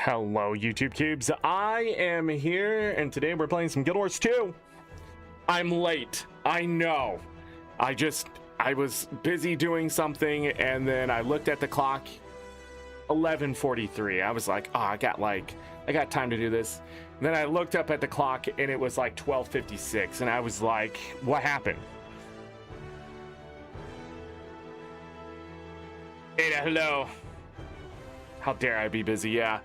Hello, YouTube cubes. I am here, and today we're playing some Guild Wars 2. I'm late. I know. I was busy doing something, and then I looked at the clock. 11:43. I was like, oh, I got time to do this. And then I looked up at the clock, and it was like 12:56, and I was like, what happened? Ada, hello. How dare I be busy? Yeah.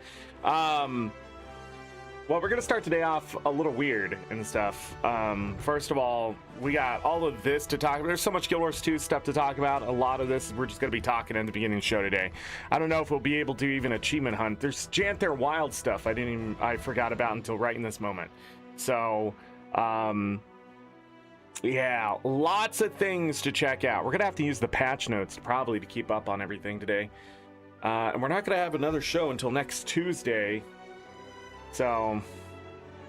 Well, we're gonna start today off a little weird and stuff. First of all, we got all of this to talk about. There's so much Guild Wars 2 stuff to talk about. A lot of this we're just gonna be talking in the beginning of the show today. I don't know if we'll be able to even achievement hunt. There's Janther Wild stuff I forgot about until right in this moment. So yeah, lots of things to check out. We're gonna have to use the patch notes probably to keep up on everything today. And we're not going to have another show until next Tuesday. So, I'm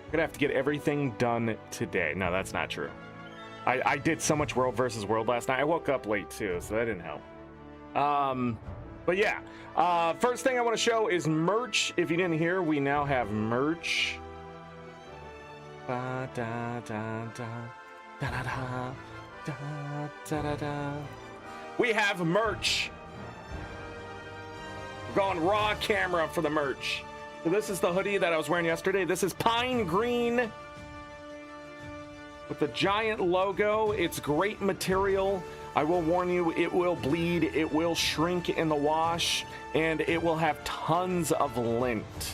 going to have to get everything done today. No, that's not true. I did so much World versus World last night. I woke up late, too, so that didn't help. But yeah, first thing I want to show is merch. If you didn't hear, we now have merch. Da, da, da, da, da, da, da, da, da, da. We have merch. Going raw camera for the merch. So this is the hoodie that I was wearing yesterday. This is pine green with the giant logo. It's great material. I will warn you, it will bleed, it will shrink in the wash, and it will have tons of lint.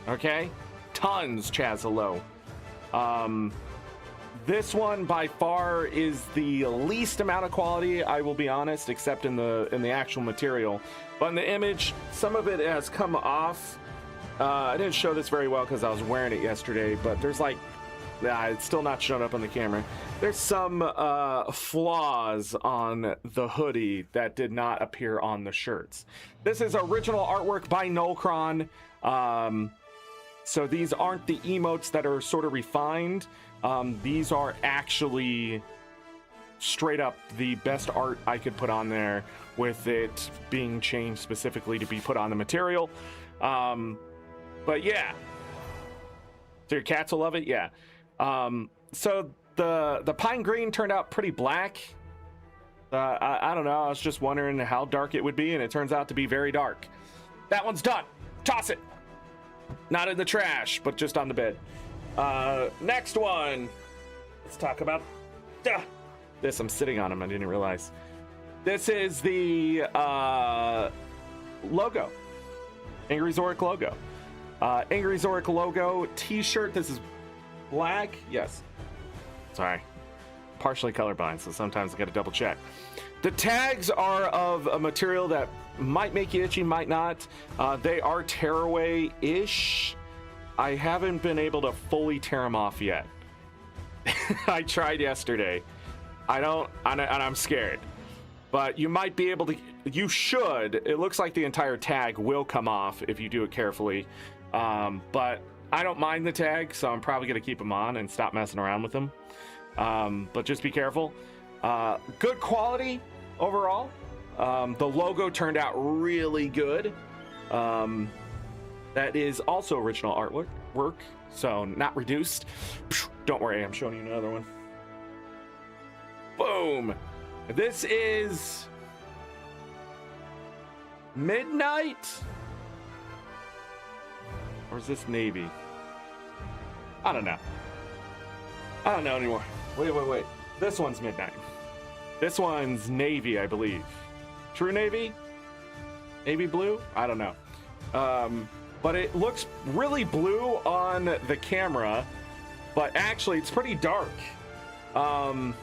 Okay? Tons, Chaz, hello. This one by far is the least amount of quality, I will be honest, except in the actual material. But in the image, some of it has come off. I didn't show this very well because I was wearing it yesterday, but there's like, it's still not showing up on the camera. There's some flaws on the hoodie that did not appear on the shirts. This is original artwork by Nullcron. So these aren't the emotes that are sort of refined. These are actually straight up the best art I could put on there, with it being changed specifically to be put on the material. But yeah, so your cats will love it. Yeah. So the pine green turned out pretty black. I don't know, I was just wondering how dark it would be, and it turns out to be very dark. That one's done. Toss it. Not in the trash, but just on the bed. Next one. Let's talk about this. I'm sitting on him. I didn't realize. This is the logo. AngryZorric logo. AngryZorric logo t-shirt. This is black. Yes. Sorry. Partially colorblind, so sometimes I got to double check. The tags are of a material that might make you itchy, might not. They are tearaway-ish. I haven't been able to fully tear them off yet. I tried yesterday. And I'm scared. But you might be able to, you should. It looks like the entire tag will come off if you do it carefully. But I don't mind the tag, so I'm probably going to keep them on and stop messing around with them. But just be careful. Good quality overall. The logo turned out really good. That is also original artwork, so not reduced. Don't worry, I'm showing you another one. Boom. This is Midnight, or is this Navy? I don't know. I don't know anymore. Wait. This one's Midnight. This one's Navy, I believe. True Navy? Navy blue? I don't know. But it looks really blue on the camera, but actually it's pretty dark. I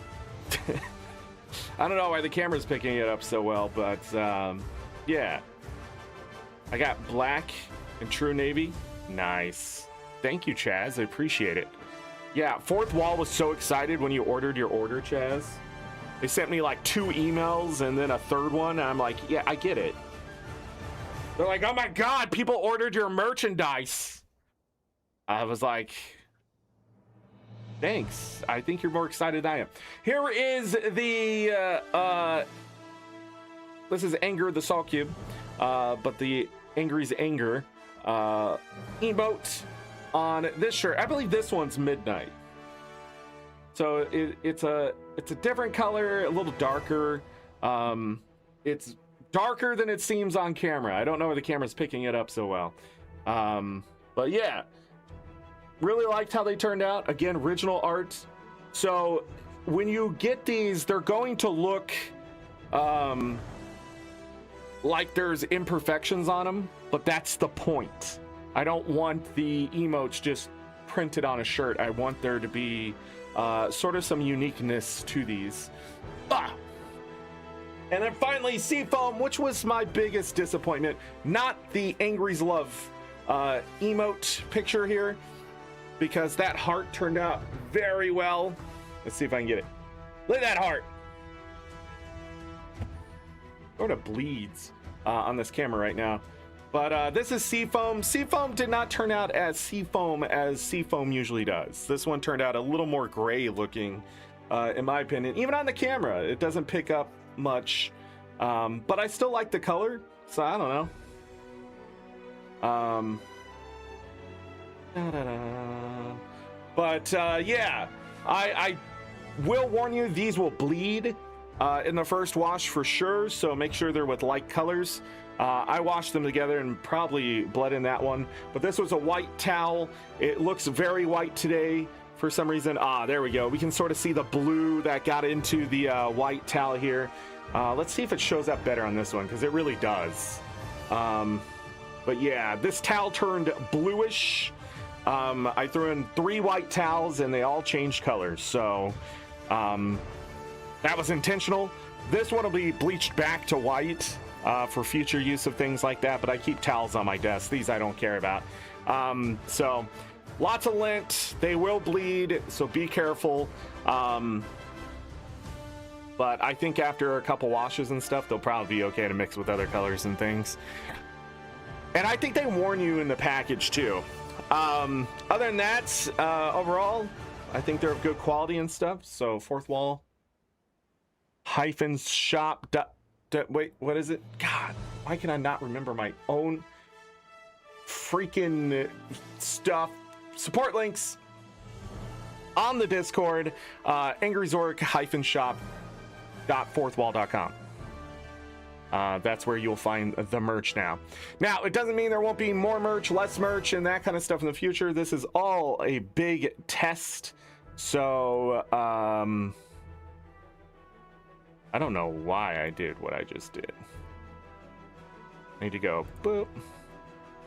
don't know why the camera's picking it up so well, but yeah. I got black and True Navy. Nice. Thank you, Chaz. I appreciate it. Yeah, Fourth Wall was so excited when you ordered your order, Chaz. They sent me like 2 emails and then a third one, and I'm like, yeah, I get it. They're like, oh my God, people ordered your merchandise. I was like, thanks. I think you're more excited than I am. Here is the, this is Anger the Salt Cube, but the Angry's Anger. emote on this shirt. I believe this one's Midnight. So it's a different color, a little darker. It's darker than it seems on camera. I don't know where the camera's picking it up so well. But yeah, really liked how they turned out. Again, original art. So when you get these, they're going to look like there's imperfections on them, but that's the point. I don't want the emotes just printed on a shirt. I want there to be sort of some uniqueness to these. And then finally, Seafoam, which was my biggest disappointment. Not the Angry's Love emote picture here, because that heart turned out very well. Let's see if I can get it. Look at that heart. Sort of bleeds on this camera right now. But this is Seafoam. Seafoam did not turn out as Seafoam usually does. This one turned out a little more gray looking, in my opinion. Even on the camera, it doesn't pick up much. But I still like the color, so I don't know. But yeah, I will warn you, these will bleed in the first wash for sure, so make sure they're with light colors. I washed them together and probably bled in that one, but this was a white towel. It looks very white today for some reason. There we go. We can sort of see the blue that got into the white towel here. Let's see if it shows up better on this one, because it really does. But yeah, this towel turned bluish. I threw in 3 white towels and they all changed colors, so that was intentional. This one will be bleached back to white for future use of things like that, but I keep towels on my desk. These I don't care about. So lots of lint. They will bleed, so be careful. But I think after a couple washes and stuff, they'll probably be okay to mix with other colors and things. And I think they warn you in the package too. Other than that, overall, I think they're of good quality and stuff. So fourth wall -shop. Wait, what is it? God, why can I not remember my own freaking stuff? Support links on the Discord. AngryZorric -shop.fourthwall.com. That's where you'll find the merch now. Now, it doesn't mean there won't be more merch, less merch, and that kind of stuff in the future. This is all a big test. So, I don't know why I did what I just did. I need to go, boop,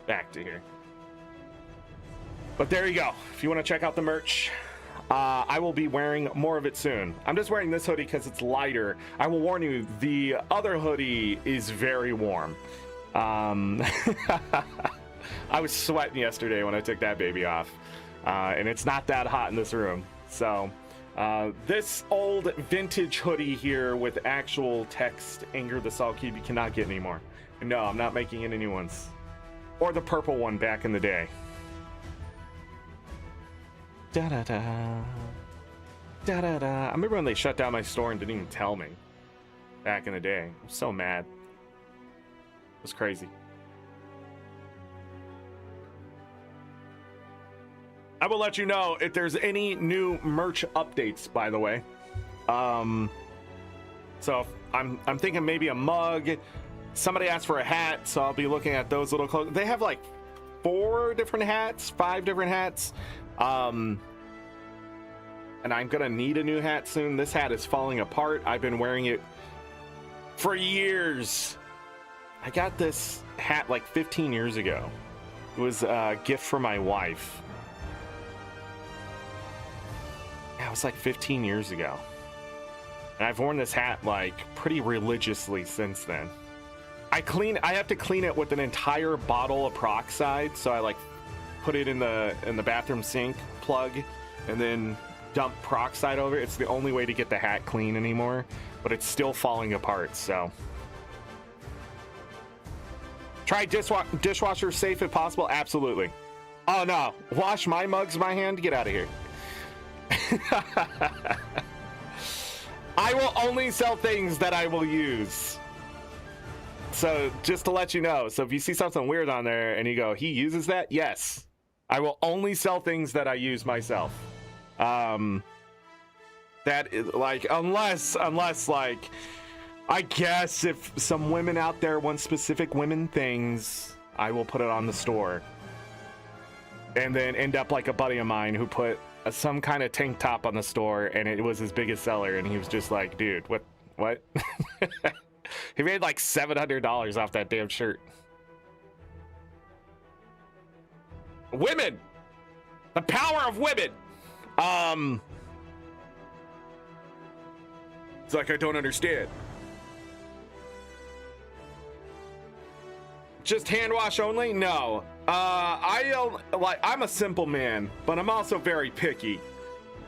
back to here. But there you go. If you want to check out the merch, I will be wearing more of it soon. I'm just wearing this hoodie because it's lighter. I will warn you, the other hoodie is very warm. I was sweating yesterday when I took that baby off. And it's not that hot in this room. So this old vintage hoodie here with actual text, Anger the Salt Cube, you cannot get anymore. No, I'm not making any new ones. Or the purple one back in the day. Da-da-da. Da-da-da. I remember when they shut down my store and didn't even tell me back in the day. I'm so mad. It was crazy. I will let you know if there's any new merch updates, by the way. So I'm thinking maybe a mug. Somebody asked for a hat, so I'll be looking at those little clothes. They have like 4 different hats, 5 different hats. And I'm gonna need a new hat soon. This hat is falling apart. I've been wearing it for years. I got this hat like 15 years ago. It was a gift for my wife. Yeah, it was like 15 years ago. And I've worn this hat like pretty religiously since then. I have to clean it with an entire bottle of peroxide, so I like put it in the bathroom sink plug and then dump peroxide over it. It's the only way to get the hat clean anymore, but it's still falling apart. So try dishwasher safe if possible. Absolutely. Oh no, wash my mugs by hand. Get out of here. I will only sell things that I will use. So just to let you know, so if you see something weird on there and you go, he uses that, yes, I will only sell things that I use myself. That is like, unless like, I guess if some women out there want specific women things, I will put it on the store. And then end up like a buddy of mine who put some kind of tank top on the store, and it was his biggest seller, and he was just like, dude, what? He made like $700 off that damn shirt. Women! The power of women! It's like, I don't understand. Just hand wash only? No. I'm a simple man, but I'm also very picky.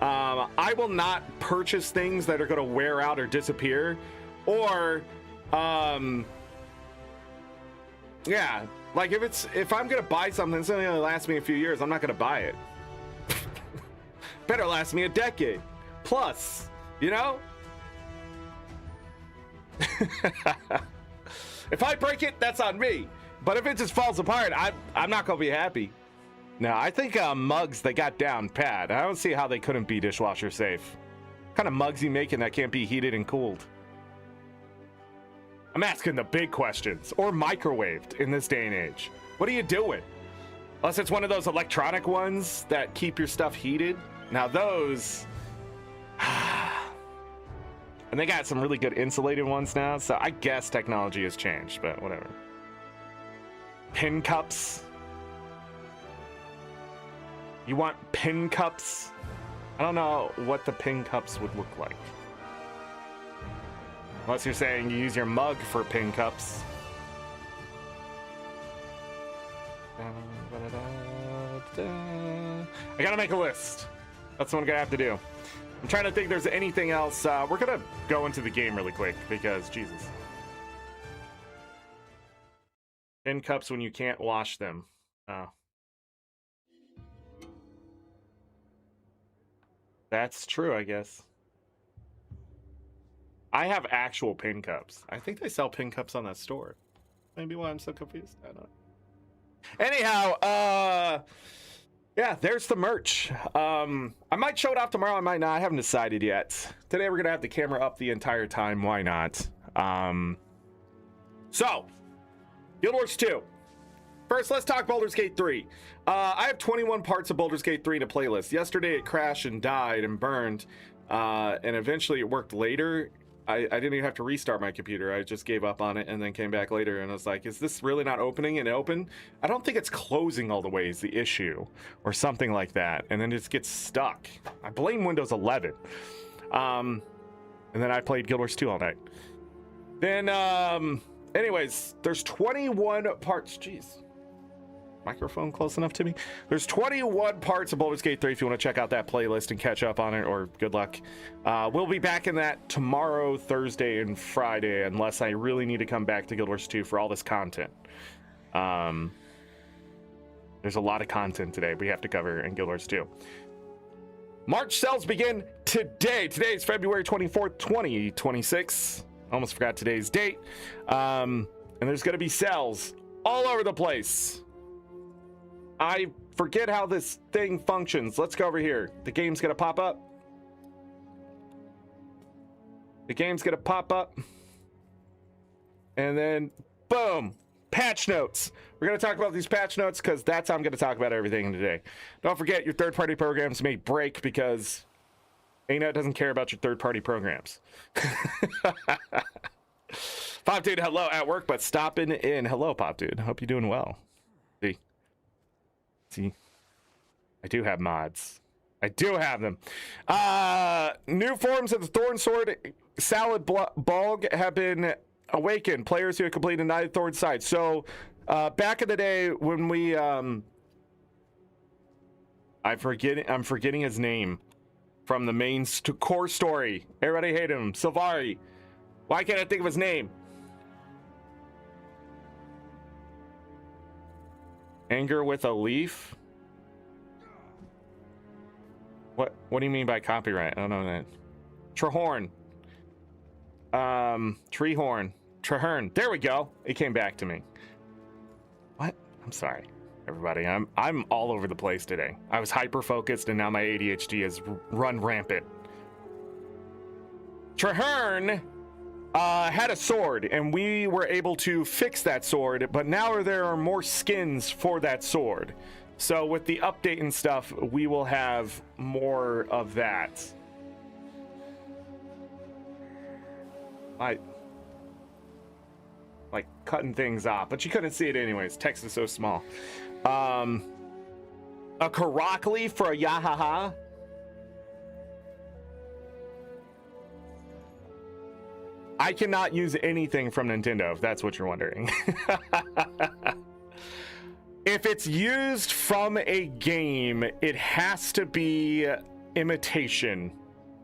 I will not purchase things that are going to wear out or disappear, or yeah, like if I'm going to buy something that's only going to last me a few years, I'm not going to buy it. Better last me a decade plus, you know? If I break it, that's on me. But if it just falls apart, I'm not gonna be happy. No, I think mugs, they got down pat. I don't see how they couldn't be dishwasher safe. What kind of mugs you making that can't be heated and cooled? I'm asking the big questions. Or microwaved in this day and age. What are you doing? Unless it's one of those electronic ones that keep your stuff heated. Now those... And they got some really good insulated ones now, so I guess technology has changed, but whatever. Pin cups. You want pin cups? I don't know what the pin cups would look like. Unless you're saying you use your mug for pin cups. I gotta make a list. That's what I'm gonna have to do. I'm trying to think if there's anything else. We're gonna go into the game really quick because Jesus. Pin cups when you can't wash them. Oh. That's true, I guess. I have actual pin cups. I think they sell pin cups on that store. Maybe why I'm so confused. I don't know. Anyhow, yeah, there's the merch. I might show it off tomorrow. I might not. I haven't decided yet. Today we're gonna have the camera up the entire time. Why not? So, Guild Wars 2. First, let's talk Baldur's Gate 3. I have 21 parts of Baldur's Gate 3 in a playlist. Yesterday it crashed and died and burned, and eventually it worked later. I didn't even have to restart my computer. I just gave up on it and then came back later and I was like, is this really not opening? And it opened. I don't think it's closing all the way is the issue or something like that. And then it just gets stuck. I blame Windows 11. And then I played Guild Wars 2 all night. Then, anyways, there's 21 parts. Jeez. Microphone close enough to me? There's 21 parts of Baldur's Gate 3 if you want to check out that playlist and catch up on it, or good luck. We'll be back in that tomorrow, Thursday, and Friday, unless I really need to come back to Guild Wars 2 for all this content. There's a lot of content today we have to cover in Guild Wars 2. March sales begin today. Today is February 24th, 2026. Almost forgot today's date. And there's going to be sales all over the place. I forget how this thing functions. Let's go over here. The game's gonna pop up. The game's gonna pop up. And then, boom, patch notes. We're gonna talk about these patch notes because that's how I'm gonna talk about everything today. Don't forget, your third-party programs may break because ArenaNet doesn't care about your third-party programs. Pop Dude, hello, at work, but stopping in. Hello, Pop Dude. Hope you're doing well. See, I do have mods. I do have them. New forms of the Thorn Sword Salad Bulg have been awakened. Players who have completed Night Thorn Side. So, back in the day when we, I'm forgetting his name from the main core story. Everybody hate him. Sylvari. Why can't I think of his name? Anger with a leaf? What do you mean by copyright? I don't know that. Trehorn. Treehorn. Traherne. There we go. It came back to me. What? I'm sorry, everybody. I'm all over the place today. I was hyper focused, and now my ADHD has run rampant. Traherne had a sword, and we were able to fix that sword, but now there are more skins for that sword. So with the update and stuff, we will have more of that. Like cutting things off, but you couldn't see it anyways. Text is so small. A Karakli for a Yahaha. I cannot use anything from Nintendo, if that's what you're wondering. If it's used from a game, it has to be imitation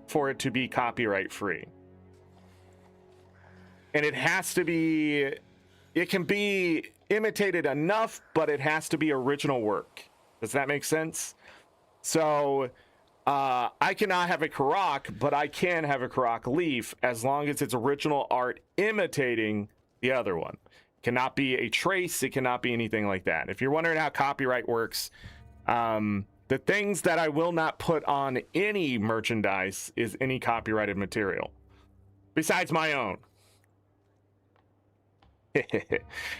for it to be copyright free. And it has to be, it can be imitated enough, but it has to be original work. Does that make sense? So I cannot have a Karak, but I can have a Karak leaf as long as it's original art imitating the other one. It cannot be a trace. It cannot be anything like that. If you're wondering how copyright works, the things that I will not put on any merchandise is any copyrighted material besides my own.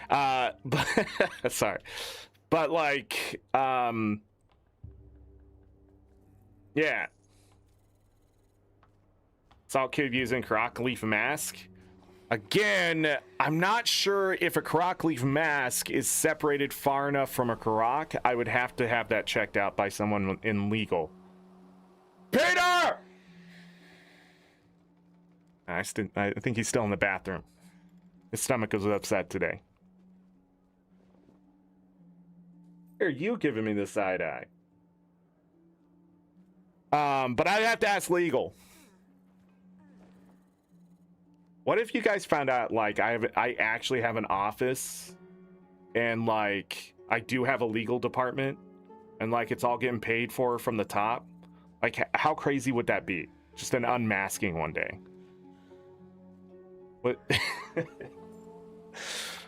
But sorry, but like yeah, Salt Kid using Karak Leaf mask again. I'm not sure if a Karak Leaf mask is separated far enough from a Karak. I would have to have that checked out by someone in legal. Peter, I think he's still in the bathroom. His stomach was upset today. Are you giving me the side eye? But I have to ask legal. What if you guys found out like I actually have an office and like I do have a legal department and like it's all getting paid for from the top? Like how crazy would that be? Just an unmasking one day. What?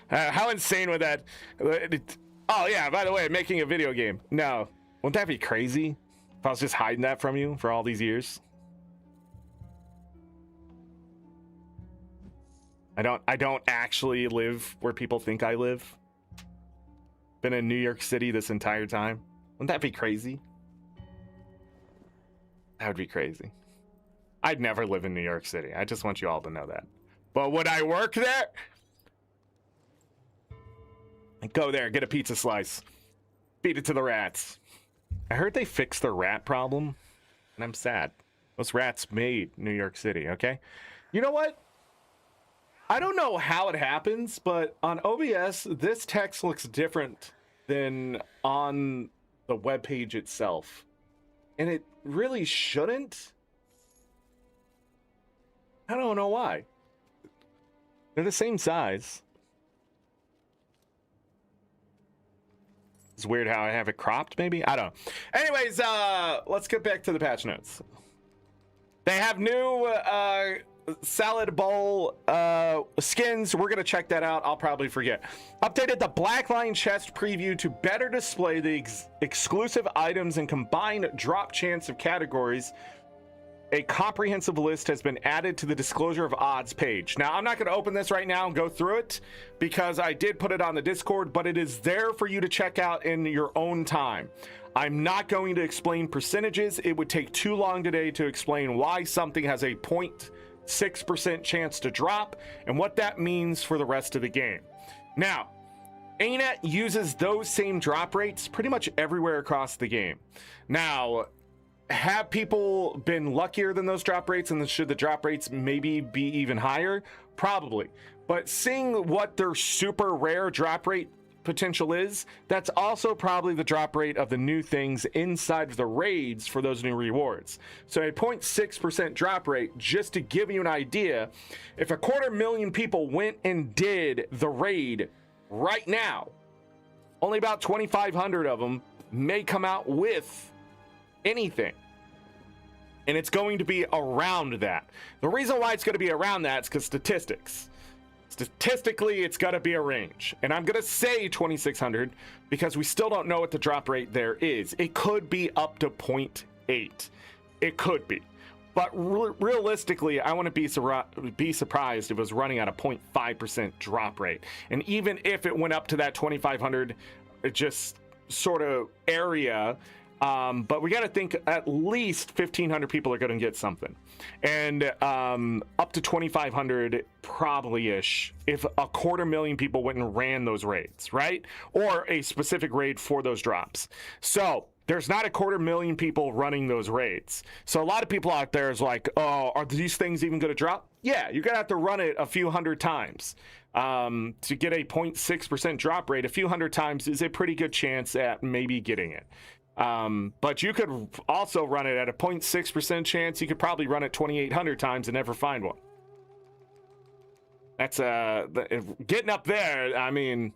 How insane would that? Oh yeah, by the way, making a video game. No, wouldn't that be crazy if I was just hiding that from you for all these years? I don't actually live where people think I live. Been in New York City this entire time. Wouldn't that be crazy? That would be crazy. I'd never live in New York City. I just want you all to know that. But would I work there? Go there, get a pizza slice, feed it to the rats. I heard they fixed their rat problem, and I'm sad. Those rats made New York City, okay? You know what? I don't know how it happens, but on OBS, this text looks different than on the webpage itself. And it really shouldn't. I don't know why. They're the same size. It's weird how I have it cropped, maybe? I don't know. Anyways, let's get back to the patch notes. They have new salad bowl skins. We're going to check that out. I'll probably forget. Updated the Black Line chest preview to better display the exclusive items and combined drop chance of categories. A comprehensive list has been added to the disclosure of odds page. Now, I'm not going to open this right now and go through it because I did put it on the Discord, but it is there for you to check out in your own time. I'm not going to explain percentages. It would take too long today to explain why something has a 0.6% chance to drop and what that means for the rest of the game. Now, ArenaNet uses those same drop rates pretty much everywhere across the game. Now, have people been luckier than those drop rates, and should the drop rates maybe be even higher? Probably. But seeing what their super rare drop rate potential is, that's also probably the drop rate of the new things inside of the raids for those new rewards. So a 0.6% drop rate, just to give you an idea, if 250,000 people went and did the raid right now, only about 2,500 of them may come out with anything, and it's going to be around that. The reason why it's going to be around that is because statistics. Statistically, it's got to be a range. And I'm going to say 2,600 because we still don't know what the drop rate there is. It could be up to 0.8. It could be. But realistically, I want to be surprised if it was running at a 0.5% drop rate. And even if it went up to that 2,500 just sort of area, but we got to think at least 1,500 people are going to get something. And up to 2,500 probably-ish if 250,000 people went and ran those raids, right? Or a specific raid for those drops. So there's not 250,000 people running those raids. So a lot of people out there is like, oh, are these things even going to drop? Yeah, you're going to have to run it a few hundred times. To get a 0.6% drop rate, a few hundred times is a pretty good chance at maybe getting it. But you could also run it at a 0.6% chance. You could probably run it 2,800 times and never find one. That's getting up there. I mean,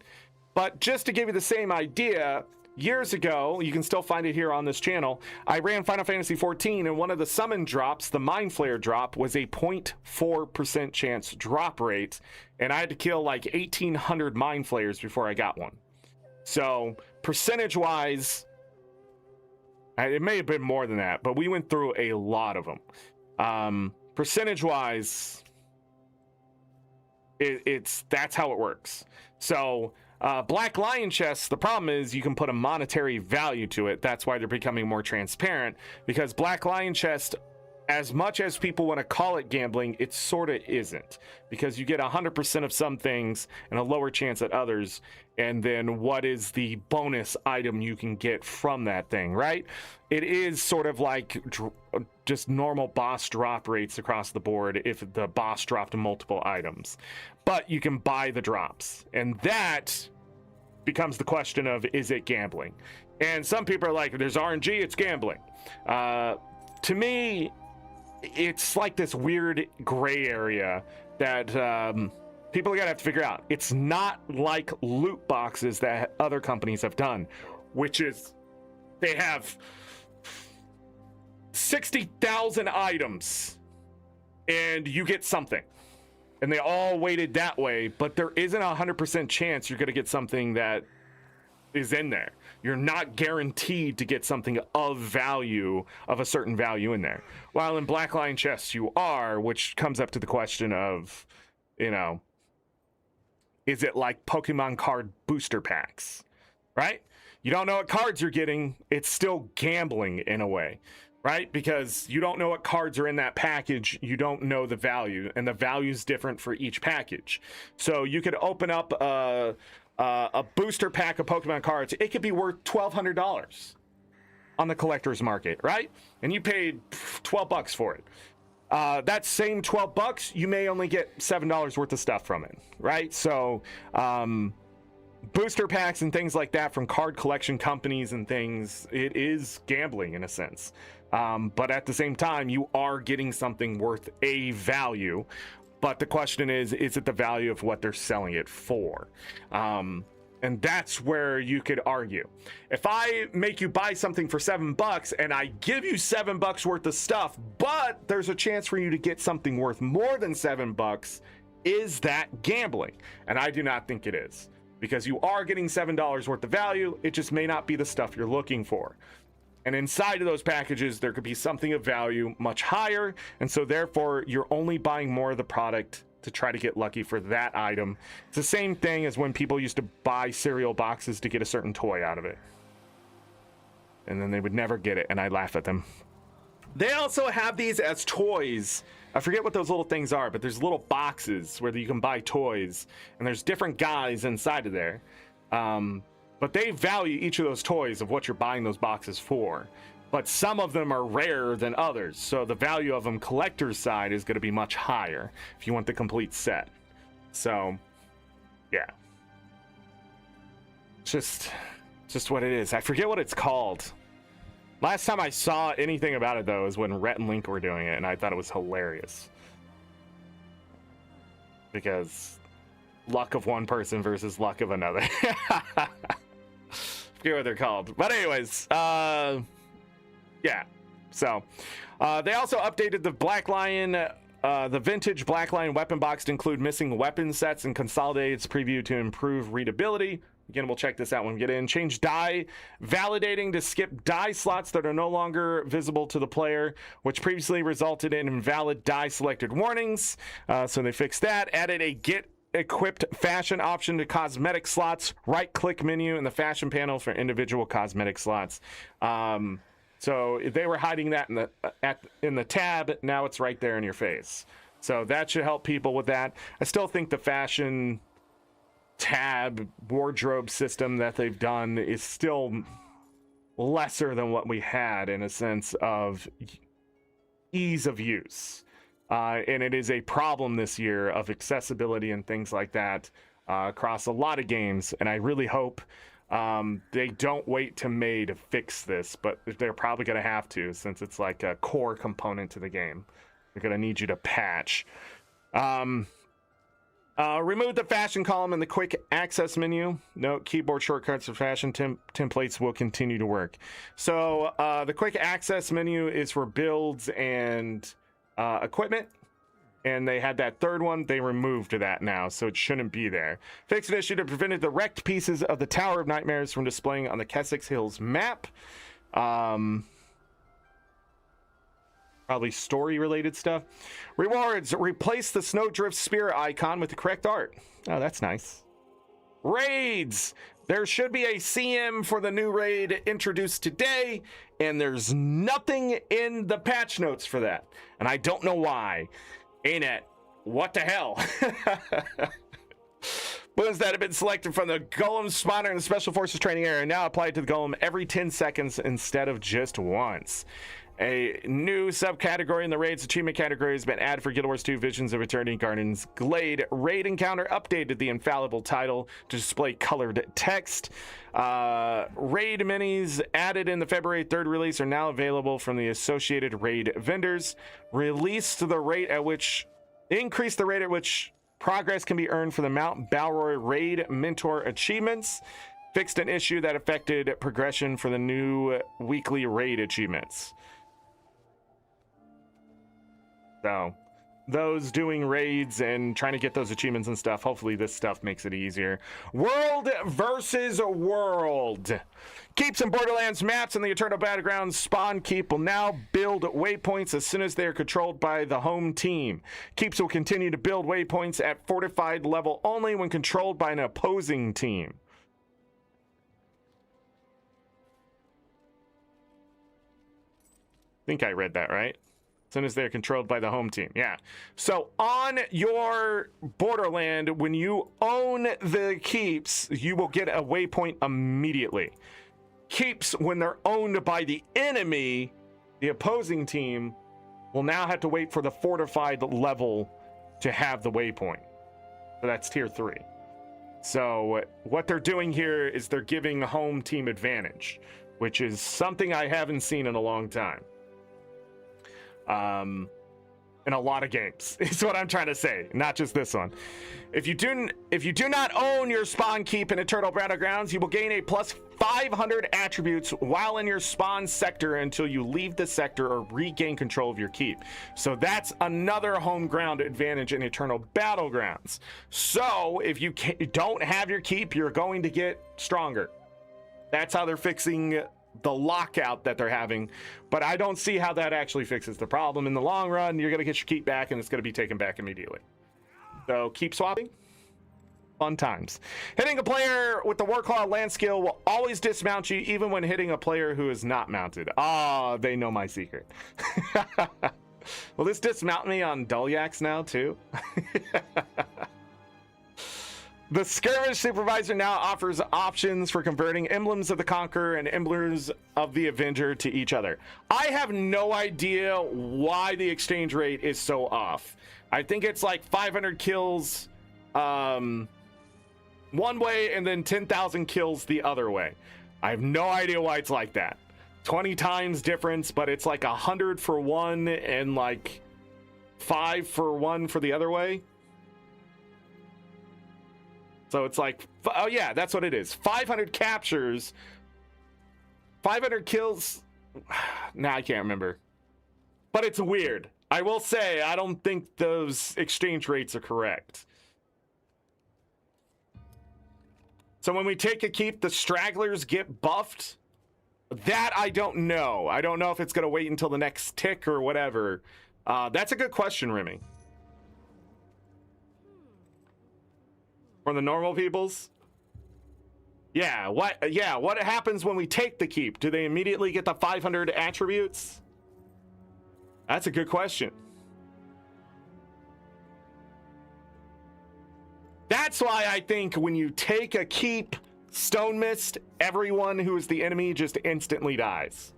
but just to give you the same idea, years ago, you can still find it here on this channel, I ran Final Fantasy XIV, and one of the summon drops, the Mind Flayer drop, was a 0.4% chance drop rate, and I had to kill like 1,800 Mind Flayers before I got one. So percentage-wise, it may have been more than that, but we went through a lot of them. Percentage-wise, that's how it works. So Black Lion chests, the problem is you can put a monetary value to it. That's why they're becoming more transparent, because Black Lion chest, as much as people want to call it gambling, it sort of isn't, because you get 100% of some things and a lower chance at others. And then what is the bonus item you can get from that thing, right? It is sort of like just normal boss drop rates across the board if the boss dropped multiple items. But you can buy the drops, and that becomes the question of, is it gambling? And some people are like, there's RNG, it's gambling. To me, it's like this weird gray area that people are gonna have to figure out. It's not like loot boxes that other companies have done, which is they have 60,000 items and you get something, and they all weighted that way, but there isn't 100% chance you're gonna get something that is in there. You're not guaranteed to get something of value, of a certain value in there. While in Black Lion chests you are, which comes up to the question of, you know, is it like Pokemon card booster packs, right? You don't know what cards you're getting. It's still gambling in a way, right? Because you don't know what cards are in that package. You don't know the value, and the value is different for each package. So you could open up a booster pack of Pokemon cards. It could be worth $1,200 on the collector's market, right? And you paid $12 for it. That same $12, you may only get $7 worth of stuff from it, right? So booster packs and things like that from card collection companies and things, it is gambling in a sense. But at the same time, you are getting something worth a value. But the question is it the value of what they're selling it for? And that's where you could argue. If I make you buy something for $7 and I give you $7 worth of stuff, but there's a chance for you to get something worth more than $7, is that gambling? And I do not think it is, because you are getting $7 worth of value. It just may not be the stuff you're looking for. And inside of those packages, there could be something of value much higher. And so therefore, you're only buying more of the product to try to get lucky for that item. It's the same thing as when people used to buy cereal boxes to get a certain toy out of it. And then they would never get it, and I laugh at them. They also have these as toys. I forget what those little things are, but there's little boxes where you can buy toys, and there's different guys inside of there. But they value each of those toys of what you're buying those boxes for. But some of them are rarer than others, so the value of them collector's side is going to be much higher if you want the complete set. So, yeah. Just what it is. I forget what it's called. Last time I saw anything about it, though, is when Rhett and Link were doing it, and I thought it was hilarious. Because luck of one person versus luck of another. Forget what they're called. But anyways, yeah. So, they also updated the Black Lion The vintage Blackline weapon box to include missing weapon sets and consolidate its preview to improve readability. Again, we'll check this out when we get in. Change die validating to skip die slots that are no longer visible to the player, which previously resulted in invalid die selected warnings. So they fixed that. Added a get equipped fashion option to cosmetic slots. Right click menu in the fashion panel for individual cosmetic slots. So they were hiding that in the tab. Now it's right there in your face. So that should help people with that. I still think the fashion tab wardrobe system that they've done is still lesser than what we had in a sense of ease of use. And it is a problem this year of accessibility and things like that across a lot of games. And I really hope they don't wait to May to fix this, but they're probably going to have to, since it's like a core component to the game. They're going to need you to patch. Remove the fashion column in the quick access menu. Note, keyboard shortcuts for fashion templates will continue to work. So the quick access menu is for builds and equipment. And they had that third one. They removed that now, so it shouldn't be there. Fixed an issue to prevent the wrecked pieces of the Tower of Nightmares from displaying on the Kessex Hills map. Probably story-related stuff. Rewards. Replace the Snowdrift Spear icon with the correct art. Oh, that's nice. Raids. There should be a CM for the new raid introduced today, and there's nothing in the patch notes for that. And I don't know why. ArenaNet, what the hell? Bullets that have been selected from the Golem spawner in the Special Forces training area now applied to the Golem every 10 seconds instead of just once. A new subcategory in the Raids achievement category has been added for Guild Wars 2 Visions of Eternity Garden's Glade Raid Encounter. Updated the infallible title to display colored text. Raid minis added in the February 3rd release are now available from the associated raid vendors. Increased the rate at which progress can be earned for the Mount Balroy Raid Mentor achievements. Fixed an issue that affected progression for the new weekly raid achievements. So those doing raids and trying to get those achievements and stuff, hopefully this stuff makes it easier. World versus world. Keeps and Borderlands maps in the Eternal Battlegrounds spawn keep will now build waypoints as soon as they are controlled by the home team. Keeps will continue to build waypoints at fortified level only when controlled by an opposing team. I think I read that right. As soon as they're controlled by the home team. Yeah. So on your Borderland, when you own the keeps, you will get a waypoint immediately. Keeps, when they're owned by the enemy, the opposing team will now have to wait for the fortified level to have the waypoint. So that's tier 3. So what they're doing here is they're giving home team advantage, which is something I haven't seen in a long time. In a lot of games is what I'm trying to say, not just this one. If you do not own your spawn keep in Eternal Battlegrounds, you will gain a plus 500 attributes while in your spawn sector until you leave the sector or regain control of your keep. So that's another home ground advantage in Eternal Battlegrounds. So if you don't have your keep, you're going to get stronger. That's how they're fixing the lockout that they're having, but I don't see how that actually fixes the problem. In the long run, you're going to get your keep back and it's going to be taken back immediately. So keep swapping. Fun times. Hitting a player with the Warclaw land skill will always dismount you even when hitting a player who is not mounted. Ah, they know my secret. Will this dismount me on Dulyaks now too? The Skirmish Supervisor now offers options for converting Emblems of the Conqueror and Emblems of the Avenger to each other. I have no idea why the exchange rate is so off. I think it's like 500 kills one way and then 10,000 kills the other way. I have no idea why it's like that. 20 times difference, but it's like 100 for one and like 5 for one for the other way. So it's like, oh yeah, that's what it is. 500 captures, 500 kills. Nah, I can't remember. But it's weird. I will say, I don't think those exchange rates are correct. So when we take a keep, the stragglers get buffed? That I don't know. I don't know if it's going to wait until the next tick or whatever. That's a good question, Remy. For the normal peoples? Yeah, what happens when we take the keep? Do they immediately get the 500 attributes? That's a good question. That's why I think when you take a keep Stone Mist, everyone who is the enemy just instantly dies.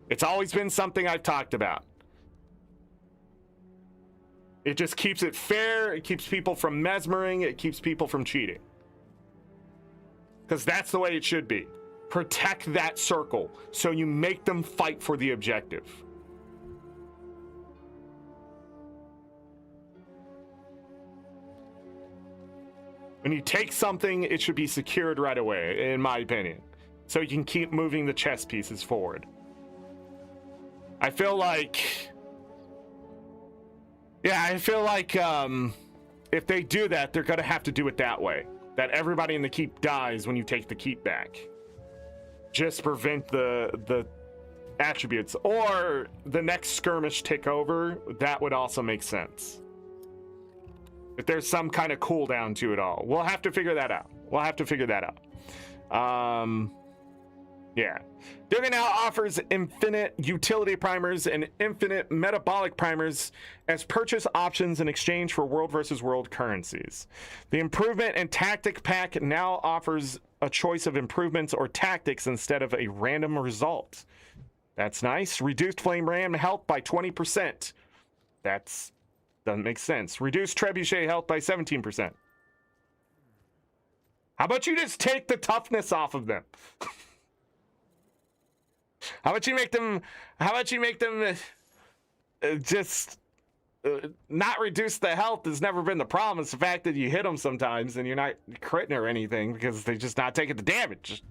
It's always been something I've talked about. It just keeps it fair, it keeps people from mesmering, it keeps people from cheating. Because that's the way it should be. Protect that circle, so you make them fight for the objective. When you take something, it should be secured right away, in my opinion. So you can keep moving the chess pieces forward. I feel like... Yeah, I feel like if they do that, they're going to have to do it that way. That everybody in the keep dies when you take the keep back. Just prevent the attributes. Or the next skirmish tick over, that would also make sense. If there's some kind of cooldown to it all. We'll have to figure that out. Yeah. Dugan now offers infinite utility primers and infinite metabolic primers as purchase options in exchange for world versus world currencies. The improvement and tactic pack now offers a choice of improvements or tactics instead of a random result. That's nice. Reduced flame ram health by 20%. That's doesn't make sense. Reduced trebuchet health by 17%. How about you just take the toughness off of them? How about you make them just not reduce the health has never been the problem. It's the fact that you hit them sometimes and you're not critting or anything because they're just not taking the damage.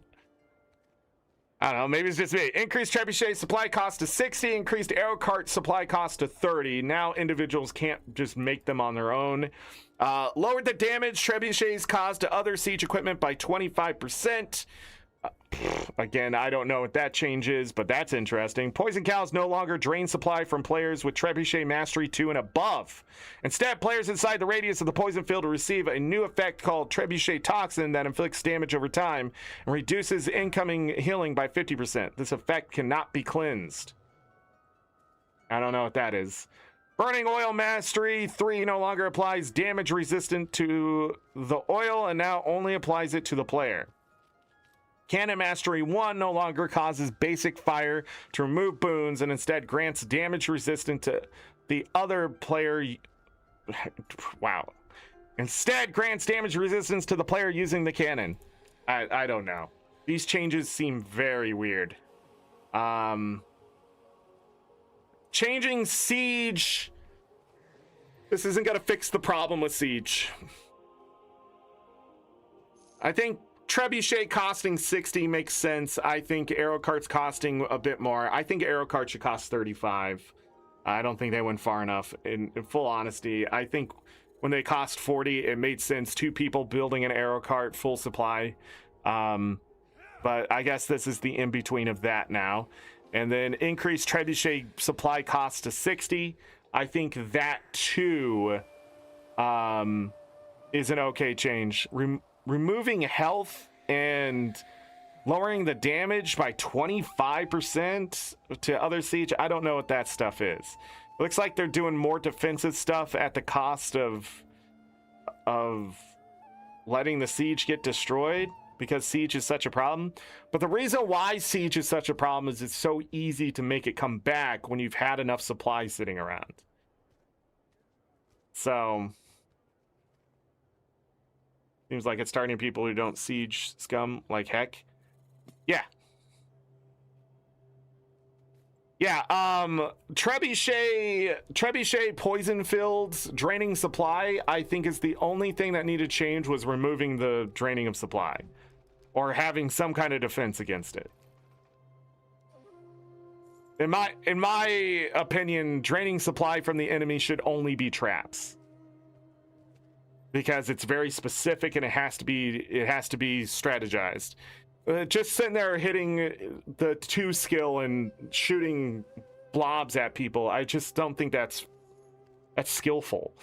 I don't know, maybe it's just me. Increased trebuchet supply cost to 60, increased arrow cart supply cost to 30. Now individuals can't just make them on their own. Lowered the damage trebuchets cause to other siege equipment by 25%. Again, I don't know what that change is, but that's interesting. Poison cows no longer drain supply from players with trebuchet mastery 2 and above. Instead, players inside the radius of the poison field will receive a new effect called trebuchet toxin that inflicts damage over time and reduces incoming healing by 50%. This effect cannot be cleansed. I don't know what that is. Burning oil mastery 3 no longer applies damage resistant to the oil and now only applies it to the player. Cannon Mastery 1 no longer causes basic fire to remove boons and instead grants damage resistant to the other player. Wow. Instead grants damage resistance to the player using the cannon. I don't know. These changes seem very weird. Changing Siege. This isn't going to fix the problem with Siege. I think Trebuchet costing 60 makes sense. I think arrow carts costing a bit more. I think arrow cart should cost 35. I don't think they went far enough. In full honesty, I think when they cost 40, it made sense. 2 people building an arrow cart, full supply. But I guess this is the in-between of that now. And then increased trebuchet supply cost to 60. I think that too is an okay change. Removing health and lowering the damage by 25% to other siege. I don't know what that stuff is. It looks like they're doing more defensive stuff at the cost of letting the siege get destroyed because siege is such a problem. But the reason why siege is such a problem is it's so easy to make it come back when you've had enough supply sitting around. So seems like it's targeting people who don't siege scum like heck. Yeah. Trebuchet poison fields draining supply, I think is the only thing that needed change was removing the draining of supply or having some kind of defense against it. In my opinion, draining supply from the enemy should only be traps, because it's very specific and it has to be strategized. Just sitting there hitting the 2 skill and shooting blobs at people, I just don't think that's skillful.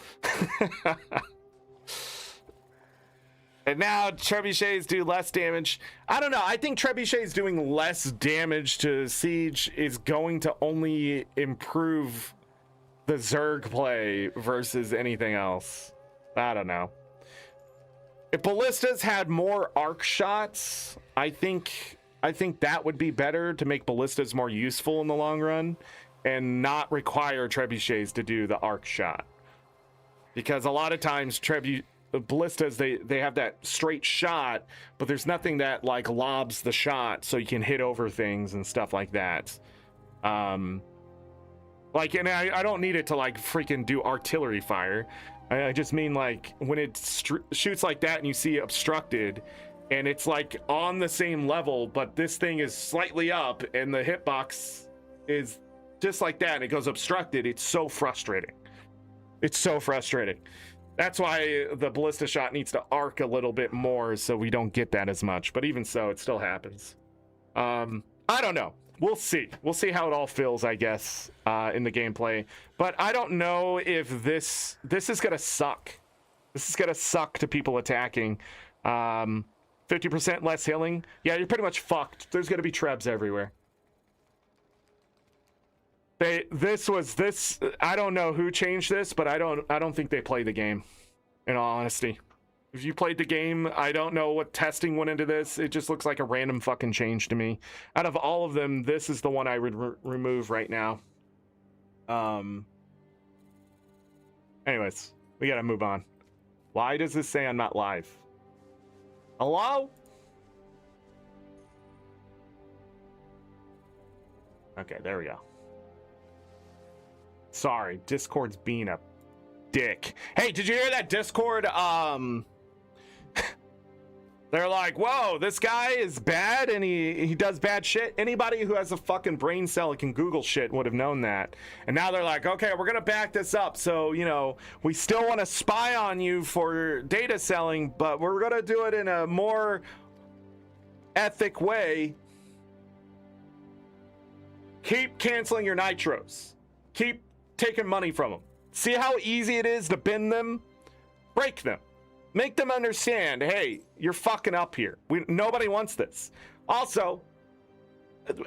And now trebuchets do less damage. I don't know. I think trebuchets doing less damage to Siege is going to only improve the Zerg play versus anything else. I don't know. If ballistas had more arc shots, I think that would be better to make ballistas more useful in the long run and not require trebuchets to do the arc shot. Because a lot of times ballistas, they have that straight shot, but there's nothing that like lobs the shot so you can hit over things and stuff like that. Like, and I don't need it to like freaking do artillery fire. I just mean like when it shoots like that and you see it obstructed and it's like on the same level, but this thing is slightly up and the hitbox is just like that and it goes obstructed. It's so frustrating. It's so frustrating. That's why the ballista shot needs to arc a little bit more so we don't get that as much. But even so, it still happens. I don't know. We'll see. We'll see how it all feels, I guess, in the gameplay. But I don't know if this is going to suck. This is going to suck to people attacking. 50% less healing. Yeah, you're pretty much fucked. There's going to be trebs everywhere. I don't know who changed this, but I don't think they play the game, in all honesty. If you played the game, I don't know what testing went into this. It just looks like a random fucking change to me. Out of all of them, this is the one I would remove right now. Anyways, we gotta move on. Why does this say I'm not live? Hello? Okay, there we go. Sorry, Discord's being a dick. Hey, did you hear that Discord? They're like, whoa, this guy is bad and he does bad shit. Anybody who has a fucking brain cell and can Google shit would have known that. And now they're like, okay, we're gonna back this up. So, you know, we still want to spy on you for data selling, but we're gonna do it in a more ethic way. Keep canceling your nitros. Keep taking money from them. See how easy it is to bend them? Break them. Make them understand, hey, you're fucking up here. Nobody wants this. Also,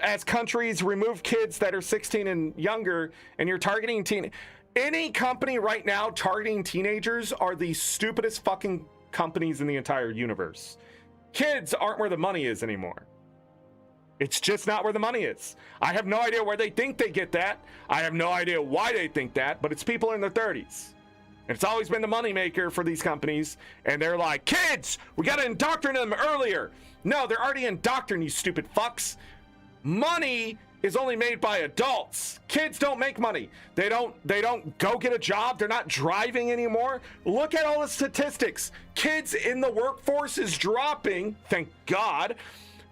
as countries remove kids that are 16 and younger, and you're targeting any company right now targeting teenagers are the stupidest fucking companies in the entire universe. Kids aren't where the money is anymore. It's just not where the money is. I have no idea where they think they get that. I have no idea why they think that, but it's people in their 30s. And it's always been the moneymaker for these companies. And they're like, kids, we got to indoctrinate them earlier. No, they're already indoctrinated, you stupid fucks. Money is only made by adults. Kids don't make money. They don't go get a job. They're not driving anymore. Look at all the statistics. Kids in the workforce is dropping, thank God.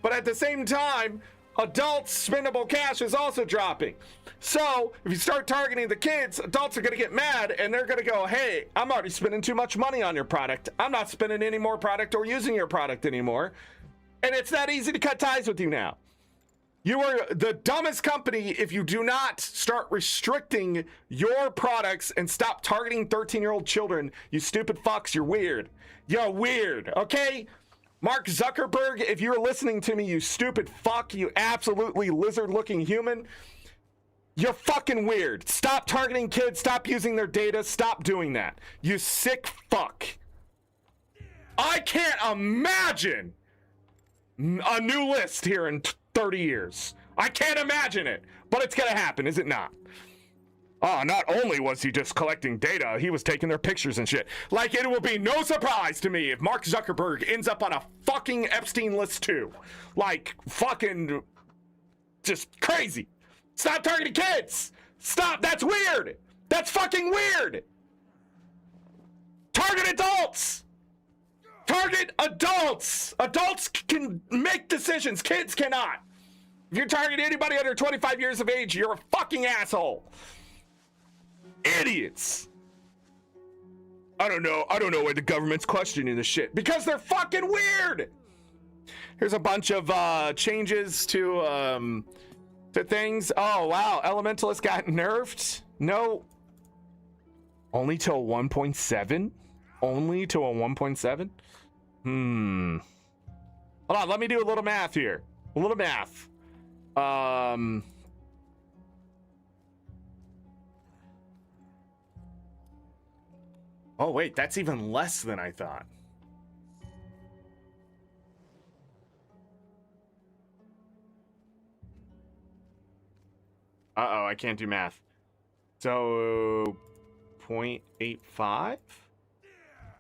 But at the same time, adults' spendable cash is also dropping. So if you start targeting the kids, adults are going to get mad and they're going to go, hey, I'm already spending too much money on your product. I'm not spending any more product or using your product anymore. And it's that easy to cut ties with you now. You are the dumbest company if you do not start restricting your products and stop targeting 13-year-old children. You stupid fucks, you're weird. You're weird, okay? Mark Zuckerberg, if you're listening to me, you stupid fuck, you absolutely lizard-looking human, you're fucking weird. Stop targeting kids, stop using their data, stop doing that. You sick fuck. I can't imagine a new list here in 30 years. I can't imagine it, but it's gonna happen, is it not? Oh, not only was he just collecting data, he was taking their pictures and shit. Like, it will be no surprise to me if Mark Zuckerberg ends up on a fucking Epstein list too. Like, fucking just crazy. Stop targeting kids. Stop. That's weird. That's fucking weird. Target adults. Target adults. Adults can make decisions. Kids cannot. If you're targeting anybody under 25 years of age, you're a fucking asshole. Idiots. I don't know why the government's questioning this shit. Because they're fucking weird. Here's a bunch of changes to things. Oh, wow. Elementalist got nerfed. No. Only to a 1.7? Only to a 1.7? Hold on. Let me do a little math here. A little math. Oh, wait. That's even less than I thought. Uh-oh, I can't do math. So, 0.85?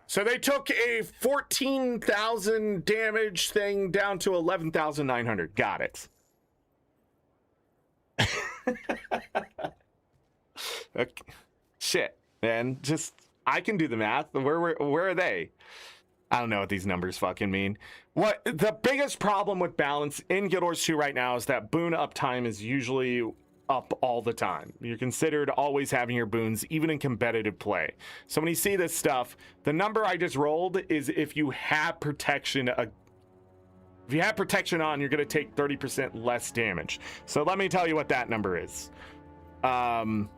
So they took a 14,000 damage thing down to 11,900. Got it. Okay. Shit, man. Just, I can do the math. Where are they? I don't know what these numbers fucking mean. What the biggest problem with balance in Guild Wars 2 right now is that boon uptime is usually up all the time. You're considered always having your boons, even in competitive play. So when you see this stuff, the number I just rolled is if you have protection. If you have protection on, you're going to take 30% less damage. So let me tell you what that number is. And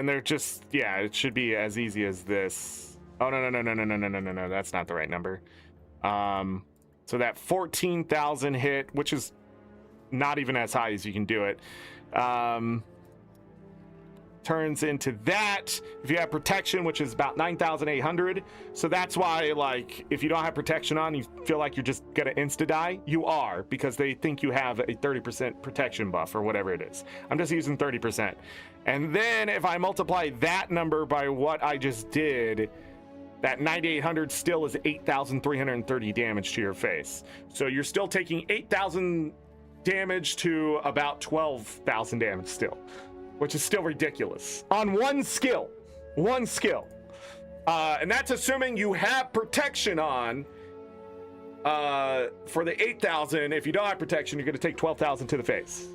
they're just, yeah, it should be as easy as this. Oh, no, that's not the right number. So that 14,000 hit, which is not even as high as you can do it, turns into that if you have protection, which is about 9,800. So that's why, like, if you don't have protection on, you feel like you're just gonna insta die. You are, because they think you have a 30% protection buff or whatever it is. I'm just using 30%. And then if I multiply that number by what I just did, that 9,800 still is 8,330 damage to your face. So you're still taking 8,000 damage to about 12,000 damage still, which is still ridiculous on one skill. And that's assuming you have protection on. For the 8,000, if you don't have protection, you're going to take 12,000 to the face.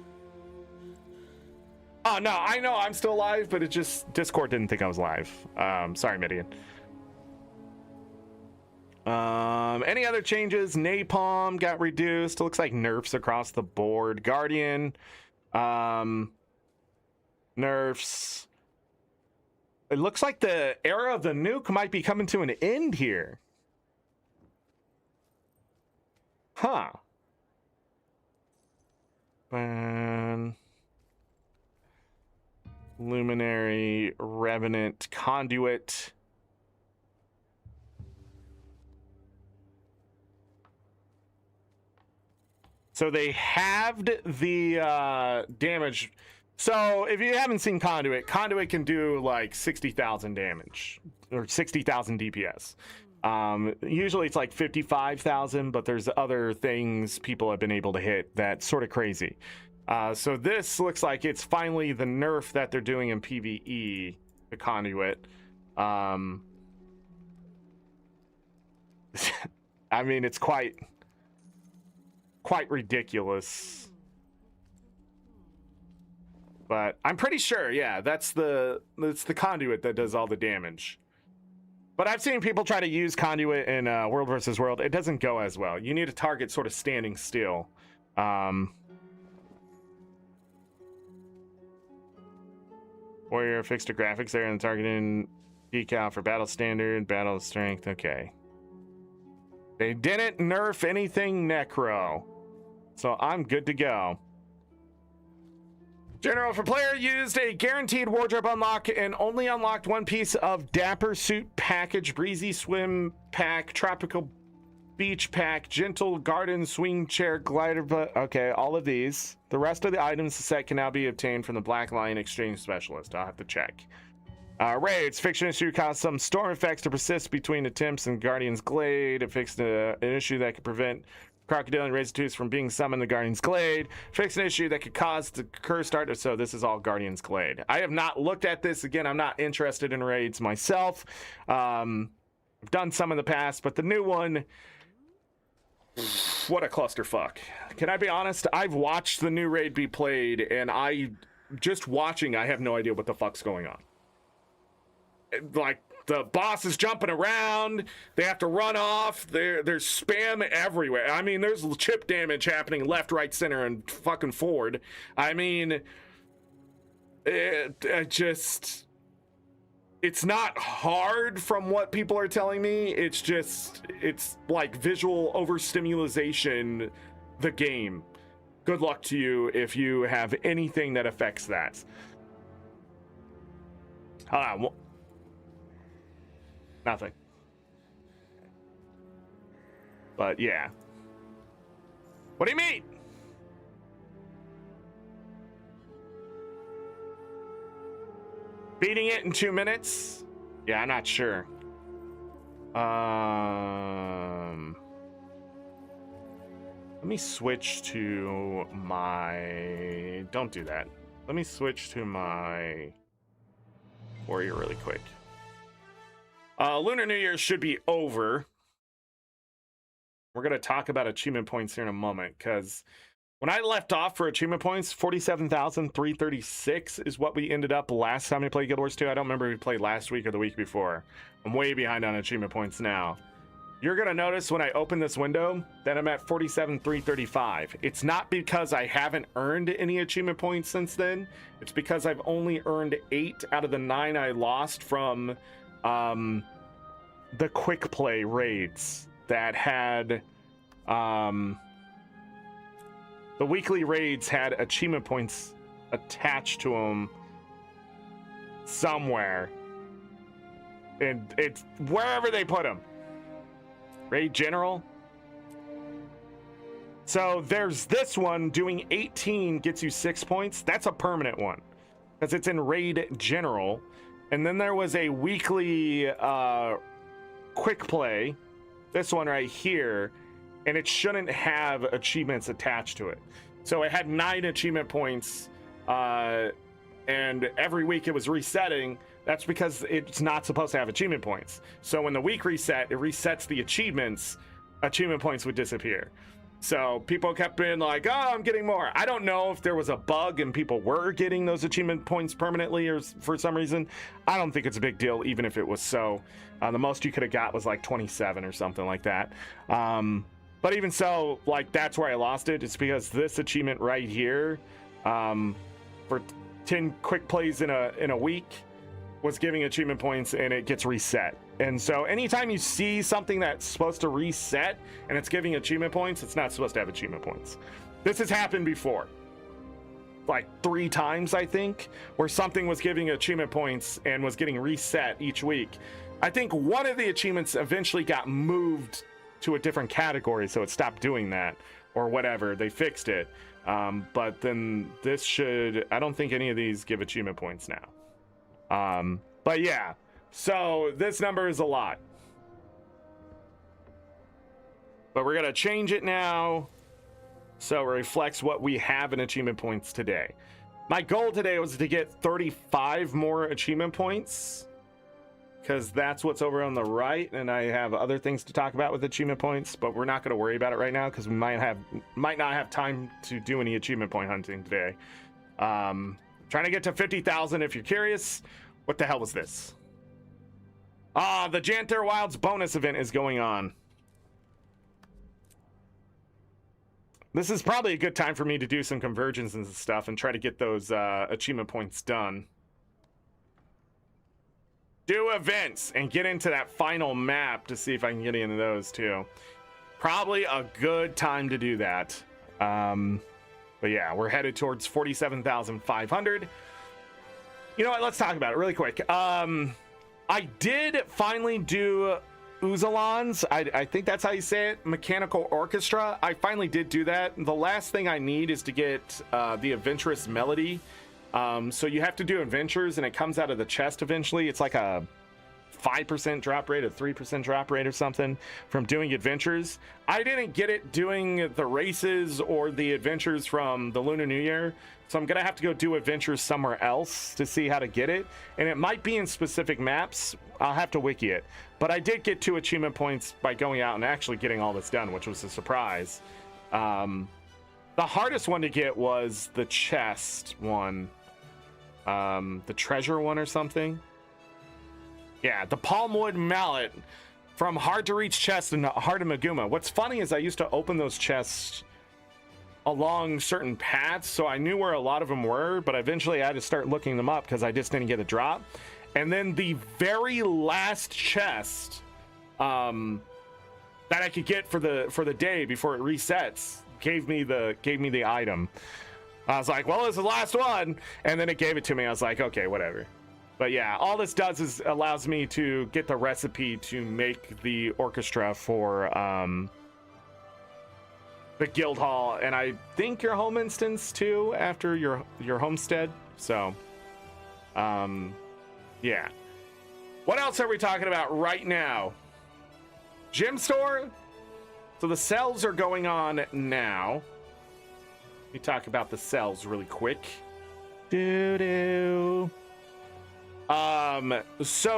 Oh, no, I know I'm still live, but it just, Discord didn't think I was live. Sorry, Midian. Any other changes? Napalm got reduced. It looks like nerfs across the board. Guardian, nerfs. It looks like the era of the nuke might be coming to an end here. Huh. Luminary, Revenant, Conduit. So they halved the damage. So if you haven't seen Conduit, Conduit can do like 60,000 damage or 60,000 DPS. Usually it's like 55,000, but there's other things people have been able to hit that's sort of crazy. So this looks like it's finally the nerf that they're doing in PvE, the Conduit. I mean, it's quite ridiculous. But I'm pretty sure, yeah, it's the Conduit that does all the damage. But I've seen people try to use Conduit in World versus World. It doesn't go as well. You need a target sort of standing still. Warrior fixed to graphics there and targeting decal for battle standard, battle strength. Okay. They didn't nerf anything Necro. So I'm good to go. General, for player used a guaranteed wardrobe unlock and only unlocked one piece of Dapper Suit package, Breezy Swim pack, Tropical Beach pack, Gentle Garden Swing Chair Glider. Okay, all of these. The rest of the items the set can now be obtained from the Black Lion Exchange Specialist. I'll have to check. Raids. Fiction issue caused some storm effects to persist between attempts and Guardian's Glade. It fixed an issue that could prevent Crocodile and Razortooth from being summoned to Guardian's Glade. Fixed an issue that could cause the curse start. So this is all Guardian's Glade. I have not looked at this. Again, I'm not interested in raids myself. I've done some in the past, but the new one, What a clusterfuck. Can I be honest? I've watched the new raid be played, and I have no idea what the fuck's going on. Like, the boss is jumping around, they have to run off, there's spam everywhere. I mean, there's chip damage happening left, right, center, and fucking forward. I mean, it's not hard from what people are telling me. It's like visual overstimulation, the game. Good luck to you if you have anything that affects that. Nothing. But yeah. What do you mean? Beating it in 2 minutes? Yeah, I'm not sure. Let me switch to my... Don't do that. Let me switch to my warrior really quick. Lunar New Year should be over. We're going to talk about achievement points here in a moment, because when I left off for achievement points, 47,336 is what we ended up last time we played Guild Wars 2. I don't remember if we played last week or the week before. I'm way behind on achievement points now. You're going to notice when I open this window that I'm at 47,335. It's not because I haven't earned any achievement points since then. It's because I've only earned 8 out of the 9 I lost from the quick play raids that had the weekly raids had achievement points attached to them somewhere, and it's wherever they put them. Raid General. So there's this one doing 18 gets you 6 points. That's a permanent one because it's in Raid General. And then there was a weekly quick play, this one right here, and it shouldn't have achievements attached to it. So it had 9 achievement points, and every week it was resetting. That's because it's not supposed to have achievement points. So when the week reset, it resets the achievements, achievement points would disappear. So people kept being like, oh, I'm getting more. I don't know if there was a bug and people were getting those achievement points permanently or for some reason. I don't think it's a big deal, even if it was so. The most you could have got was like 27 or something like that. But even so, like, that's where I lost it. It's because this achievement right here, for 10 quick plays in a week, was giving achievement points, and it gets reset. And so anytime you see something that's supposed to reset and it's giving achievement points, it's not supposed to have achievement points. This has happened before, like 3 times, I think, where something was giving achievement points and was getting reset each week. I think one of the achievements eventually got moved to a different category, so it stopped doing that or whatever. They fixed it. But then this should, I don't think any of these give achievement points now. But yeah, so this number is a lot, but we're gonna change it now so it reflects what we have in achievement points today. My goal today was to get 35 more achievement points, because that's what's over on the right, and I have other things to talk about with achievement points, but we're not going to worry about it right now because we might not have time to do any achievement point hunting today. Trying to get to 50,000 if you're curious. What the hell was this? The Janter Wilds bonus event is going on. This is probably a good time for me to do some conversions and stuff and try to get those achievement points done. Do events and get into that final map to see if I can get into those too. Probably a good time to do that. But yeah, we're headed towards 47,500. You know what? Let's talk about it really quick. I did finally do Uzalans. I think that's how you say it. Mechanical Orchestra. I finally did do that. The last thing I need is to get the Adventurous Melody. So you have to do adventures, and it comes out of the chest eventually. It's like a 5% drop rate, a 3% drop rate or something from doing adventures. I didn't get it doing the races or the adventures from the Lunar New Year, so I'm gonna have to go do adventures somewhere else to see how to get it, and it might be in specific maps. I'll have to wiki it, but I did get 2 achievement points by going out and actually getting all this done, which was a surprise. The hardest one to get was the chest one, the treasure one or something. Yeah, the Palmwood Mallet from hard to reach chests in Heart of Maguma. What's funny is I used to open those chests along certain paths, so I knew where a lot of them were, but eventually I had to start looking them up because I just didn't get a drop. And then the very last chest that I could get for the day before it resets gave me the item. I was like, well, this is the last one, and then it gave it to me. I was like, okay, whatever. But yeah, all this does is allows me to get the recipe to make the orchestra for the guild hall, and I think your home instance too after your homestead. So yeah, what else are we talking about right now? Gym store. So the sales are going on now. Let me talk about the sales really quick. So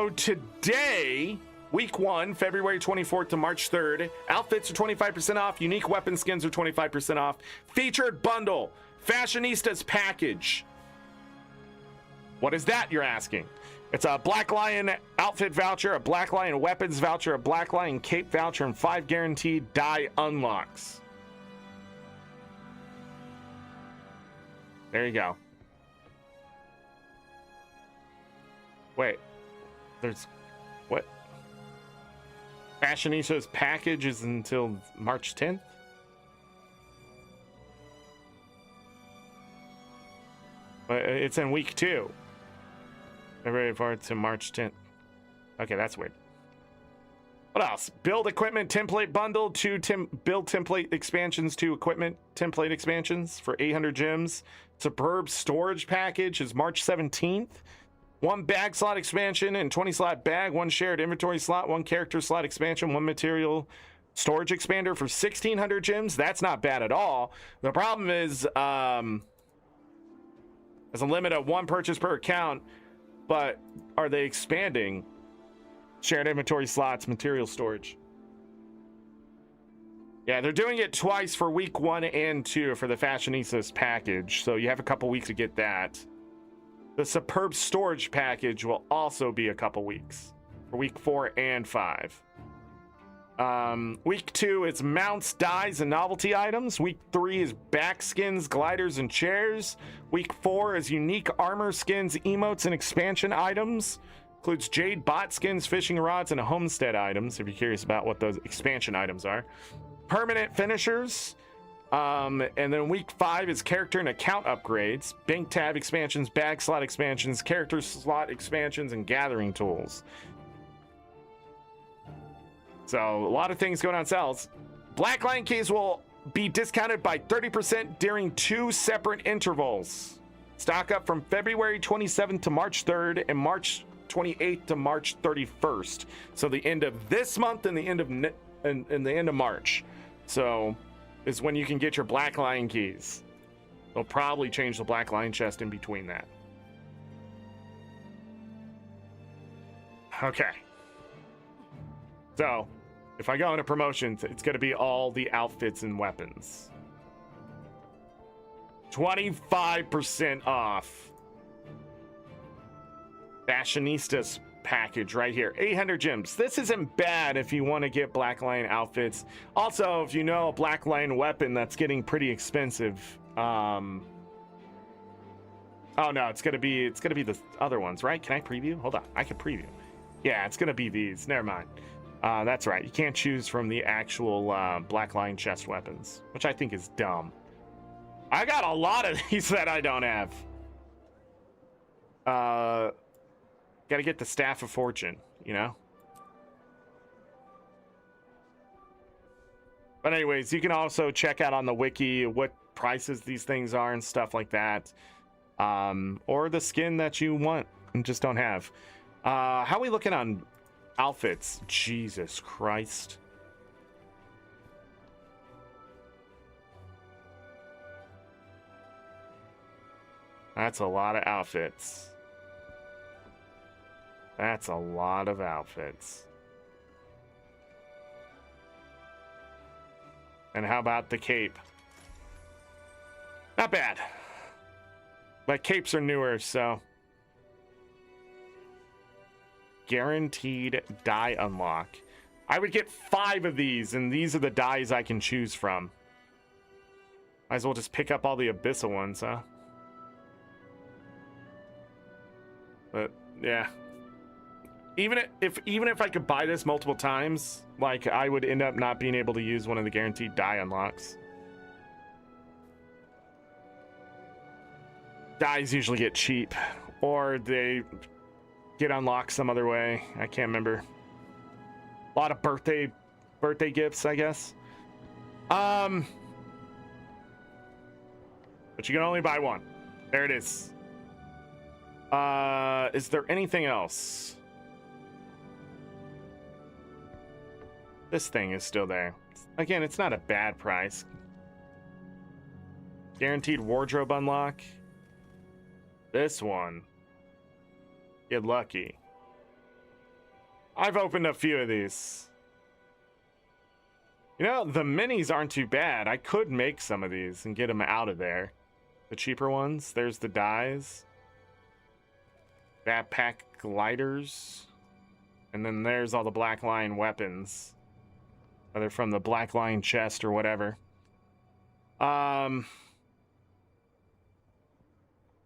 today, week 1, February 24th to March 3rd, outfits are 25% off, unique weapon skins are 25% off, featured bundle, Fashionistas package. What is that, you're asking? It's a Black Lion outfit voucher, a Black Lion weapons voucher, a Black Lion cape voucher, and 5 guaranteed die unlocks. There you go. Wait, there's what? Fashionistas package is until March 10th? It's in week 2. February 4th to March 10th. Okay, that's weird. What else? Build equipment template bundle, 2 build template expansions, 2 equipment template expansions for 800 gems. Superb storage package is March 17th. 1 bag slot expansion and 20 slot bag, 1 shared inventory slot, 1 character slot expansion, 1 material storage expander for 1600 gems. That's not bad at all. The problem is there's a limit of 1 purchase per account, but are they expanding shared inventory slots, material storage? Yeah, they're doing it twice for week 1 and 2 for the Fashionistas package, so you have a couple weeks to get that. The superb storage package will also be a couple weeks for week 4 and 5. Week 2 is mounts, dies, and novelty items. Week 3 is back skins, gliders, and chairs. Week 4 is unique armor skins, emotes, and expansion items. Includes jade bot skins, fishing rods, and homestead items, if you're curious about what those expansion items are. Permanent finishers. And then week 5 is character and account upgrades, bank tab expansions, bag slot expansions, character slot expansions, and gathering tools. So a lot of things going on sales. Black Lion keys will be discounted by 30% during 2 separate intervals. Stock up from February 27th to March 3rd and March 28th to March 31st. So the end of this month and the end of the end of March. So is when you can get your Black Lion keys. They'll probably change the Black Lion chest in between that. Okay. So, if I go into promotions, it's going to be all the outfits and weapons. 25% off. Fashionistas package right here, 800 gems. This isn't bad if you want to get Black Lion outfits. Also, if you know a Black Lion weapon that's getting pretty expensive, oh no, it's gonna be the other ones, right? Can I preview? Hold on, I can preview. Yeah, it's gonna be these. Never mind. That's right. You can't choose from the actual Black Lion chest weapons, which I think is dumb. I got a lot of these that I don't have. Got to get the Staff of Fortune, you know? But anyways, you can also check out on the wiki what prices these things are and stuff like that. Or the skin that you want and just don't have. How are we looking on Outfits. Jesus Christ. That's a lot of outfits. That's a lot of outfits. And how about the cape? Not bad. But capes are newer, so. Guaranteed die unlock. I would get 5 of these, and these are the dies I can choose from. Might as well just pick up all the abyssal ones, huh? But yeah, even if I could buy this multiple times, like, I would end up not being able to use one of the guaranteed die unlocks. Dies usually get cheap, or they get unlocked some other way. I can't remember. A lot of birthday gifts, I guess. But you can only buy one. There it is. Is there anything else? This thing is still there. Again, it's not a bad price. Guaranteed wardrobe unlock. This one. Get lucky. I've opened a few of these. You know, the minis aren't too bad. I could make some of these and get them out of there. The cheaper ones. There's the dies. Backpack gliders. And then there's all the Black Lion weapons. Whether from the Black Lion chest or whatever. I'll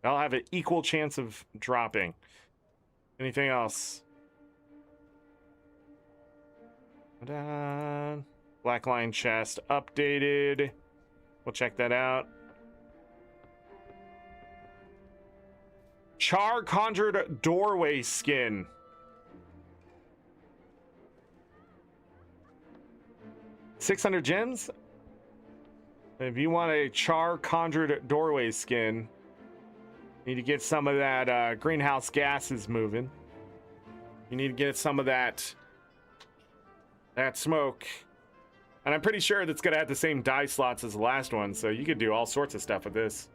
have an equal chance of dropping. Anything else? Black Lion chest updated. We'll check that out. Char conjured doorway skin. $600 gems. If you want a Char conjured doorway skin, you need to get some of that greenhouse gases moving. You need to get some of that smoke. And I'm pretty sure that's gonna have the same die slots as the last one, so you could do all sorts of stuff with this.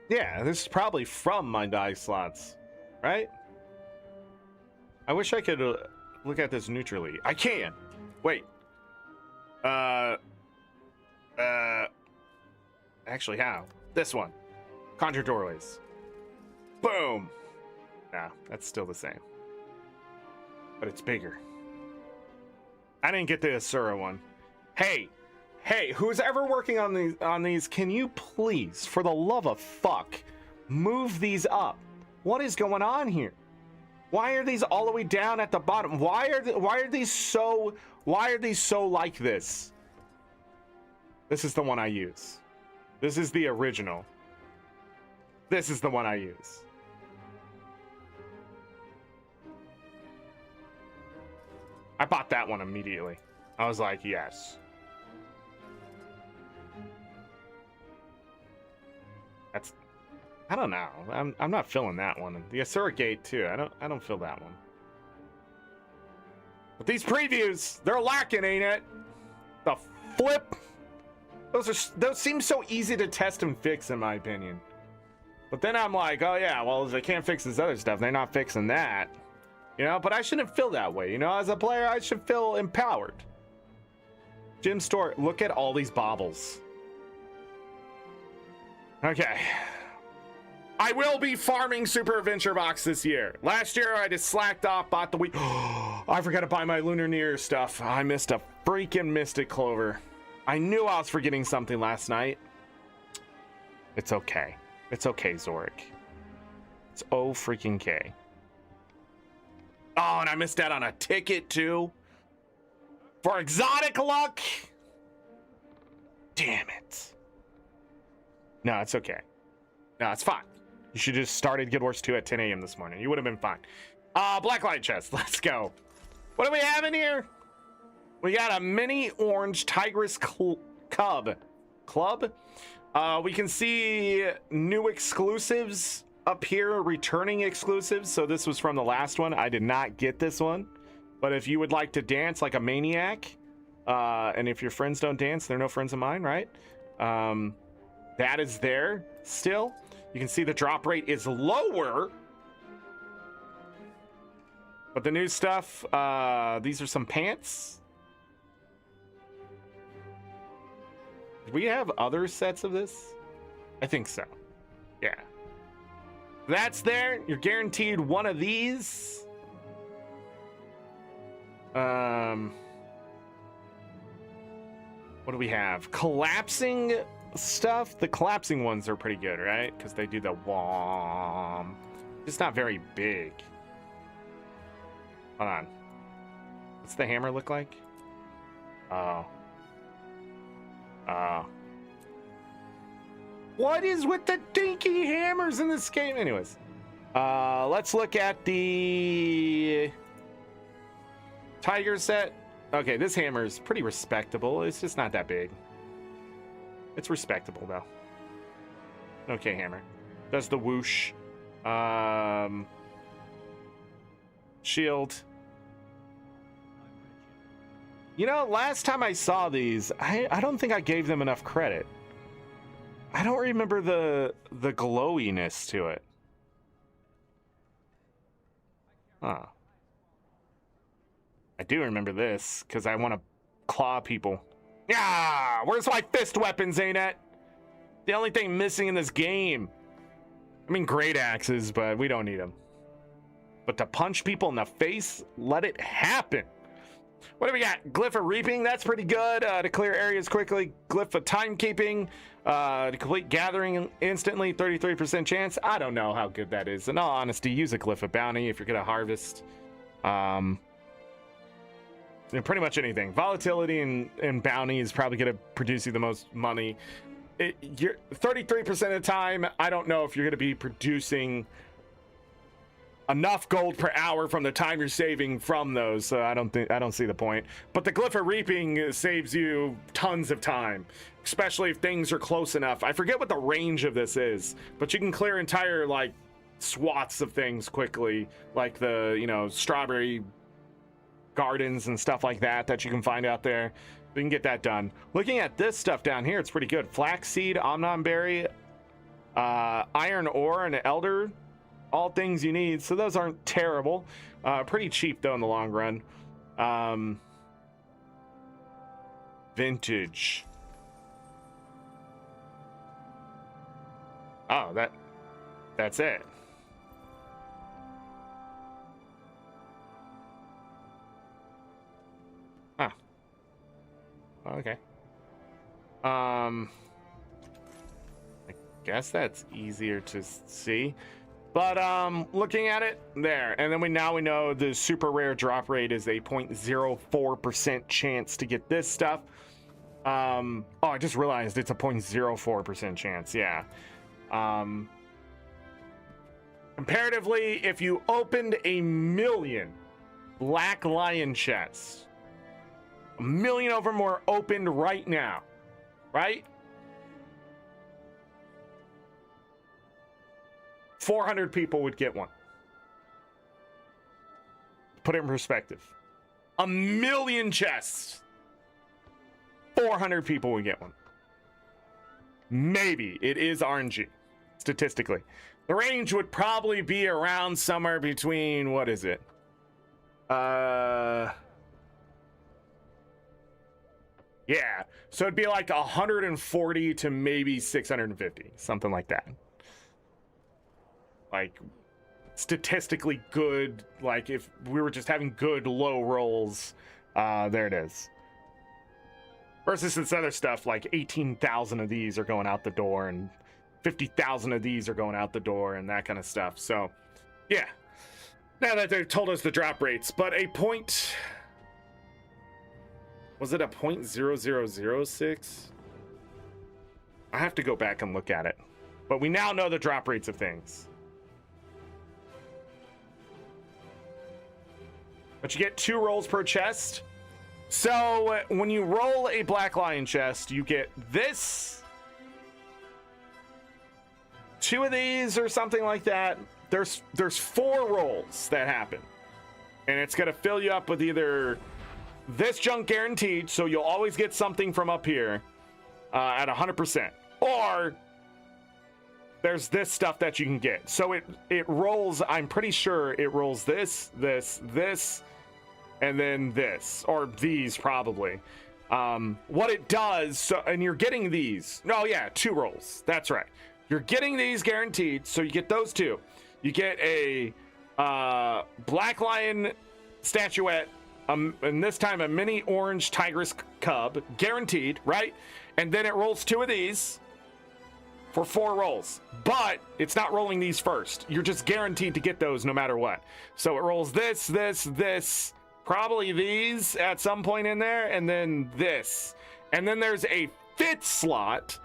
Yeah, this is probably from my die slots, right? I wish I could look at this neutrally. I can. Wait. Actually, how? This one. Conjure doorways. Boom. Nah, that's still the same. But it's bigger. I didn't get the Asura one. Hey, who's ever working on these, can you please, for the love of fuck, move these up? What is going on here? Why are these all the way down at the bottom? Why are these so like this? This is the one I use. This is the original. This is the one I use. I bought that one immediately. I was like, yes. That's, I don't know. I'm not feeling that one. The Asura Gate too. I don't feel that one. But these previews, they're lacking, ain't it? The flip. Those seem so easy to test and fix, in my opinion. But then I'm like, oh yeah, well, if they can't fix this other stuff, they're not fixing that. You know, but I shouldn't feel that way. You know, as a player, I should feel empowered. Gym store, look at all these baubles. Okay. I will be farming Super Adventure Box this year. Last year, I just slacked off, bought the week. I forgot to buy my Lunar Near stuff. I missed a freaking Mystic Clover. I knew I was forgetting something last night. It's okay. It's okay, Zorric. It's oh freaking K. Oh, and I missed out on a ticket too. For exotic luck. Damn it. No, it's okay. No, it's fine. You should just started Guild Wars 2 at 10 a.m. this morning. You would have been fine. Black Light chest. Let's go. What do we have in here? We got a mini orange tigress cub. We can see new exclusives up here, returning exclusives. So this was from the last one. I did not get this one. But if you would like to dance like a maniac, and if your friends don't dance, they're no friends of mine, right? That is there still. You can see the drop rate is lower. But the new stuff, these are some pants. Do we have other sets of this? I think so. Yeah. That's there. You're guaranteed one of these. What do we have? Collapsing stuff. The collapsing ones are pretty good, right? Because they do the whom. It's not very big. Hold on. What's the hammer look like? Oh. What is with the dinky hammers in this game? Anyways, let's look at the tiger set. Okay, this hammer is pretty respectable. It's just not that big. It's respectable though. Okay, hammer. Does the whoosh. Shield. You know, last time I saw these, I don't think I gave them enough credit. I don't remember the glowiness to it. Huh. I do remember this, because I want to claw people. Yeah! Where's my fist weapons, ain't it? The only thing missing in this game. I mean, great axes, but we don't need them. But to punch people in the face, let it happen. What do we got? Glyph of Reaping, that's pretty good. To clear areas quickly. Glyph of Timekeeping. To complete gathering instantly, 33% chance. I don't know how good that is. In all honesty, use a Glyph of Bounty if you're going to harvest. Pretty much anything. Volatility and Bounty is probably going to produce you the most money. You're 33% of the time, I don't know if you're going to be producing enough gold per hour from the time you're saving from those, so I don't see the point. But the Glyph of Reaping saves you tons of time, especially if things are close enough. I forget what the range of this is, but you can clear entire like swaths of things quickly, like the strawberry gardens and stuff like that you can find out there. We can get that done. Looking at this stuff down here, it's pretty good. Flaxseed, omnonberry, iron ore, and elder. All things you need, so those aren't terrible. Pretty cheap though in the long run. Vintage. Oh, that's it. Huh. Okay. I guess that's easier to see. But looking at it there, and then we know the super rare drop rate is a 0.04% chance to get this stuff. Oh, I just realized it's a 0.04% chance. Yeah. Comparatively, if you opened 1 million Black Lion chests, 1 million of them were opened right now, right? 400 people would get one. Put it in perspective. 1 million chests. 400 people would get one. Maybe. It is RNG, statistically. The range would probably be around somewhere between, what is it? Yeah. So it'd be like 140 to maybe 650. Something like that. Like statistically good, like if we were just having good low rolls, there it is. Versus this other stuff, like 18,000 of these are going out the door and 50,000 of these are going out the door and that kind of stuff. So yeah, now that they've told us the drop rates, but was it a 0.0006? I have to go back and look at it, but we now know the drop rates of things. But you get 2 rolls per chest. So when you roll a Black Lion chest, you get this 2 of these or something like that. There's 4 rolls that happen, and it's gonna fill you up with either this junk guaranteed, so you'll always get something from up here at 100%, or there's this stuff that you can get. So it rolls, I'm pretty sure it rolls this, and then this, or these probably. What it does, so, and you're getting these. No, yeah, 2 rolls. That's right. You're getting these guaranteed, so you get those 2. You get a Black Lion statuette, and this time a mini orange tigress cub, guaranteed, right? And then it rolls 2 of these for 4 rolls. But it's not rolling these first. You're just guaranteed to get those no matter what. So it rolls this, probably these at some point in there, and then this. And then there's a 5th slot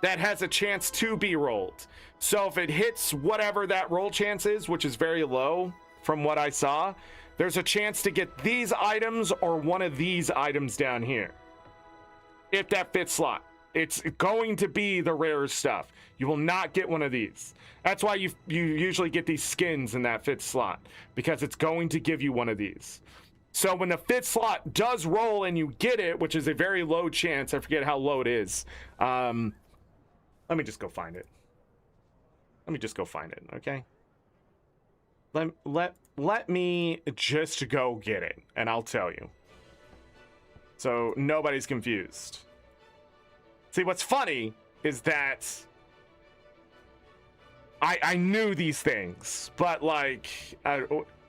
that has a chance to be rolled. So if it hits whatever that roll chance is, which is very low from what I saw, there's a chance to get these items or one of these items down here. If that 5th slot, it's going to be the rare stuff. You will not get one of these. That's why you usually get these skins in that 5th slot, because it's going to give you one of these. So when the 5th slot does roll and you get it, which is a very low chance, I forget how low it is. Let me just go find it. Okay? Let me just go get it, and I'll tell you. So nobody's confused. See, what's funny is that I knew these things, but like,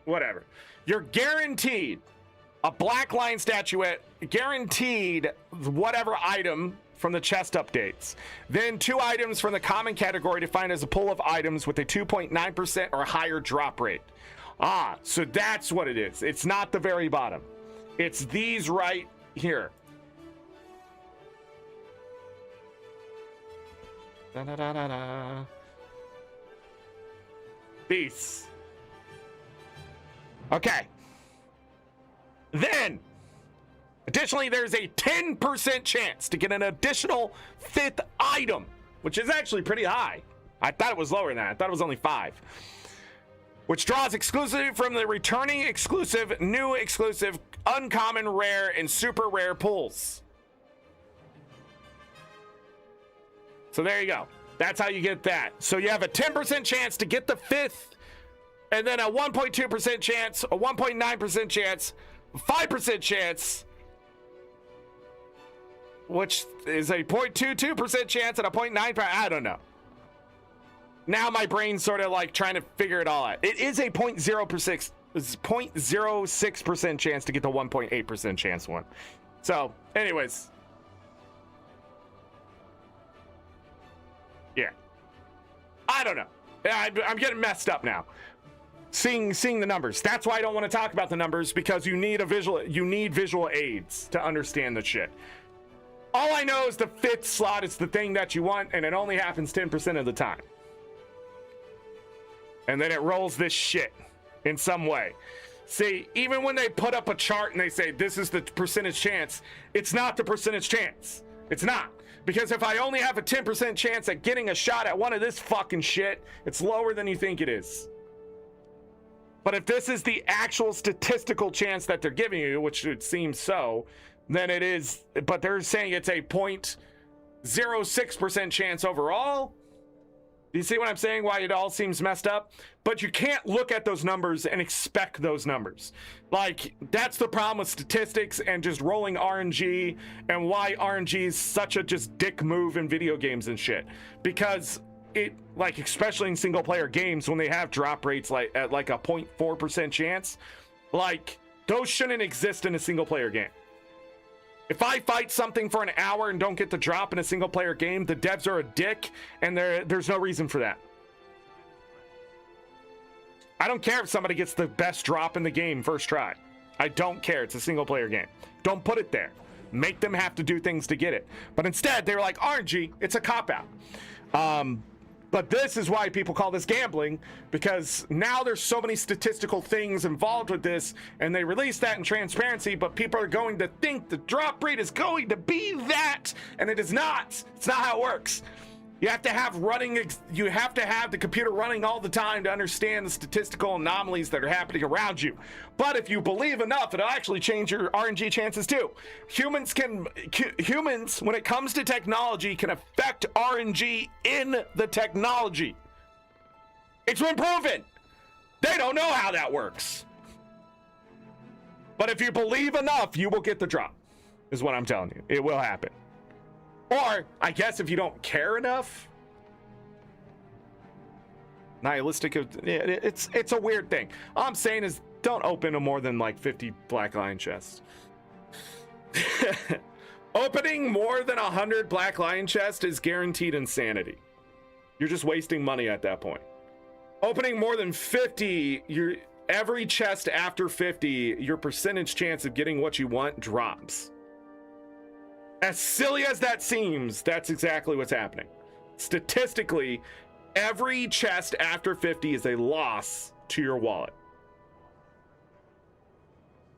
whatever. You're guaranteed a Black Lion statuette, guaranteed whatever item from the chest updates. Then 2 items from the common category defined as a pool of items with a 2.9% or higher drop rate. So that's what it is. It's not the very bottom. It's these right here. These. Okay. Then, additionally, there's a 10% chance to get an additional 5th item, which is actually pretty high. I thought it was lower than that. I thought it was only 5. Which draws exclusively from the returning exclusive, new exclusive, uncommon, rare, and super rare pools. So there you go. That's how you get that. So you have a 10% chance to get the 5th, and then a 1.2% chance, a 1.9% chance, 5% chance, which is a 0.22% chance and a 0.9%. I don't know. Now my brain's sort of like trying to figure it all out. It is a 0.06% chance to get the 1.8% chance one. So, anyways. Yeah. I don't know. I'm getting messed up now. Seeing the numbers. That's why I don't want to talk about the numbers, because you need visual aids to understand the shit. All I know is the 5th slot is the thing that you want, and it only happens 10% of the time. And then it rolls this shit in some way. See, even when they put up a chart and they say this is the percentage chance, it's not the percentage chance. It's not. Because if I only have a 10% chance at getting a shot at one of this fucking shit, it's lower than you think it is. But if this is the actual statistical chance that they're giving you, which it seems so, then it is, but they're saying it's a 0.06% chance overall. Do you see what I'm saying? Why it all seems messed up? But you can't look at those numbers and expect those numbers. Like, that's the problem with statistics and just rolling RNG, and why RNG is such a just dick move in video games and shit. Because it, like, especially in single player games, when they have drop rates like at like a 0.4% chance, like, those shouldn't exist in a single player game. If I fight something for an hour and don't get the drop in a single player game, the devs are a dick, and there's no reason for that. I don't care if somebody gets the best drop in the game first try. I don't care. It's a single player game. Don't put it there. Make them have to do things to get it. But instead, they were like, RNG, it's a cop-out. But this is why people call this gambling, because now there's so many statistical things involved with this, and they release that in transparency, but people are going to think the drop rate is going to be that, and it is not. It's not how it works. You have to have you have to have the computer running all the time to understand the statistical anomalies that are happening around you. But if you believe enough, it'll actually change your RNG chances too. Humans, when it comes to technology, can affect RNG in the technology. It's been proven. They don't know how that works. But if you believe enough, you will get the drop, is what I'm telling you. It will happen. Or, I guess if you don't care enough, nihilistic, it's a weird thing. All I'm saying is don't open no more than like 50 Black Lion chests. Opening more than 100 Black Lion chests is guaranteed insanity. You're just wasting money at that point. Opening more than 50, every chest after 50, your percentage chance of getting what you want drops. As silly as that seems, that's exactly what's happening. Statistically, every chest after 50 is a loss to your wallet.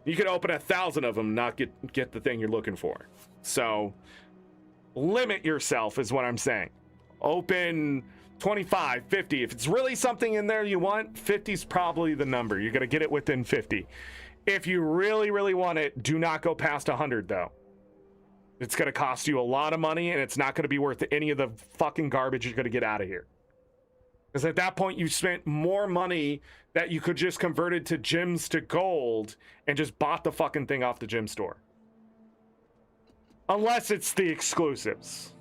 You could open 1,000 of them, not get the thing you're looking for. So, limit yourself is what I'm saying. Open 25, 50. If it's really something in there you want, 50 is probably the number. You're going to get it within 50. If you really, really want it, do not go past 100, though. It's going to cost you a lot of money, and it's not going to be worth any of the fucking garbage you're going to get out of here. Because at that point, you spent more money that you could just converted to gems to gold and just bought the fucking thing off the gem store. Unless it's the exclusives,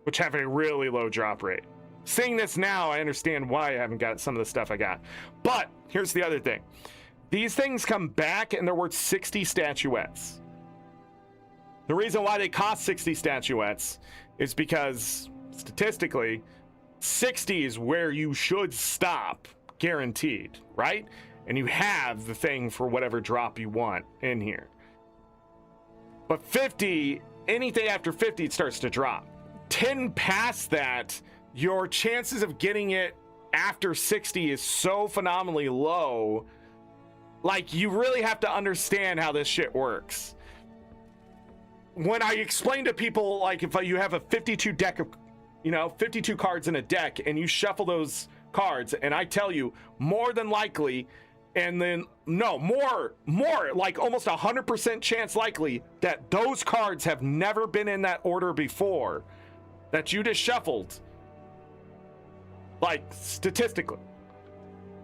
which have a really low drop rate. Seeing this now, I understand why I haven't got some of the stuff I got. But here's the other thing. These things come back, and they're worth 60 statuettes. The reason why they cost 60 statuettes is because, statistically, 60 is where you should stop, guaranteed, right? And you have the thing for whatever drop you want in here. But 50, anything after 50, it starts to drop. 10 past that, your chances of getting it after 60 is so phenomenally low. Like, you really have to understand how this shit works. When I explain to people, like, if you have a 52 deck of, 52 cards in a deck, and you shuffle those cards, and I tell you, more than likely, and then, no, more, like almost 100% chance likely that those cards have never been in that order before, that you just shuffled, like, statistically.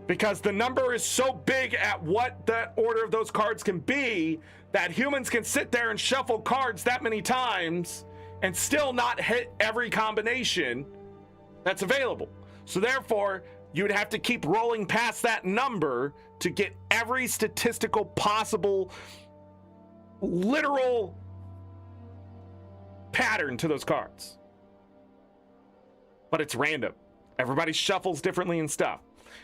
Because the number is so big at what that order of those cards can be, that humans can sit there and shuffle cards that many times and still not hit every combination that's available. So therefore, you would have to keep rolling past that number to get every statistical possible literal pattern to those cards. But it's random. Everybody shuffles differently and stuff.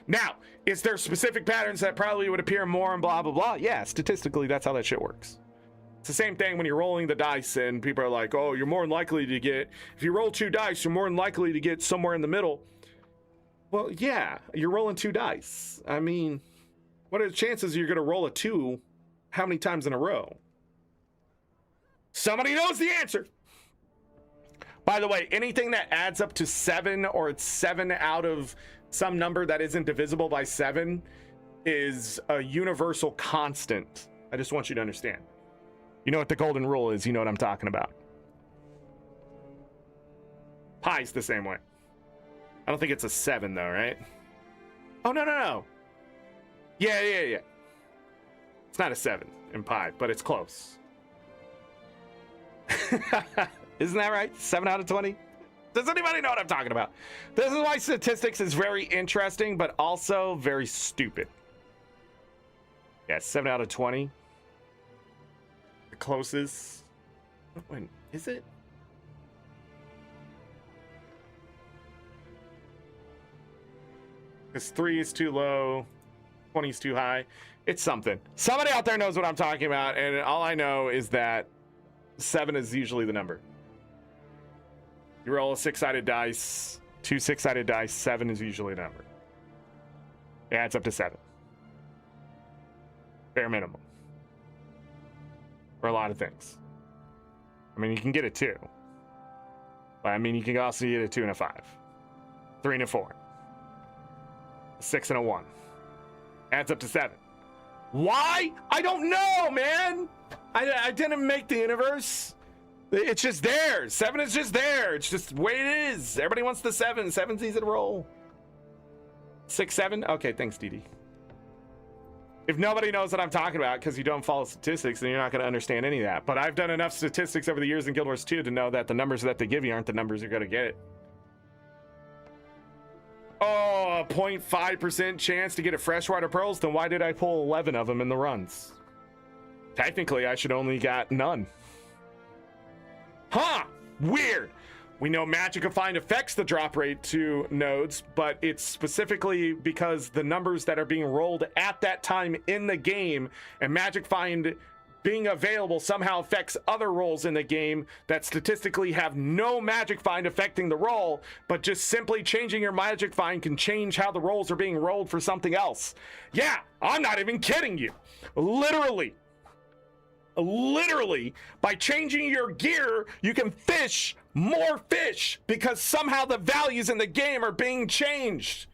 Now, is there specific patterns that probably would appear more and blah, blah, blah? Yeah, statistically, that's how that shit works. It's the same thing when you're rolling the dice and people are like, oh, you're more than likely to get, if you roll 2 dice, you're more than likely to get somewhere in the middle. Well, yeah, you're rolling 2 dice. I mean, what are the chances you're going to roll a 2 how many times in a row? Somebody knows the answer. By the way, anything that adds up to 7 or it's 7 out of some number that isn't divisible by 7 is a universal constant. I just want you to understand. You know what the golden rule is. You know what I'm talking about. Pi's the same way. I don't think it's a 7 though, right? Oh, no. Yeah. It's not a 7 in pi, but it's close. Isn't that right? 7 out of 20? Does anybody know what I'm talking about? This is why statistics is very interesting, but also very stupid. Yeah, 7 out of 20. The closest. Wait, is it? Because 3 is too low, 20 is too high. It's something. Somebody out there knows what I'm talking about, and all I know is that 7 is usually the number. You roll a 6-sided dice, 2 6-sided dice, 7 is usually the number. It adds up to 7. Bare minimum. For a lot of things. I mean, you can get it 2. But I mean, you can also get a 2 and a 5, 3 and a 4, 6 and a 1. Adds up to 7. Why? I don't know, man. I didn't make the universe. It's just there. 7 is just there. It's just the way it is. Everybody wants the 7. 7's easy to roll. 6, 7. Okay, thanks, DD. If nobody knows what I'm talking about because you don't follow statistics, then you're not going to understand any of that. But I've done enough statistics over the years in Guild Wars 2 to know that the numbers that they give you aren't the numbers you're going to get. Oh, a 0.5% chance to get a freshwater pearls. Then why did I pull 11 of them in the runs? Technically, I should only got none. Huh? Weird. We know Magic of Find affects the drop rate to nodes, but it's specifically because the numbers that are being rolled at that time in the game, and Magic Find being available somehow affects other rolls in the game that statistically have no Magic Find affecting the roll, but just simply changing your Magic Find can change how the rolls are being rolled for something else. Yeah, I'm not even kidding you. Literally, by changing your gear, you can fish more fish because somehow the values in the game are being changed.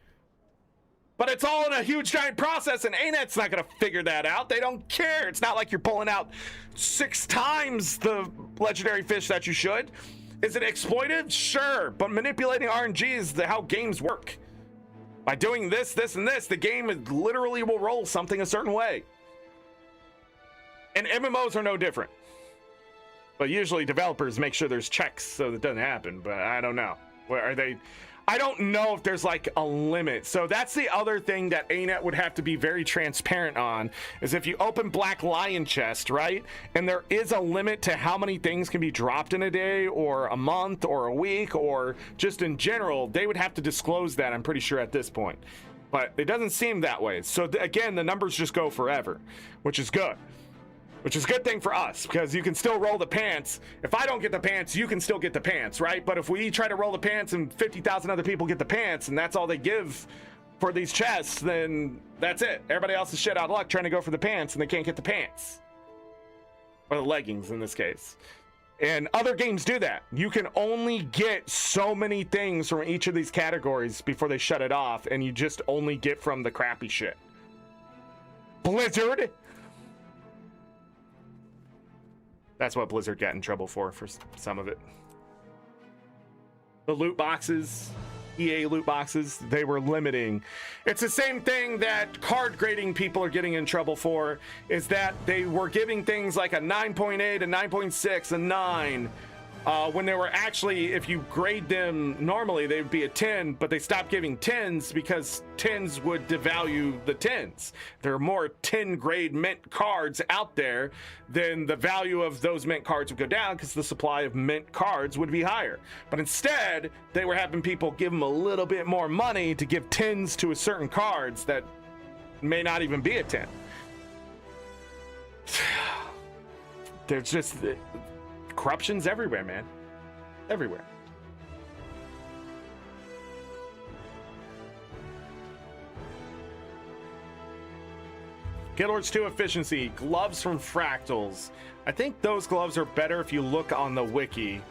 But it's all in a huge giant process, and ArenaNet's not going to figure that out. They don't care. It's not like you're pulling out 6 times the legendary fish that you should. Is it exploitive? Sure, but manipulating RNG is how games work. By doing this, this, and this, the game literally will roll something a certain way. And MMOs are no different. But usually developers make sure there's checks so that doesn't happen. But I don't know. Where are they? I don't know if there's like a limit. So that's the other thing that ArenaNet would have to be very transparent on, is if you open Black Lion Chest, right? And there is a limit to how many things can be dropped in a day or a month or a week or just in general, they would have to disclose that, I'm pretty sure, at this point. But it doesn't seem that way. So again, the numbers just go forever, which is good. Which is a good thing for us, because you can still roll the pants. If I don't get the pants, you can still get the pants, right? But if we try to roll the pants and 50,000 other people get the pants, and that's all they give for these chests, then that's it. Everybody else is shit out of luck trying to go for the pants, and they can't get the pants. Or the leggings, in this case. And other games do that. You can only get so many things from each of these categories before they shut it off, and you just only get from the crappy shit. Blizzard! That's what Blizzard got in trouble for some of it. The loot boxes, EA loot boxes, they were limiting. It's the same thing that card grading people are getting in trouble for, is that they were giving things like a 9.8, a 9.6, a 9, when they were actually, if you grade them normally, they would be a 10, but they stopped giving 10s because 10s would devalue the 10s. There are more 10 grade mint cards out there, then the value of those mint cards would go down because the supply of mint cards would be higher. But instead, they were having people give them a little bit more money to give 10s to a certain cards that may not even be a 10. There's just corruption's everywhere, man. Everywhere. Guild Wars 2 efficiency. Gloves from Fractals. I think those gloves are better if you look on the wiki.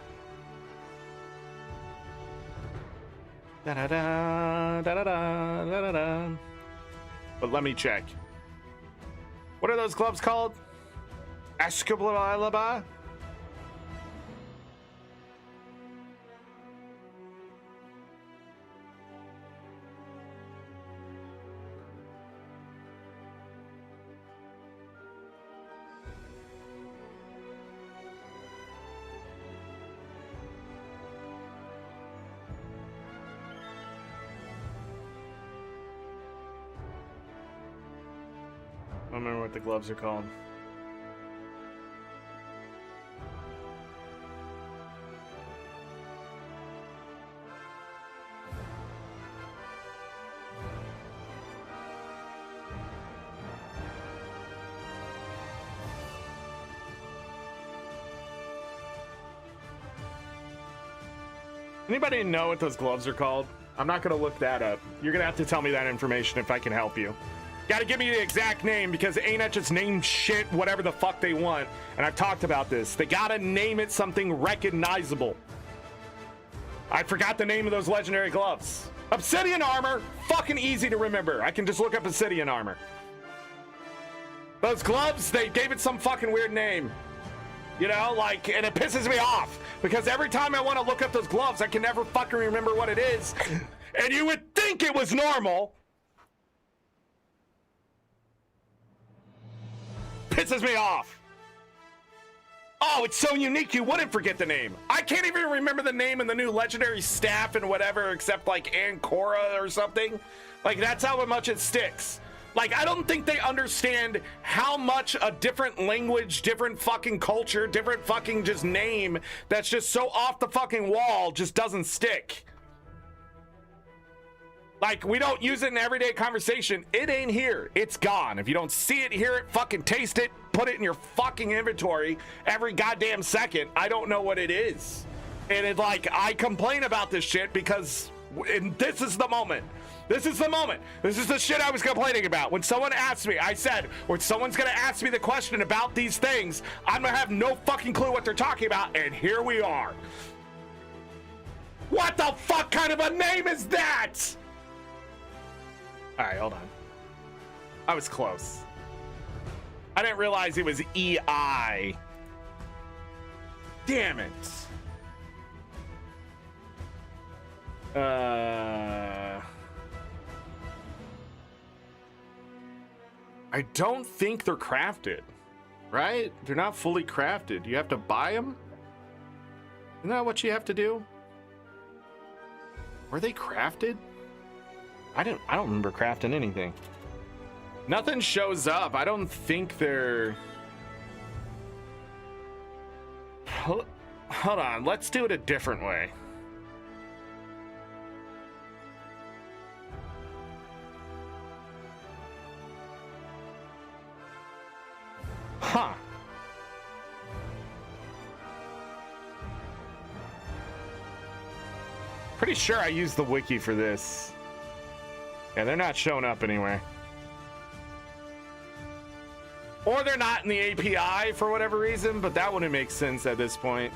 Da-da-da, da-da-da, da-da-da. But let me check. What are those gloves called? Ashkablaba? I don't remember what the gloves are called. Anybody know what those gloves are called? I'm not going to look that up. You're going to have to tell me that information if I can help you. Gotta give me the exact name, because ArenaNet just named shit whatever the fuck they want. And I've talked about this. They gotta name it something recognizable. I forgot the name of those legendary gloves. Obsidian armor, fucking easy to remember. I can just look up obsidian armor. Those gloves, they gave it some fucking weird name. You know, like, and it pisses me off because every time I want to look up those gloves, I can never fucking remember what it is. And you would think it was normal. Pisses me off. Oh, it's so unique you wouldn't forget the name. I can't even remember the name and the new legendary staff and whatever except like Ancora or something. Like, that's how much it sticks. Like, I don't think they understand how much a different language, different fucking culture, different fucking just name that's just so off the fucking wall just doesn't stick. Like, we don't use it in everyday conversation. It ain't here. It's gone. If you don't see it, hear it, fucking taste it, put it in your fucking inventory every goddamn second, I don't know what it is. And it's like, I complain about this shit because this is the moment. This is the moment. This is the shit I was complaining about. When someone asked me, I said, when someone's gonna ask me the question about these things, I'm gonna have no fucking clue what they're talking about, and here we are. What the fuck kind of a name is that? All right, hold on. I was close. I didn't realize it was EI. Damn it. I don't think they're crafted, right? They're not fully crafted. You have to buy them? Isn't that what you have to do? Were they crafted? I don't remember crafting anything. Nothing shows up. I don't think they're... Hold on, let's do it a different way. Huh. Pretty sure I used the wiki for this. Yeah, they're not showing up anywhere. Or they're not in the API for whatever reason, but that wouldn't make sense at this point.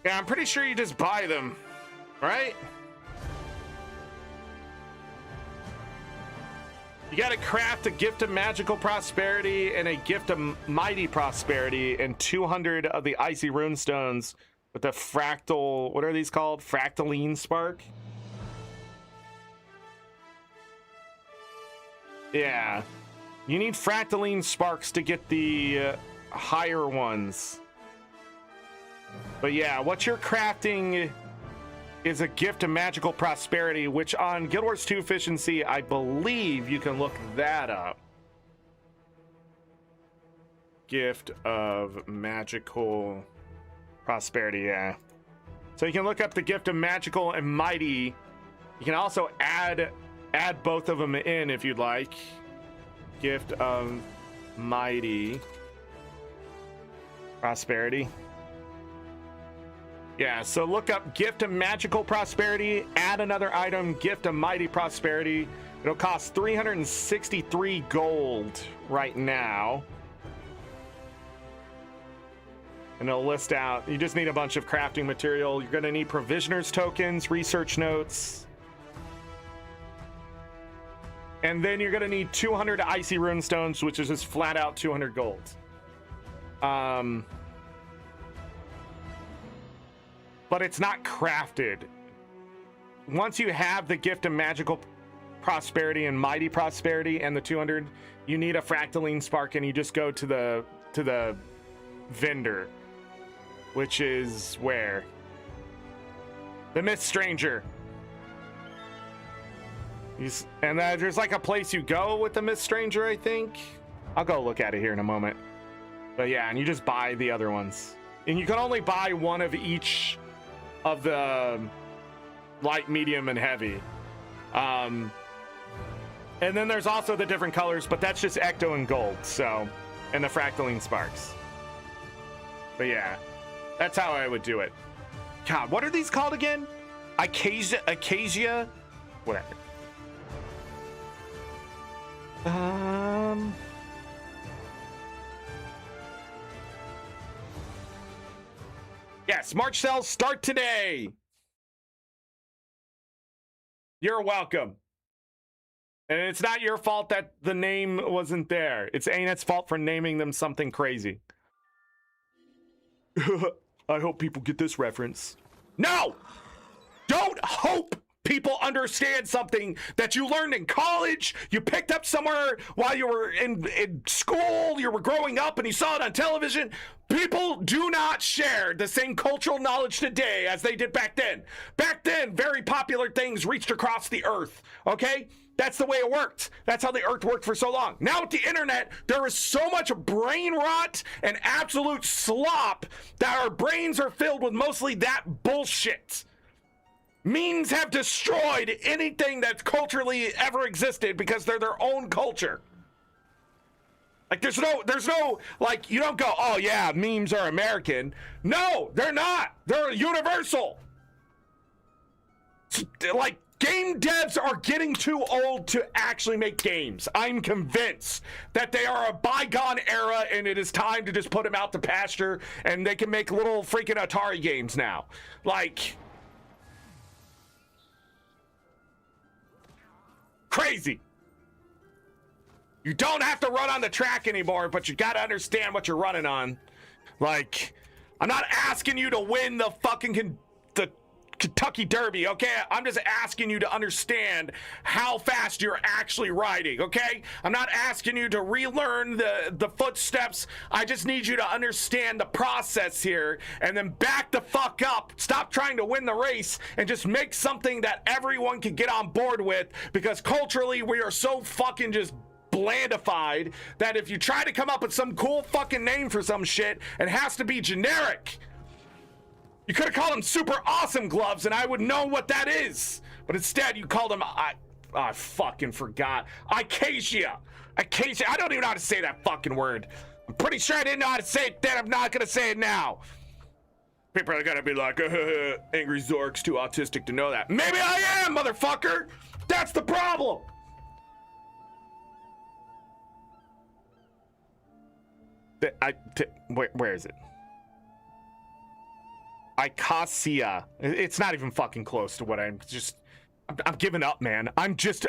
Yeah, I'm pretty sure you just buy them, right? You gotta craft a gift of magical prosperity and a gift of mighty prosperity and 200 of the icy runestones with the fractal, what are these called? Fractaline spark? Yeah. You need fractaline sparks to get the higher ones. But yeah, what you're crafting is a gift of magical prosperity, which on Guild Wars 2 efficiency, I believe you can look that up. Gift of magical prosperity, yeah. So you can look up the gift of magical and mighty. You can also add both of them in if you'd like. Gift of mighty prosperity. Yeah, so look up gift of magical prosperity, add another item, gift of mighty prosperity. It'll cost 363 gold right now. And it'll list out, you just need a bunch of crafting material. You're gonna need provisioners tokens, research notes. And then you're gonna need 200 icy runestones, which is just flat out 200 gold. But it's not crafted. Once you have the gift of magical prosperity and mighty prosperity and the 200, you need a fractaline spark, and you just go to the vendor, which is where? The Myth Stranger. And there's like a place you go with the Myth Stranger, I think. I'll go look at it here in a moment. But yeah, and you just buy the other ones. And you can only buy one of each of the light, medium, and heavy. And then there's also the different colors, but that's just ecto and gold, so, and the fractaline sparks. But yeah, that's how I would do it. God, what are these called again? Acacia, whatever. Yes, March sales start today. You're welcome. And it's not your fault that the name wasn't there. It's ArenaNet's fault for naming them something crazy. I hope people get this reference. No! Don't hope people understand something that you learned in college, you picked up somewhere while you were in school, you were growing up and you saw it on television. People do not share the same cultural knowledge today as they did back then. Back then, very popular things reached across the earth, okay? That's the way it worked. That's how the earth worked for so long. Now with the internet, there is so much brain rot and absolute slop that our brains are filled with mostly that bullshit. Memes have destroyed anything that's culturally ever existed because they're their own culture. Like there's no like, you don't go, oh yeah, memes are American. No, they're not. They're universal. Like game devs are getting too old to actually make games. I'm convinced that they are a bygone era and it is time to just put them out to pasture and they can make little freaking Atari games now. Like crazy. You don't have to run on the track anymore, but you got to understand what you're running on. Like, I'm not asking you to win the fucking the Kentucky Derby, okay? I'm just asking you to understand how fast you're actually riding, okay? I'm not asking you to relearn the footsteps. I just need you to understand the process here and then back the fuck up. Stop trying to win the race and just make something that everyone can get on board with, because culturally we are so fucking just blandified that if you try to come up with some cool fucking name for some shit, it has to be generic. You could have called them super awesome gloves and I would know what that is. But instead you called them, I fucking forgot. Acacia. Acacia. I don't even know how to say that fucking word. I'm pretty sure I didn't know how to say it then. I'm not going to say it now. People are going to be like, AngryZorric's too autistic to know that. Maybe I am, motherfucker. That's the problem. Where is it? Icacia. It's not even fucking close to what I'm giving up, man. I'm just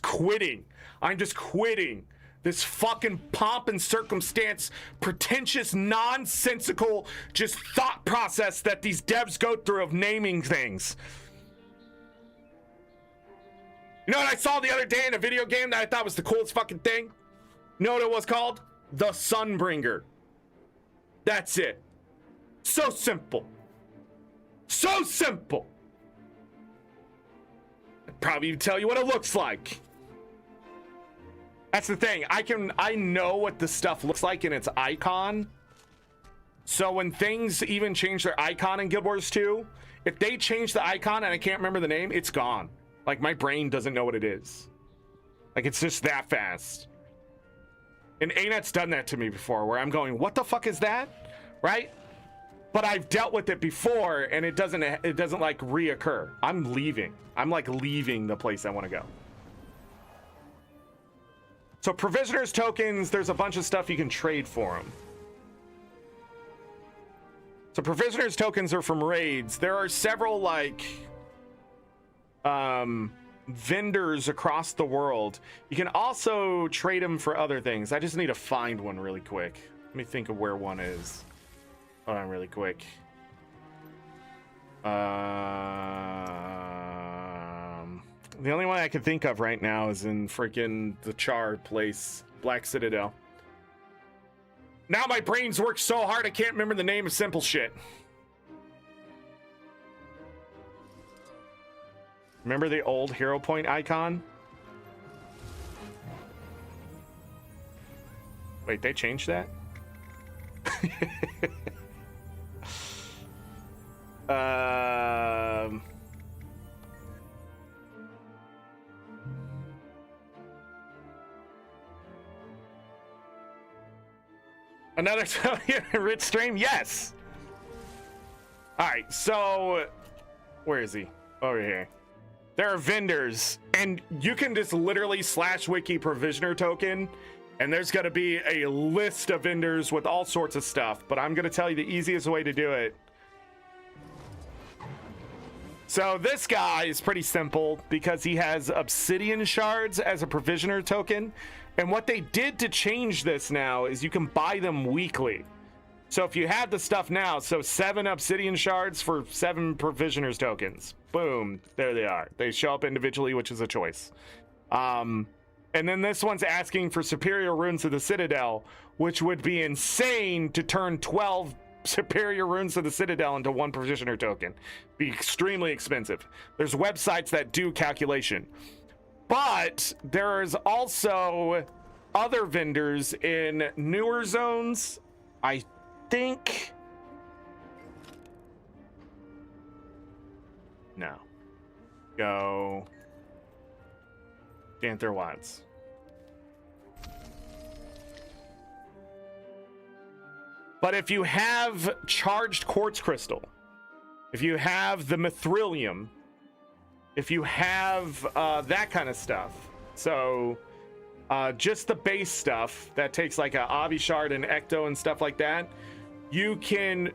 quitting. I'm just quitting this fucking pomp and circumstance, pretentious, nonsensical, just thought process that these devs go through of naming things. You know what I saw the other day in a video game that I thought was the coolest fucking thing? You know what it was called? The Sunbringer. That's it. So simple. So simple. I'd probably even tell you what it looks like. That's the thing. I know what the stuff looks like in its icon. So when things even change their icon in Guild Wars 2, if they change the icon and I can't remember the name, it's gone. Like my brain doesn't know what it is. Like it's just that fast. And ArenaNet's done that to me before, where I'm going, what the fuck is that? Right? But I've dealt with it before, and it doesn't like reoccur. I'm leaving. I'm like leaving the place I want to go. So provisioners tokens, there's a bunch of stuff you can trade for them. So provisioners tokens are from raids. There are several like vendors across the world. You can also trade them for other things. I just need to find one really quick. Let me think of where one is. Hold on really quick. The only one I can think of right now is in freaking the Char place, Black Citadel. Now my brain's worked so hard I can't remember the name of simple shit. Remember the old hero point icon? Wait, they changed that? Another rich stream? Yes. All right, so where is he? over here. There are vendors, and you can just literally /wiki provisioner token, and there's going to be a list of vendors with all sorts of stuff, but I'm going to tell you the easiest way to do it. So this guy is pretty simple because he has obsidian shards as a provisioner token, and what they did to change this now is you can buy them weekly. So if you have the stuff now, so 7 obsidian shards for 7 provisioners tokens. Boom, there they are. They show up individually, which is a choice. And then this one's asking for superior runes of the Citadel, which would be insane to turn 12 superior runes of the Citadel into 1 provisioner token. Be extremely expensive. There's websites that do calculation. But there's also other vendors in newer zones. I think no. Go Panther Watts. But if you have charged quartz crystal, if you have the mithrilium, if you have that kind of stuff, so just the base stuff that takes like a Avi shard and Ecto and stuff like that, you can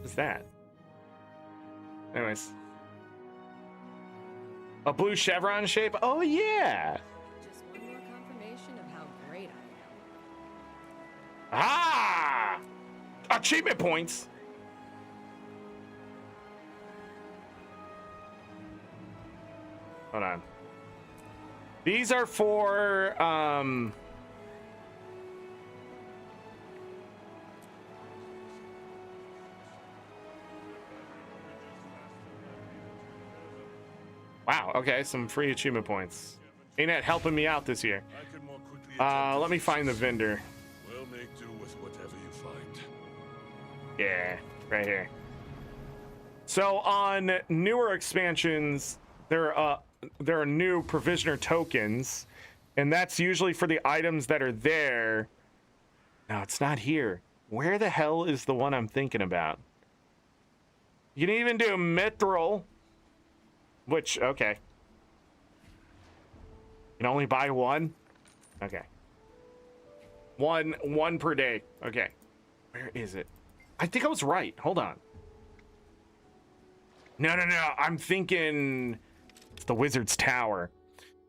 what's that? Anyways, a blue chevron shape. Oh yeah. Just one more confirmation of how great I am. Ah, achievement points. Hold on. These are for wow, okay, some free achievement points. ArenaNet helping me out this year. Let me find the vendor. We'll make do with whatever you find. Yeah, right here. So on newer expansions, there are new provisioner tokens, and that's usually for the items that are there. No, it's not here. Where the hell is the one I'm thinking about? You can even do mithril, which, okay. You can only buy 1? Okay. One per day. Okay. Where is it? I think I was right. Hold on. No. I'm thinking it's the Wizard's Tower.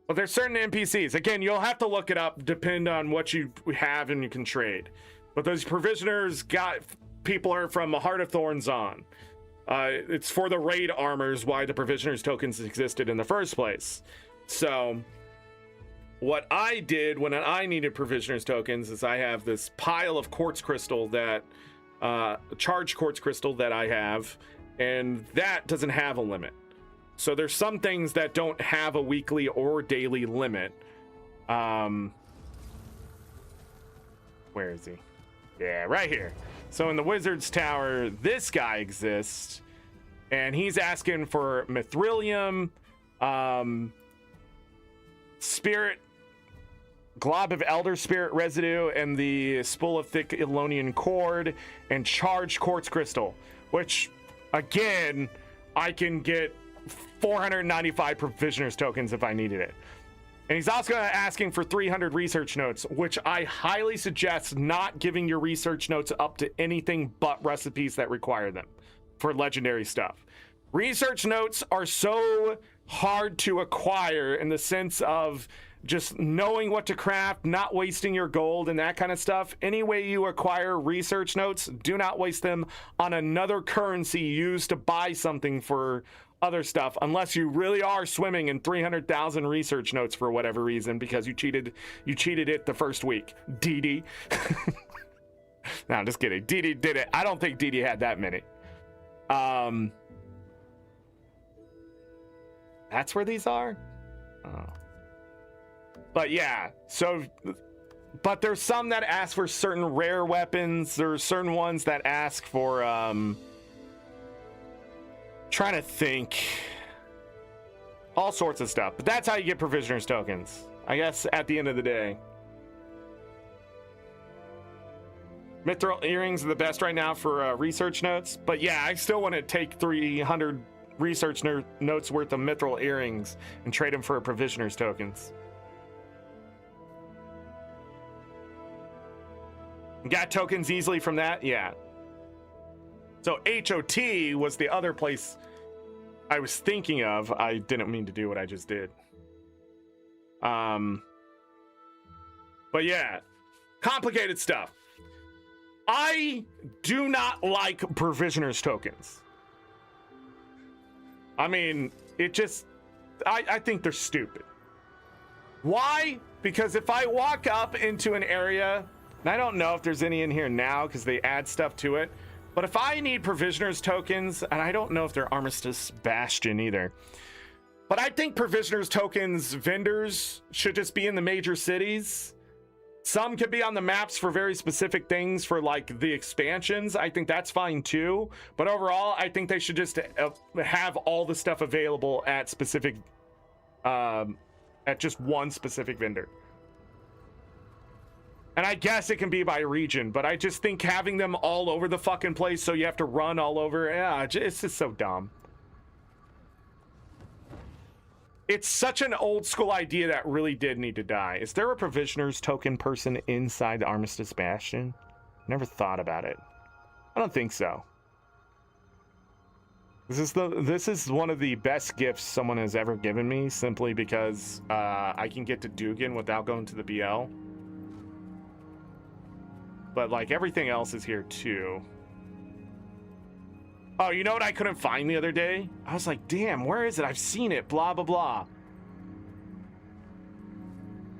Well, there's certain NPCs. Again, you'll have to look it up, depend on what you have and you can trade. But those provisioners people are from the Heart of Thorns on. It's for the raid armors why the provisioners tokens existed in the first place. So what I did when I needed provisioners tokens is I have this pile of quartz crystal that charged quartz crystal that I have, and that doesn't have a limit. So there's some things that don't have a weekly or daily limit. Where is he? Yeah, right here. So in the Wizard's Tower, this guy exists, and he's asking for mithrilium, spirit, glob of elder spirit residue, and the spool of thick Elonian cord, and charged quartz crystal, which, again, I can get 495 provisioners tokens if I needed it. And he's also asking for 300 research notes, which I highly suggest not giving your research notes up to anything but recipes that require them for legendary stuff. Research notes are so hard to acquire in the sense of just knowing what to craft, not wasting your gold and that kind of stuff. Any way you acquire research notes, do not waste them on another currency used to buy something for other stuff, unless you really are swimming in 300,000 research notes for whatever reason because you cheated it the first week. DD. No, I'm just kidding. DD did it. I don't think DD had that many. That's where these are? Oh. But yeah, so, but there's some that ask for certain rare weapons. There's certain ones that ask for, trying to think, all sorts of stuff. But that's how you get provisioners tokens, I guess, at the end of the day. Mithril earrings are the best right now for research notes. But yeah, I still want to take 300 research notes worth of mithril earrings and trade them for provisioners tokens. Got tokens easily from that? Yeah. So HOT was the other place I was thinking of. I didn't mean to do what I just did. But yeah, complicated stuff. I do not like provisioners tokens. I mean, it just, I think they're stupid. Why? Because if I walk up into an area, and I don't know if there's any in here now because they add stuff to it, but if I need provisioners tokens, and I don't know if they're Armistice Bastion either, but I think provisioners tokens vendors should just be in the major cities. Some could be on the maps for very specific things for like the expansions. I think that's fine too. But overall, I think they should just have all the stuff available at specific, at just one specific vendor. And I guess it can be by region, but I just think having them all over the fucking place so you have to run all over, yeah, it's just so dumb. It's such an old school idea that really did need to die. Is there a provisioners token person inside the Armistice Bastion? Never thought about it. I don't think so. This is one of the best gifts someone has ever given me, simply because I can get to Dugan without going to the BL. But like everything else is here too. Oh, you know what I couldn't find the other day? I was like, damn, where is it? I've seen it, blah, blah, blah.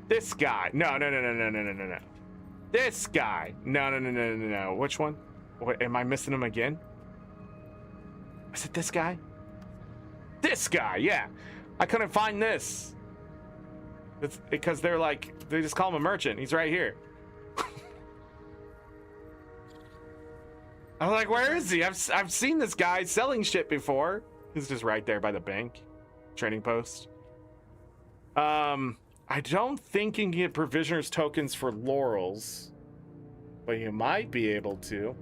This guy. No. This guy. No. Which one? What, am I missing him again? Is it this guy? This guy, yeah. I couldn't find this. It's because they're like, they just call him a merchant. He's right here. I was like, where is he? I've seen this guy selling shit before. He's just right there by the bank. Trading post. I don't think you can get provisioners tokens for laurels, but you might be able to.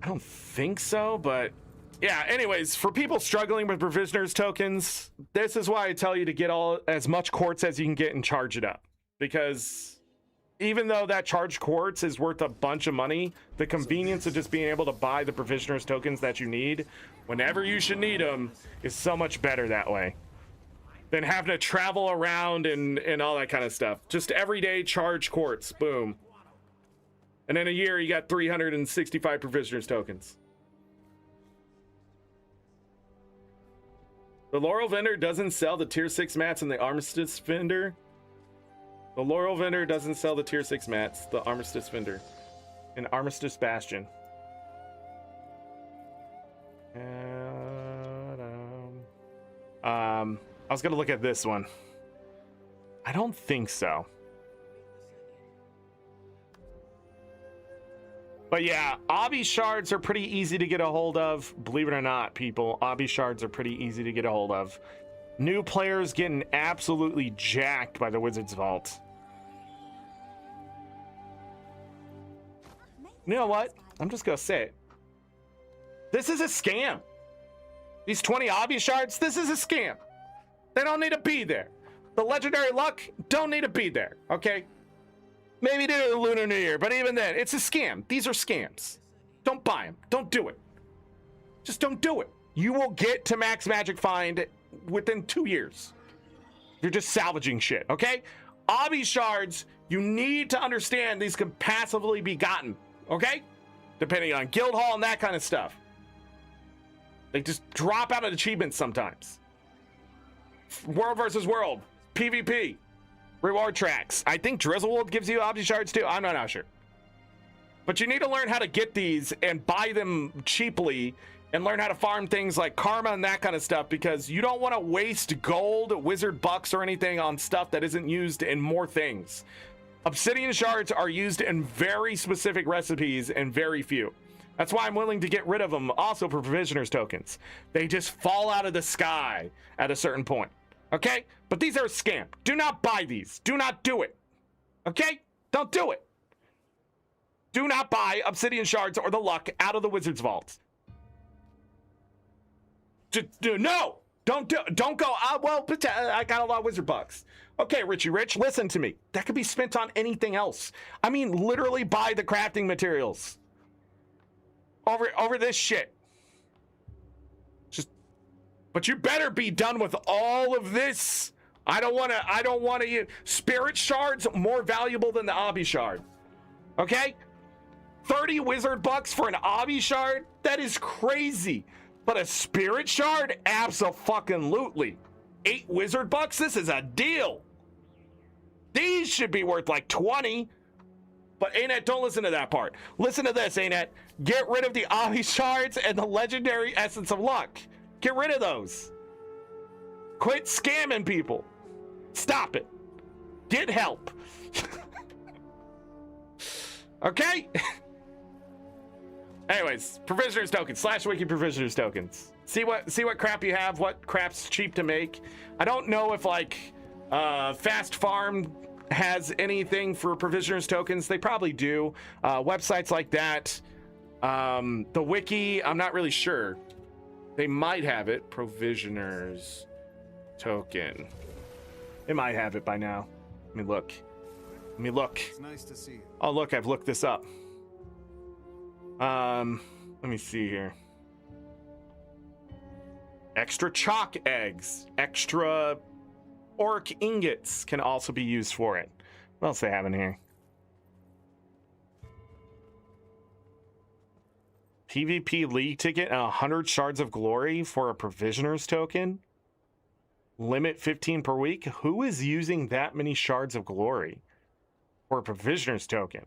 I don't think so, but yeah, anyways, for people struggling with provisioners tokens, this is why I tell you to get as much quartz as you can get and charge it up. Because even though that charged quartz is worth a bunch of money, the convenience of just being able to buy the provisioners tokens that you need whenever you should need them is so much better that way than having to travel around and all that kind of stuff. Just everyday charge quartz, boom. And in a year, you got 365 provisioners tokens. The Laurel vendor doesn't sell the tier 6 mats in the Armistice vendor. The Laurel vendor doesn't sell the tier 6 mats, the Armistice vendor. In Armistice Bastion. I was gonna look at this one. I don't think so. But yeah, obby shards are pretty easy to get a hold of. Believe it or not, people, obby shards are pretty easy to get a hold of. New players getting absolutely jacked by the Wizard's Vault. You know what? I'm just gonna say it. This is a scam. These 20 obby shards, this is a scam. They don't need to be there. The legendary luck don't need to be there, okay? Maybe do it in Lunar New Year, but even then, it's a scam. These are scams. Don't buy them. Don't do it. Just don't do it. You will get to max magic find within 2 years. You're just salvaging shit, okay? Obby shards, you need to understand these can passively be gotten, okay? Depending on guild hall and that kind of stuff. They just drop out of achievements sometimes. World versus world, PvP, reward tracks. I think Drizzlewood gives you obby shards too. I'm not sure. But you need to learn how to get these and buy them cheaply and learn how to farm things like karma and that kind of stuff, because you don't want to waste gold, wizard bucks, or anything on stuff that isn't used in more things. Obsidian shards are used in very specific recipes and very few. That's why I'm willing to get rid of them also for provisioners tokens. They just fall out of the sky at a certain point. Okay? But these are a scam. Do not buy these. Do not do it. Okay? Don't do it. Do not buy obsidian shards or the luck out of the wizard's vault. No! Don't go, well, I got a lot of wizard bucks. Okay, Richie Rich, listen to me. That could be spent on anything else. I mean, literally buy the crafting materials. Over this shit. But you better be done with all of this. I don't want to spirit shards more valuable than the obby shard. Okay? 30 wizard bucks for an obby shard? That is crazy. But a spirit shard? Abso-fucking-lutely. 8 wizard bucks? This is a deal. These should be worth like 20. But ArenaNet, don't listen to that part. Listen to this, ArenaNet. Get rid of the obby shards and the legendary essence of luck. Get rid of those. Quit scamming people. Stop it. Get help. Okay? Anyways, provisioners tokens /wiki provisioners tokens. See what crap you have, what crap's cheap to make. I don't know if like Fast Farm has anything for provisioners tokens. They probably do. Websites like that. The wiki, I'm not really sure. They might have it. Provisioners token. They might have it by now. Let me look. Let me look. It's nice to see you. Oh, look, I've looked this up. Let me see here. Extra chalk eggs, extra orc ingots can also be used for it. What else they have in here? PvP league ticket and 100 shards of glory for a provisioners token. Limit 15 per week. Who is using that many shards of glory for a provisioners token?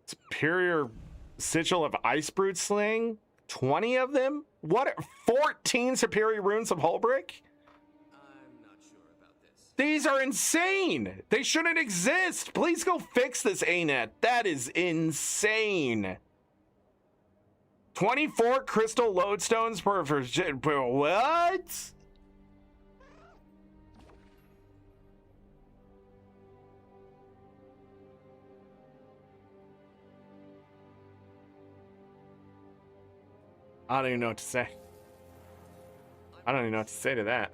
Superior sigil of ice brood sling. 20 of them? What? 14 superior runes of Hullbrick? I'm not sure about this. These are insane. They shouldn't exist. Please go fix this, ArenaNet. That is insane. 24 crystal lodestones per what? I don't even know what to say. I don't even know what to say to that.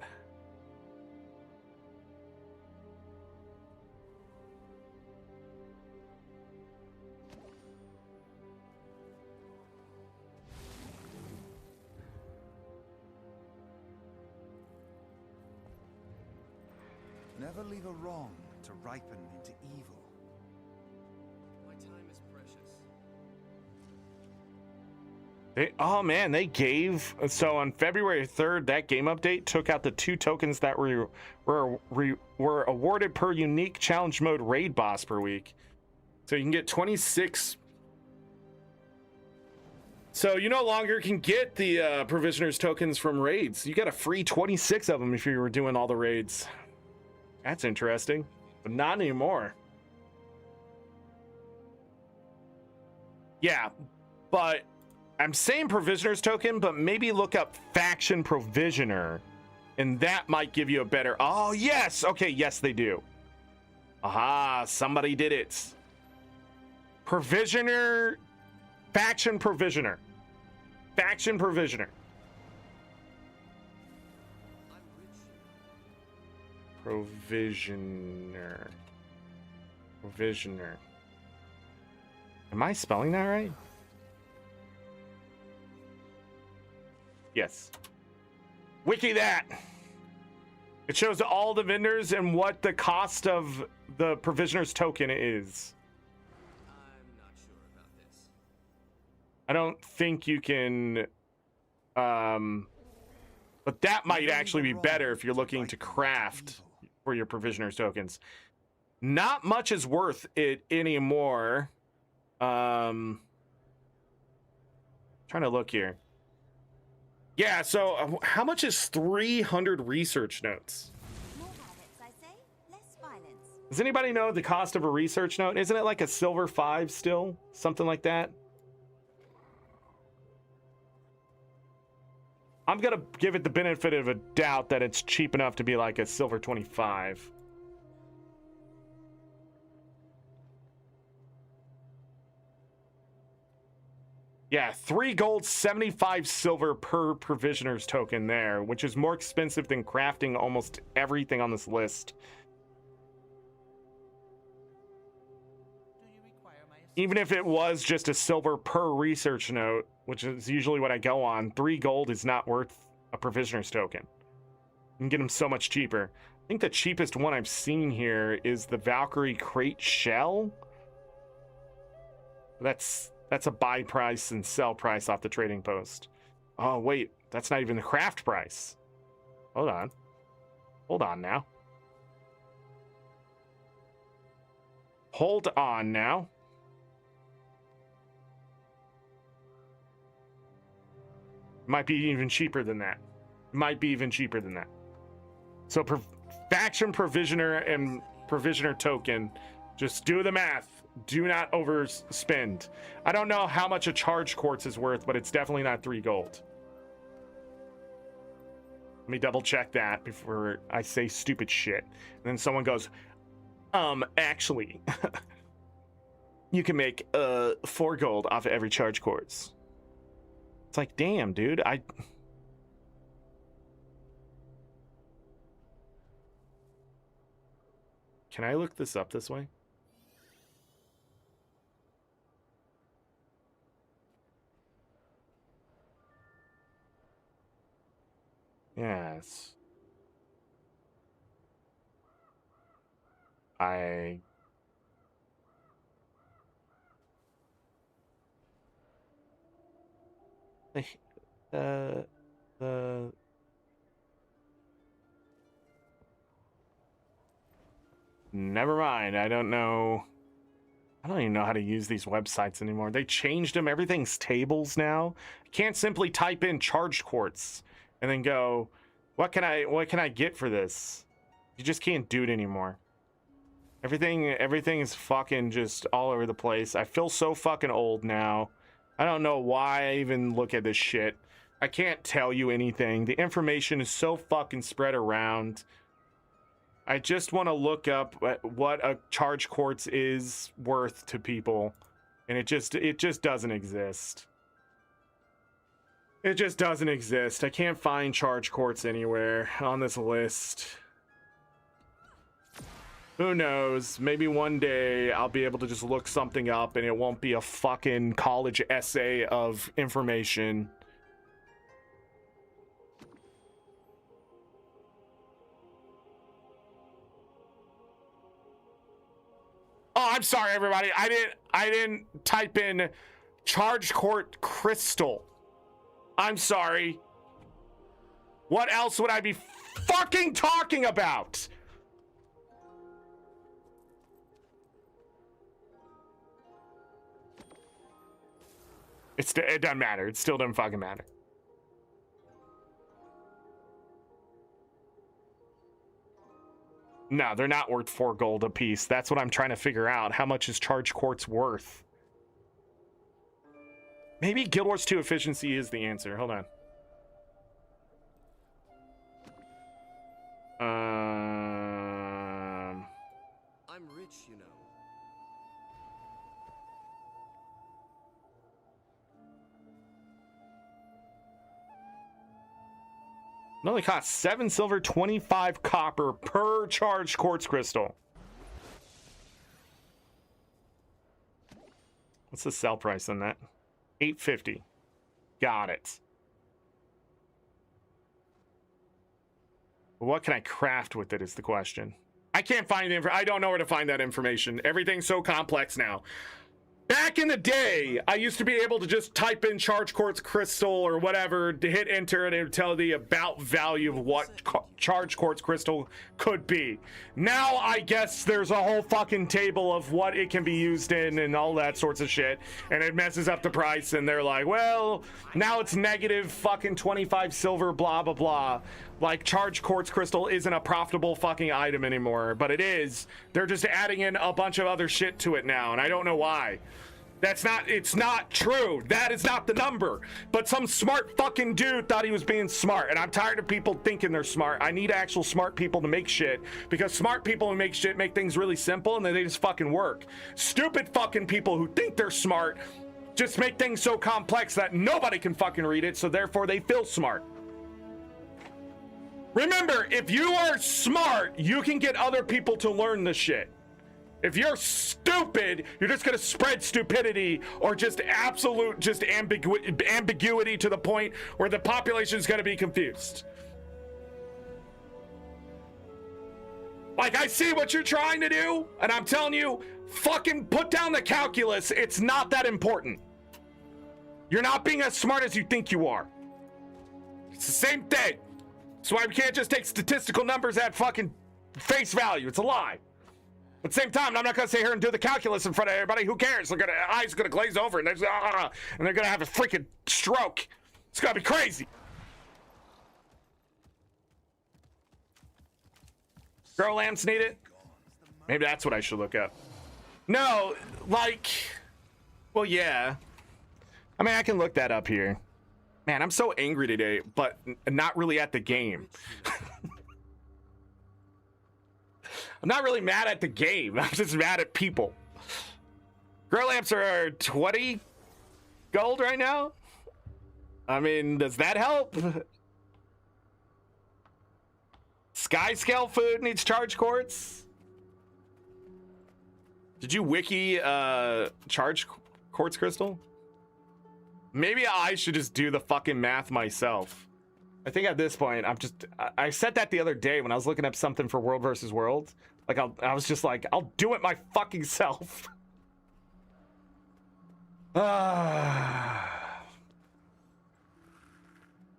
Never leave a wrong to ripen into evil. My time is precious. Oh man, they gave so on February 3rd that game update took out the 2 tokens that were awarded per unique challenge mode raid boss per week. So you can get 26. So you no longer can get the provisioners tokens from raids. You got a free 26 of them if you were doing all the raids. That's interesting, but not anymore. Yeah, but I'm saying provisioners token, but maybe look up faction provisioner, and that might give you a better. Oh yes, okay, yes they do. Aha, somebody did it. Provisioner, faction provisioner, faction provisioner. Provisioner. Provisioner. Am I spelling that right? Yes. Wiki that. It shows all the vendors and what the cost of the provisioner's token is. I'm not sure about this. I don't think you can but that might actually be better if you're looking to craft for your provisioners tokens. Not much is worth it anymore. Trying to look here. Yeah, so how much is 300 research notes? More habits, I say, less violence. Does anybody know the cost of a research note? Isn't it like a silver 5 still? Something like that? I'm gonna give it the benefit of a doubt that it's cheap enough to be like a silver 25. Yeah, 3 gold, 75 silver per provisioner's token there, which is more expensive than crafting almost everything on this list. Even if it was just a silver per research note, which is usually what I go on, 3 gold is not worth a provisioner's token. You can get them so much cheaper. I think the cheapest one I've seen here is the Valkyrie crate shell. That's a buy price and sell price off the trading post. Oh, wait, that's not even the craft price. Hold on. Hold on now. Hold on now. Might be even cheaper than that. Might be even cheaper than that. So faction provisioner and provisioner token, just do the math. Do not overspend. I don't know how much a charge quartz is worth, but it's definitely not 3 gold. Let me double check that before I say stupid shit. And then someone goes, actually, you can make 4 gold off of every charge quartz. It's like, damn, dude, Can I look this up this way? Yes. Never mind. I don't know. I don't even know how to use these websites anymore. They changed them. Everything's tables now. I can't simply type in charged quartz and then go, what can I get for this? You just can't do it anymore. Everything is fucking just all over the place. I feel so fucking old now. I don't know why I even look at this shit. I can't tell you anything. The information is so fucking spread around. I just want to look up what a charge quartz is worth to people, and it just doesn't exist. It just doesn't exist. I can't find charge quartz anywhere on this list. Who knows? Maybe one day I'll be able to just look something up and it won't be a fucking college essay of information. Oh, I'm sorry, everybody. I didn't type in charge quartz crystal. I'm sorry. What else would I be fucking talking about? It doesn't matter. It still doesn't fucking matter. No, they're not worth 4 gold a piece. That's what I'm trying to figure out. How much is charge quartz worth? Maybe Guild Wars 2 efficiency is the answer. Hold on. I'm rich, you know. It only costs 7 silver, 25 copper per charged quartz crystal. What's the sell price on that? 850. Got it. What can I craft with it is the question. I can't find the I don't know where to find that information. Everything's so complex now. Back in the day, I used to be able to just type in charge quartz crystal or whatever, to hit enter, and it would tell the about value of what charge quartz crystal could be. Now, I guess there's a whole fucking table of what it can be used in and all that sorts of shit, and it messes up the price, and they're like, well, now it's negative fucking 25 silver, blah, blah, blah. Like, charge quartz crystal isn't a profitable fucking item anymore, but it is. They're just adding in a bunch of other shit to it now, and I don't know why. It's not true. That is not the number. But some smart fucking dude thought he was being smart. And I'm tired of people thinking they're smart. I need actual smart people to make shit. Because smart people who make shit make things really simple and then they just fucking work. Stupid fucking people who think they're smart just make things so complex that nobody can fucking read it. So therefore they feel smart. Remember, if you are smart, you can get other people to learn the shit. If you're stupid, you're just going to spread stupidity or just absolute ambiguity to the point where the population is going to be confused. Like, I see what you're trying to do, and I'm telling you, fucking put down the calculus. It's not that important. You're not being as smart as you think you are. It's the same thing. That's why we can't just take statistical numbers at fucking face value. It's a lie. At the same time, I'm not going to sit here and do the calculus in front of everybody. Who cares? Their eyes are going to glaze over and they're going to have a freaking stroke. It's going to be crazy. Girl lamps need it? Maybe that's what I should look up. No, like, well, yeah. I mean, I can look that up here. Man, I'm so angry today, but not really at the game. I'm not really mad at the game. I'm just mad at people. Grow lamps are 20 gold right now. I mean, does that help? Sky scale food needs charge quartz. Did you wiki charge quartz crystal? Maybe I should just do the fucking math myself. I think at this point, I said that the other day when I was looking up something for World versus World. Like, I was just like, I'll do it my fucking self. But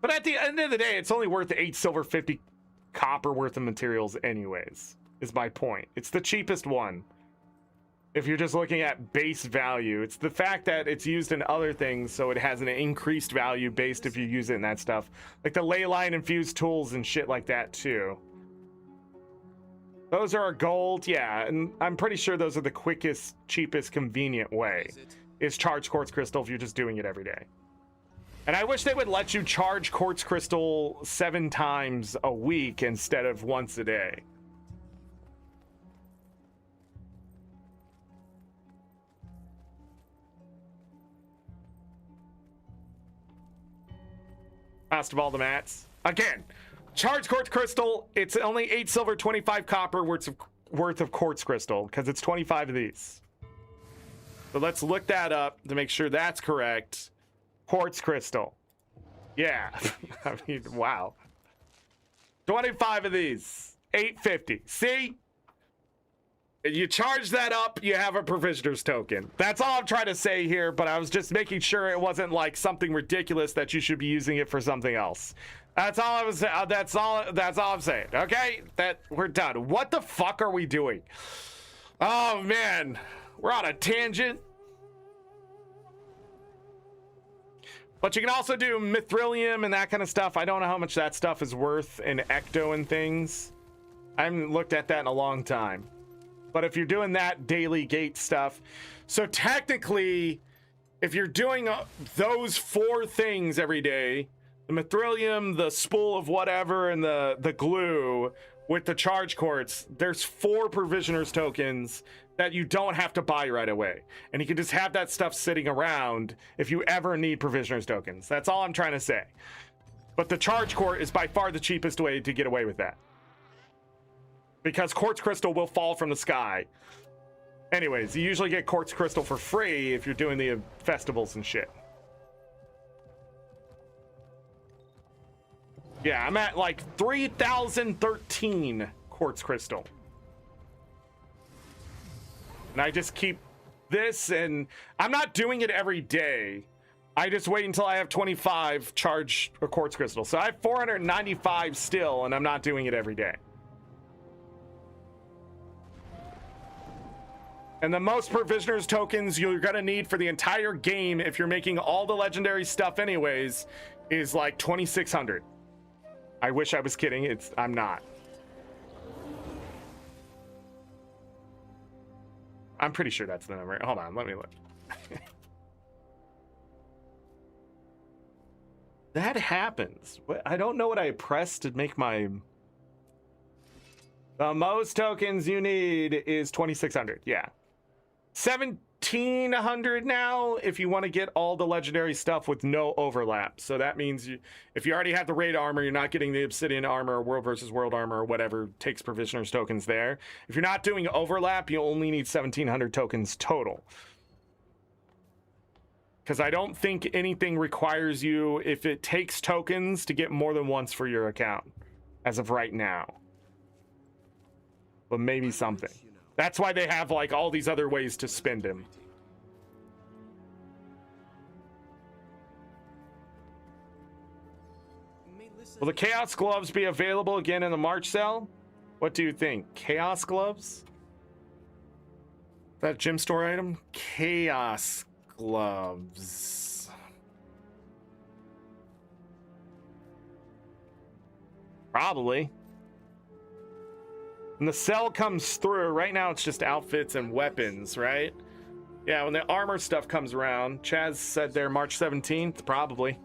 at the end of the day, it's only worth 8 silver, 50 copper worth of materials anyways, is my point. It's the cheapest one. If you're just looking at base value, it's the fact that it's used in other things, so it has an increased value based if you use it in that stuff. Like the ley line infused tools and shit like that too. Those are gold, yeah, and I'm pretty sure those are the quickest, cheapest, convenient way. Is charge quartz crystal if you're just doing it every day. And I wish they would let you charge quartz crystal 7 times a week instead of once a day. Last of all the mats. Again, charge quartz crystal, it's only 8 silver, 25 copper worth of quartz crystal, because it's 25 of these. So let's look that up to make sure that's correct. Quartz crystal. Yeah. I mean, wow. 25 of these. 850. See? You charge that up, you have a provisioner's token. That's all I'm trying to say here, but I was just making sure it wasn't like something ridiculous that you should be using it for something else. That's all I was that's all I'm saying. Okay? That we're done. What the fuck are we doing? Oh man. We're on a tangent. But you can also do mithrilium and that kind of stuff. I don't know how much that stuff is worth in ecto and things. I haven't looked at that in a long time. But if you're doing that daily gate stuff, so technically, if you're doing those 4 things every day, the mithrilium, the spool of whatever, and the glue with the charge quartz, there's 4 provisioners tokens that you don't have to buy right away. And you can just have that stuff sitting around if you ever need provisioners tokens. That's all I'm trying to say. But the charge quartz is by far the cheapest way to get away with that. Because quartz crystal will fall from the sky. Anyways, you usually get quartz crystal for free if you're doing the festivals and shit. Yeah, I'm at like 3,013 quartz crystal. And I just keep this, and I'm not doing it every day. I just wait until I have 25 charge or quartz crystal. So I have 495 still, and I'm not doing it every day. And the most provisioners tokens you're gonna need for the entire game, if you're making all the legendary stuff anyways, is like 2,600. I wish I was kidding. I'm not. I'm pretty sure that's the number. Hold on, let me look. That happens. I don't know what I pressed to make my... The most tokens you need is 2,600. Yeah. 1,700 now if you want to get all the legendary stuff with no overlap. So that means if you already have the raid armor, you're not getting the obsidian armor or world versus world armor or whatever takes provisioners tokens there. If you're not doing overlap, you only need 1,700 tokens total. Because I don't think anything requires you, if it takes tokens, to get more than once for your account as of right now. But maybe something. That's why they have like all these other ways to spend him. Will the Chaos Gloves be available again in the March sale? What do you think? Chaos Gloves? That gym store item? Chaos Gloves. Probably. When the sell comes through, right now it's just outfits and weapons, right? Yeah, when the armor stuff comes around, Chaz said there March 17th, probably.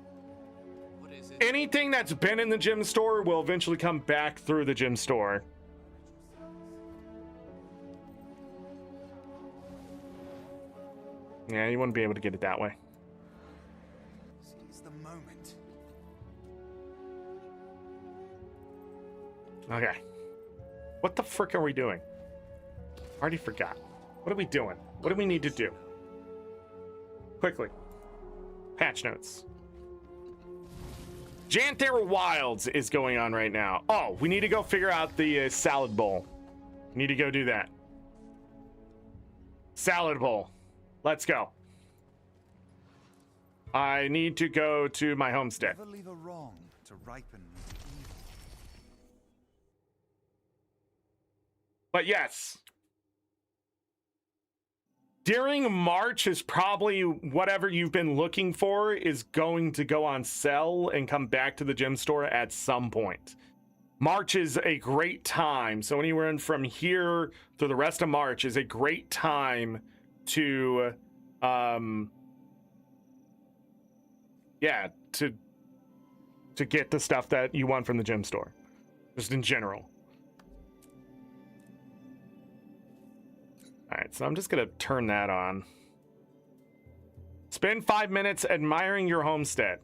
Anything that's been in the gym store will eventually come back through the gym store. Yeah, you wouldn't be able to get it that way. Seize the moment. Okay. What the frick are we doing? Already forgot. What are we doing? What do we need to do? Quickly. Patch notes. Janthera Wilds is going on right now. Oh, we need to go figure out the salad bowl. We need to go do that. Salad bowl. Let's go. I need to go to my homestead. Never leave a wrong to ripen into evil. But yes. During March is probably whatever you've been looking for is going to go on sale and come back to the gym store at some point. March is a great time. So anywhere in from here through the rest of March is a great time to to get the stuff that you want from the gym store. Just in general. All right, so I'm just going to turn that on. Spend 5 minutes admiring your homestead.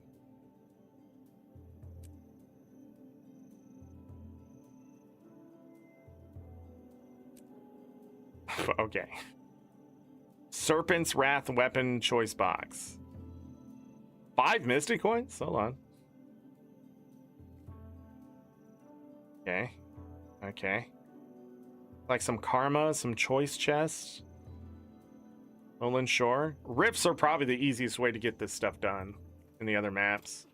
Okay. Serpent's Wrath weapon choice box. 5 Mystic coins? Hold on. Okay. Okay. Like some karma, some choice chests. Nolan Shore. Rifts are probably the easiest way to get this stuff done in the other maps.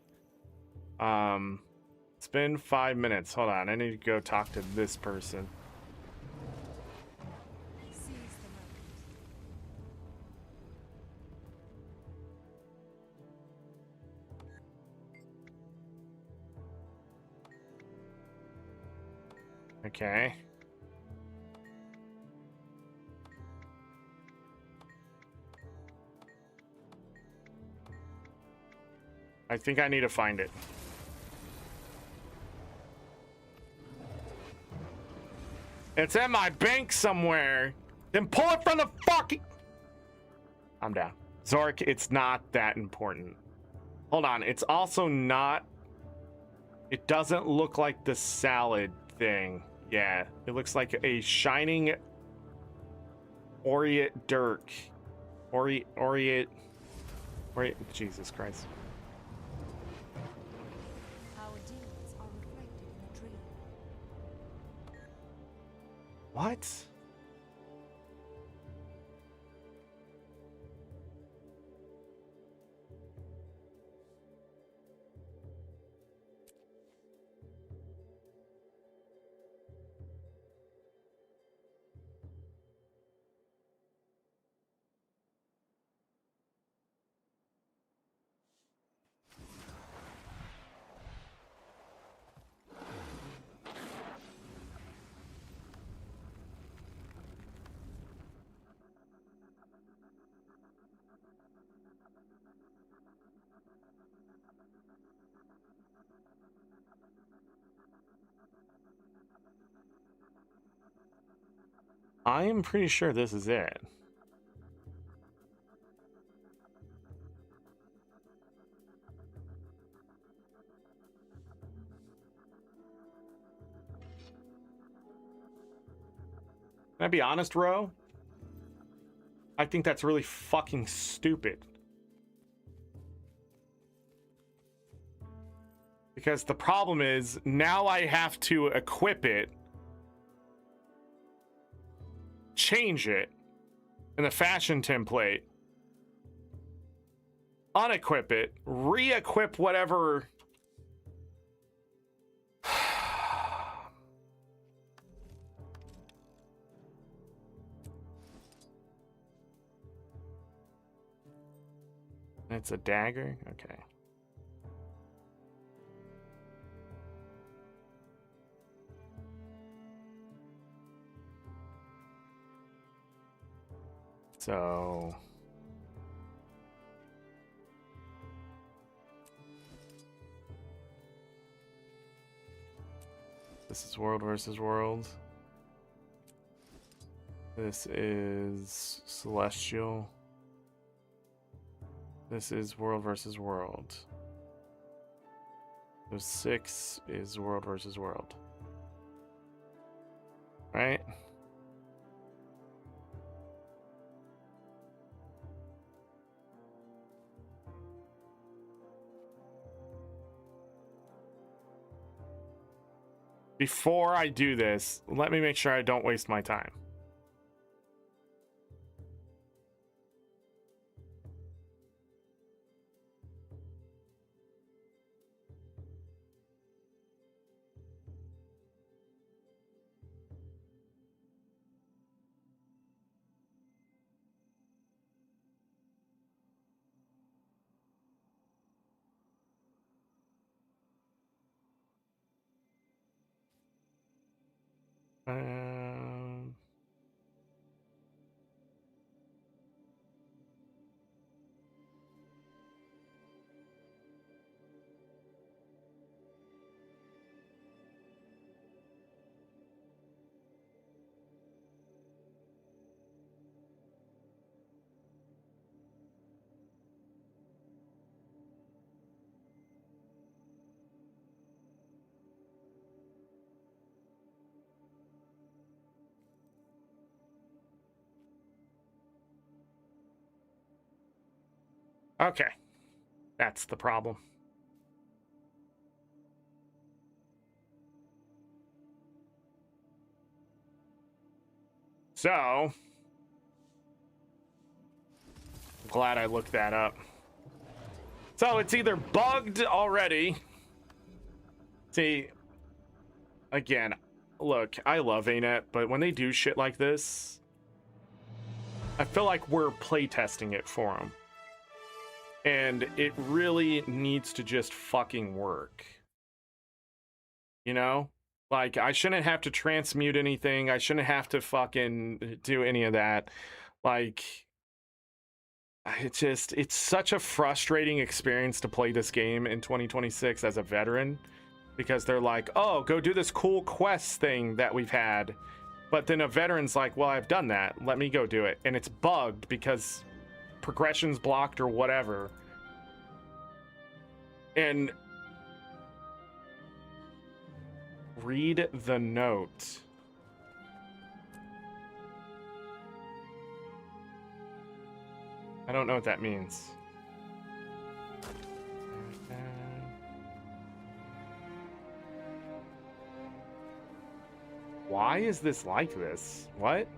Spend 5 minutes. Hold on, I need to go talk to this person. Seize the moment. Okay. I think I need to find it. It's in my bank somewhere. Then pull it from the fucking... I'm down. Zorric, it's not that important. Hold on. It's also not... It doesn't look like the salad thing. Yeah. It looks like a shining... Aureate Dirk. Aureate... Jesus Christ. Our deeds are reflected in the dream. What? I am pretty sure this is it. Can I be honest, Ro? I think that's really fucking stupid. Because the problem is, now I have to equip it, change it in the fashion template, unequip it, re-equip whatever. It's a dagger? Okay. So this is world versus world. This is celestial. This is world versus world. So 6 is world versus world. Right? Before I do this, let me make sure I don't waste my time. Um, okay, that's the problem. So, glad I looked that up. So it's either bugged already. See, again, look, I love ArenaNet, but when they do shit like this, I feel like we're playtesting it for them. And it really needs to just fucking work. You know? Like, I shouldn't have to transmute anything. I shouldn't have to fucking do any of that. Like, it's such a frustrating experience to play this game in 2026 as a veteran, because they're like, oh, go do this cool quest thing that we've had, but then a veteran's like, well, I've done that, let me go do it, and it's bugged because progression's blocked or whatever. And read the note. I don't know what that means. Why is this like this? What?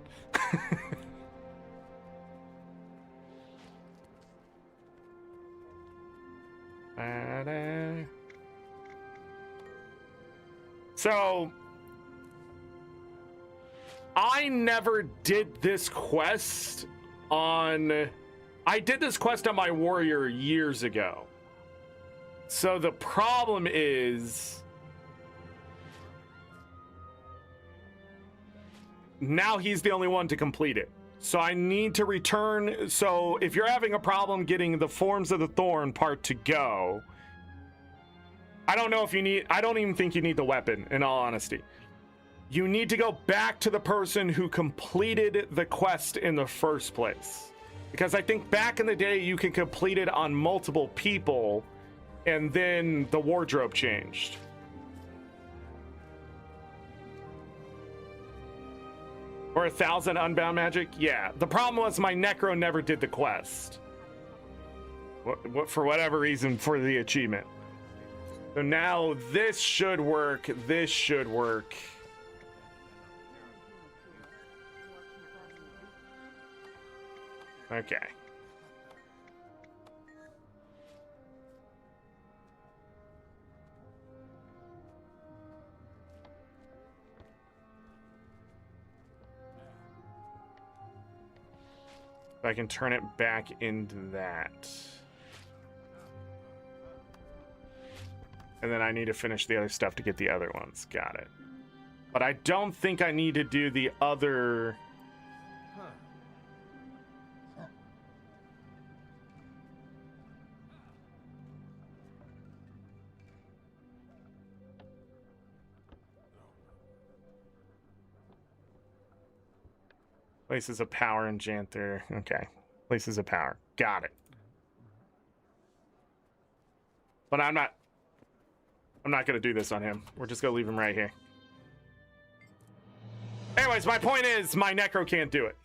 So, I never did this quest on... I did this quest on my warrior years ago. So the problem is... now he's the only one to complete it. So I need to return. So if you're having a problem getting the Forms of the Thorn part to go, I don't know if you need... I don't even think you need the weapon, in all honesty. you need to go back to the person who completed the quest in the first place. Because I think back in the day, you could complete it on multiple people, and then the wardrobe changed. Or 1,000 unbound magic? Yeah. The problem was my Necro never did the quest. For whatever reason, for the achievement. So now this should work. This should work. Okay. If I can turn it back into that. And then I need to finish the other stuff to get the other ones. Got it. But I don't think I need to do the other... Places of power in Janther. Okay. Places of power. Got it. But I'm not going to do this on him. We're just going to leave him right here. Anyways, my point is my Necro can't do it.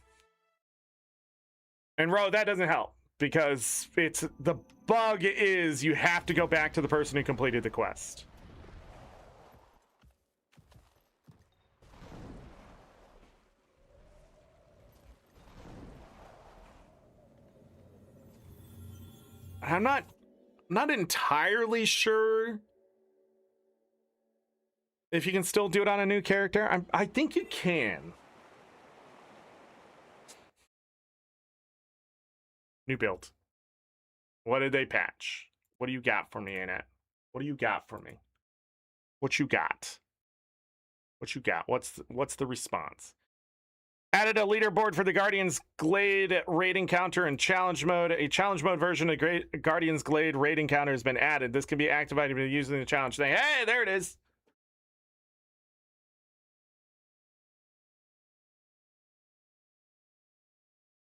And Ro, that doesn't help because it's the bug is you have to go back to the person who completed the quest. I'm not entirely sure if you can still do it on a new character. I think you can. New build. What did they patch? What do you got for me, ArenaNet? What do you got for me? What you got? What you got? What's the response? Added a leaderboard for the Guardian's Glade raid encounter in challenge mode. A challenge mode version of Guardian's Glade raid encounter has been added. This can be activated using the challenge thing. Hey, there it is.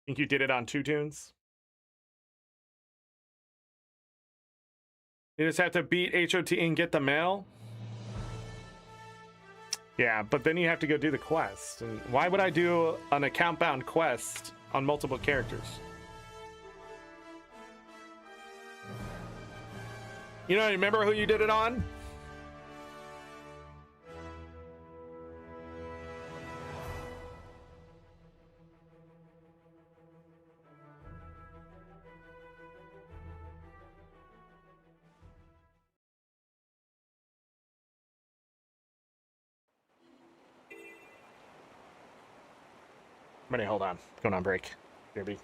Think you did it on 2 tunes? You just have to beat HOT and get the mail? Yeah, but then you have to go do the quest. And why would I do an account-bound quest on multiple characters? You remember who you did it on? Ready, hold on. Going on break. Derby.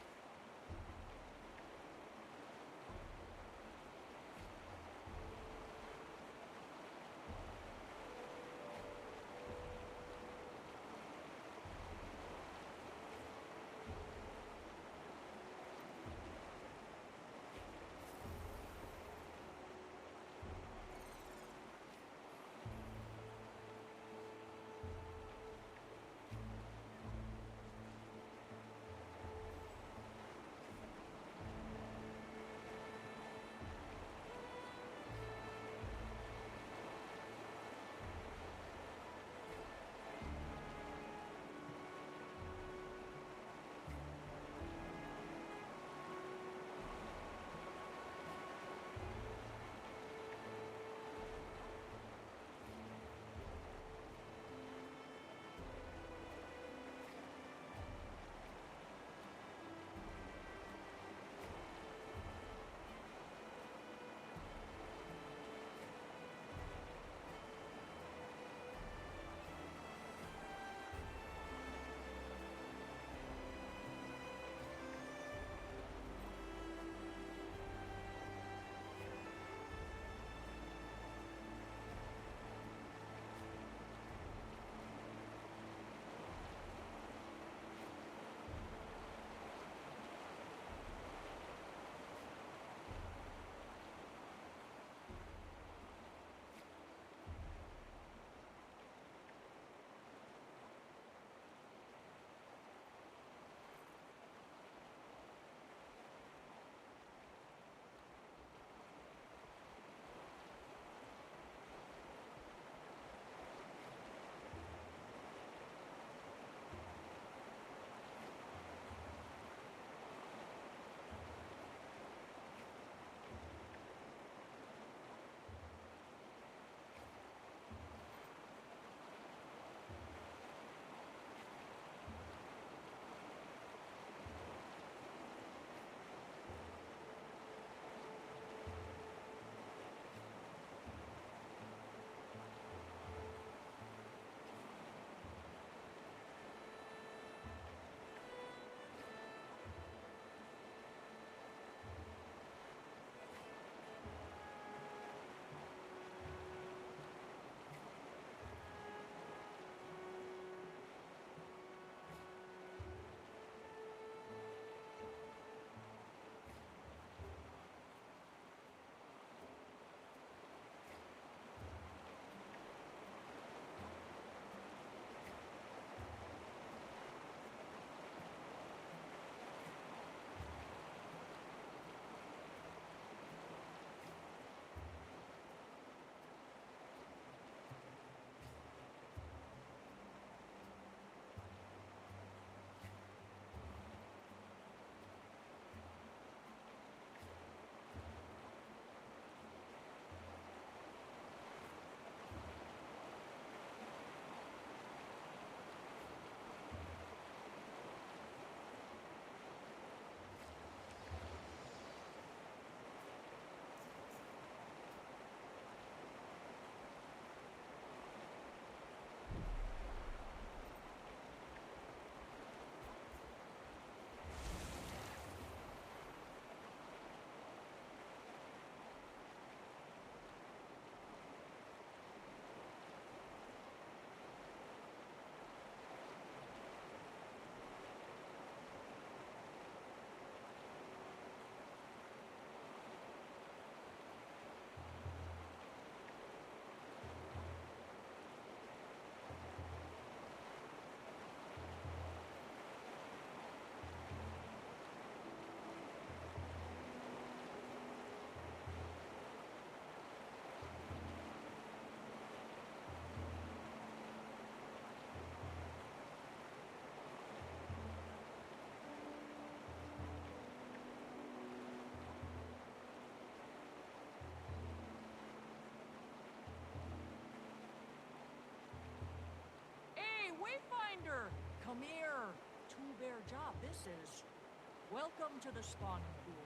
Welcome to the spawning pool.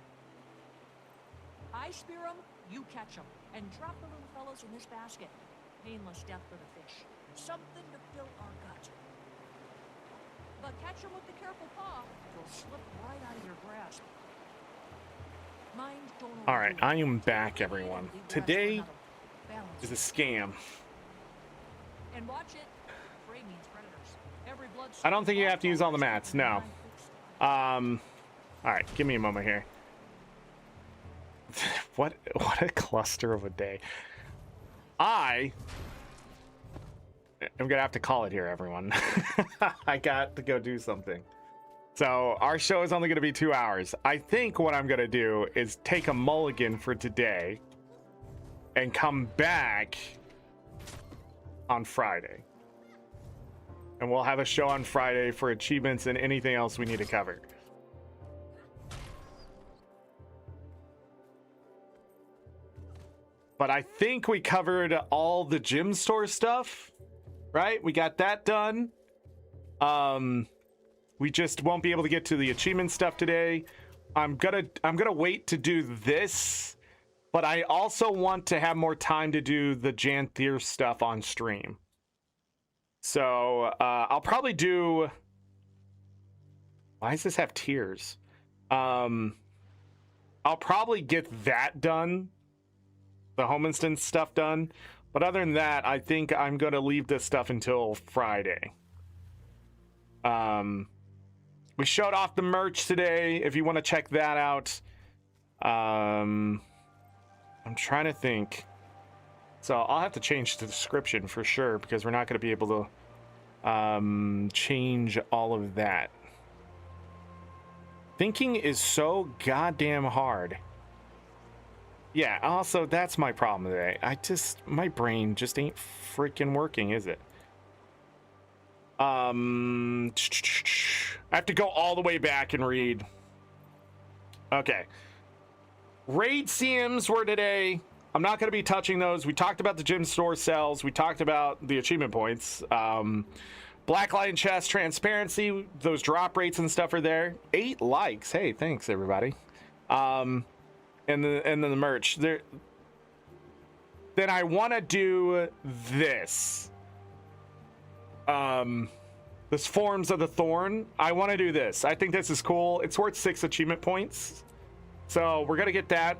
I spear 'em, you catch 'em, and drop the little fellows in this basket. Painless death for the fish. Something to fill our gut. But catch 'em with the careful paw. They'll slip right out of your grasp. Mind don't All right, overdo it. I am back, everyone. Leave grass Today for another. Balance is a it. scam. And watch it. Prey means predators. Every blood I don't think you have to use all the mats. No. All right, give me a moment here. What a cluster of a day. I'm gonna have to call it here, everyone. I got to go do something. So our show is only gonna be 2 hours. I think what I'm gonna do is take a mulligan for today and come back on Friday. And we'll have a show on Friday for achievements and anything else we need to cover. But I think we covered all the gym store stuff, right? We got that done. We just won't be able to get to the achievement stuff today. I'm gonna wait to do this, but I also want to have more time to do the Janthier stuff on stream. So I'll probably do. Why does this have tiers? I'll probably get that done. The home instance stuff done, but other than that, I think I'm gonna leave this stuff until Friday. We showed off the merch today. If you want to check that out, I'm trying to think. So I'll have to change the description for sure because we're not going to be able to change all of that. Thinking is so goddamn hard. Yeah, also, that's my problem today. My brain just ain't freaking working, is it? I have to go all the way back and read. Okay. Raid CMs were today. I'm not going to be touching those. We talked about the gym store cells. We talked about the achievement points. Black Lion chest, transparency. Those drop rates and stuff are there. 8 likes. Hey, thanks, everybody. And then the merch there. Then I want to do this. This Forms of the Thorn. I want to do this. I think this is cool. It's worth 6 achievement points, so we're gonna get that.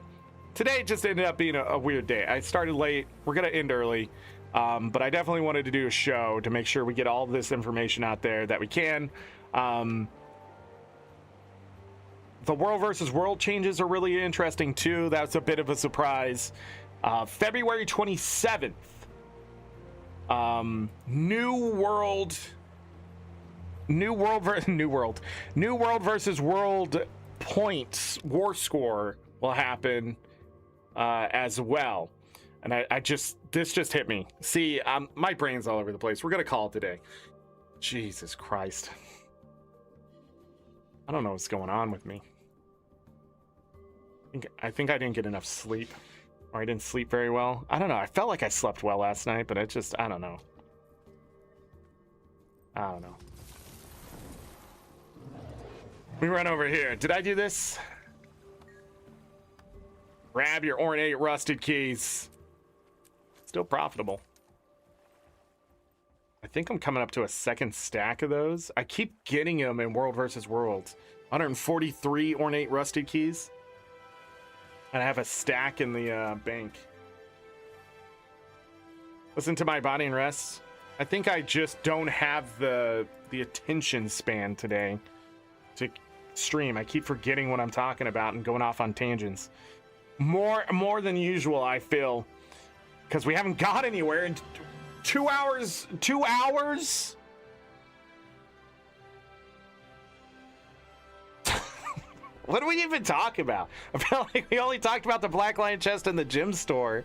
Today just ended up being a weird day. I started late. We're gonna end early, but I definitely wanted to do a show to make sure we get all this information out there that we can. The world versus world changes are really interesting too. That's a bit of a surprise. February 27th. New world versus world points war score will happen as well. And this just hit me. See, my brain's all over the place. We're gonna call it today. Jesus Christ. I don't know what's going on with me. I think I didn't get enough sleep, or I didn't sleep very well. I don't know. I felt like I slept well last night, but I don't know. We run over here. Did I do this? Grab your ornate rusted keys. Still profitable. I think I'm coming up to a second stack of those. I keep getting them in World versus World. 143 ornate rusted keys. And I have a stack in the bank. Listen to my body and rest. I think I just don't have the attention span today to stream. I keep forgetting what I'm talking about and going off on tangents. More than usual, I feel. Because we haven't got anywhere in 2 hours. 2 hours? What do we even talk about? I feel like we only talked about the Black Lion chest in the gym store.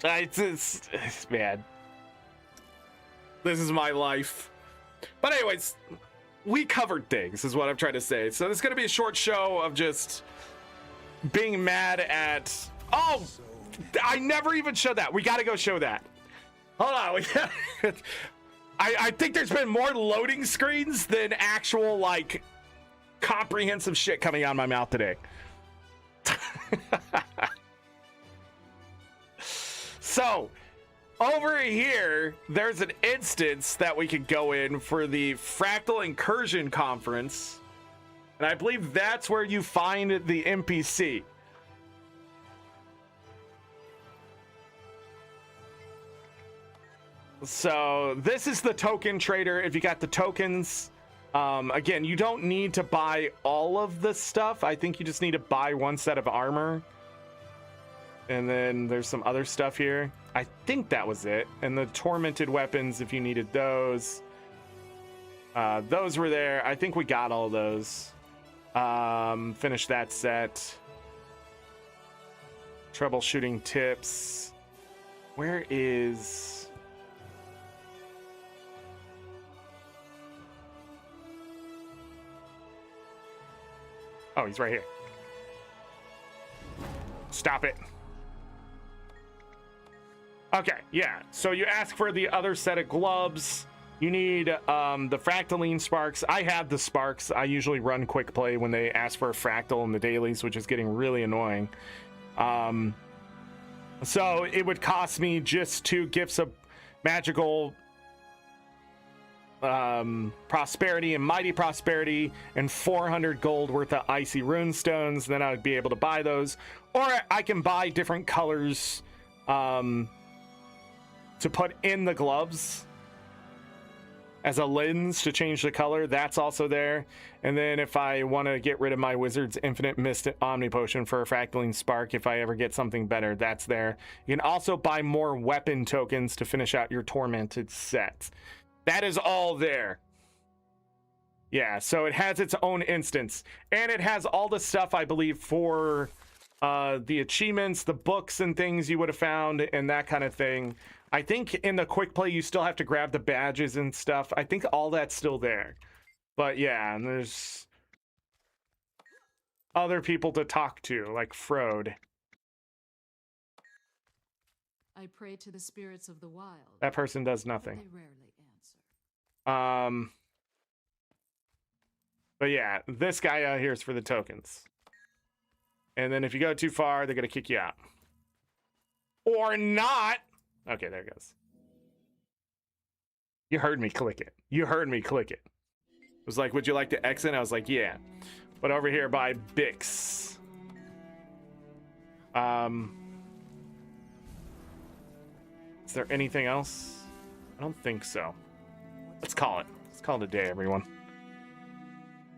It's bad. This is my life. But anyways, we covered things, is what I'm trying to say. So this is going to be a short show of just being mad at... Oh! I never even showed that. We got to go show that. Hold on. I think there's been more loading screens than actual, like... comprehensive shit coming out of my mouth today. So, over here, there's an instance that we could go in for the Fractal Incursion Conference. And I believe that's where you find the NPC. So, this is the token trader. If you got the tokens, again, you don't need to buy all of the stuff. I think you just need to buy one set of armor. And then there's some other stuff here. I think that was it. And the tormented weapons, if you needed those. Those were there. I think we got all those. Finish that set. Troubleshooting tips. Where is... Oh, he's right here. Stop it. Okay, yeah. So you ask for the other set of gloves. You need the Fractaline Sparks. I have the Sparks. I usually run quick play when they ask for a Fractal in the dailies, which is getting really annoying. So it would cost me just 2 gifts of magical prosperity and mighty prosperity and 400 gold worth of icy rune stones. Then I would be able to buy those, or I can buy different colors to put in the gloves as a lens to change the color. That's also there. And then if I want to get rid of my Wizard's Infinite Mist Omni Potion for a Fractaline Spark, if I ever get something better, that's there. You can also buy more weapon tokens to finish out your Tormented set. That is all there. Yeah, so it has its own instance. And it has all the stuff, I believe, for the achievements, the books and things you would have found, and that kind of thing. I think in the quick play, you still have to grab the badges and stuff. I think all that's still there. But yeah, and there's other people to talk to, like Frode. I pray to the spirits of the wild. That person does nothing. They rarely answer. But yeah, this guy out here is for the tokens. And then if you go too far, they're going to kick you out. Or not. Okay, there it goes. You heard me click it. You heard me click it. It was like, would you like to exit? I was like, yeah. But over here by Bix. Is there anything else? I don't think so. Let's call it. Let's call it a day, everyone.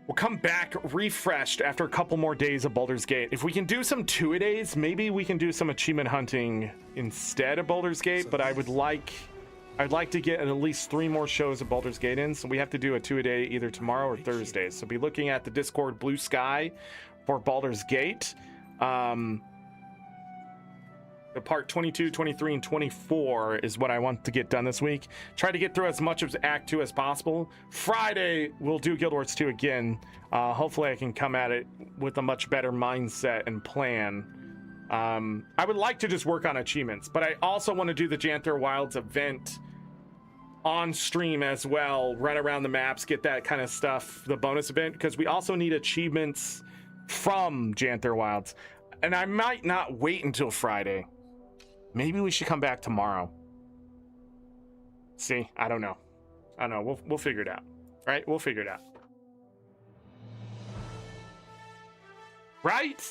We'll come back refreshed after a couple more days of Baldur's Gate. If we can do some two-a-days, maybe we can do some achievement hunting instead of Baldur's Gate, but I'd like to get at least 3 more shows of Baldur's Gate in, so we have to do a 2-a-day either tomorrow or Thursday. So be looking at the Discord blue sky for Baldur's Gate. The part 22, 23, and 24 is what I want to get done this week. Try to get through as much of Act 2 as possible. Friday, we'll do Guild Wars 2 again. Hopefully I can come at it with a much better mindset and plan. I would like to just work on achievements, but I also want to do the Janther Wilds event on stream as well. Run around the maps, get that kind of stuff, the bonus event, because we also need achievements from Janther Wilds. And I might not wait until Friday. Maybe we should come back tomorrow. See, I don't know. We'll figure it out. Right? We'll figure it out. Right?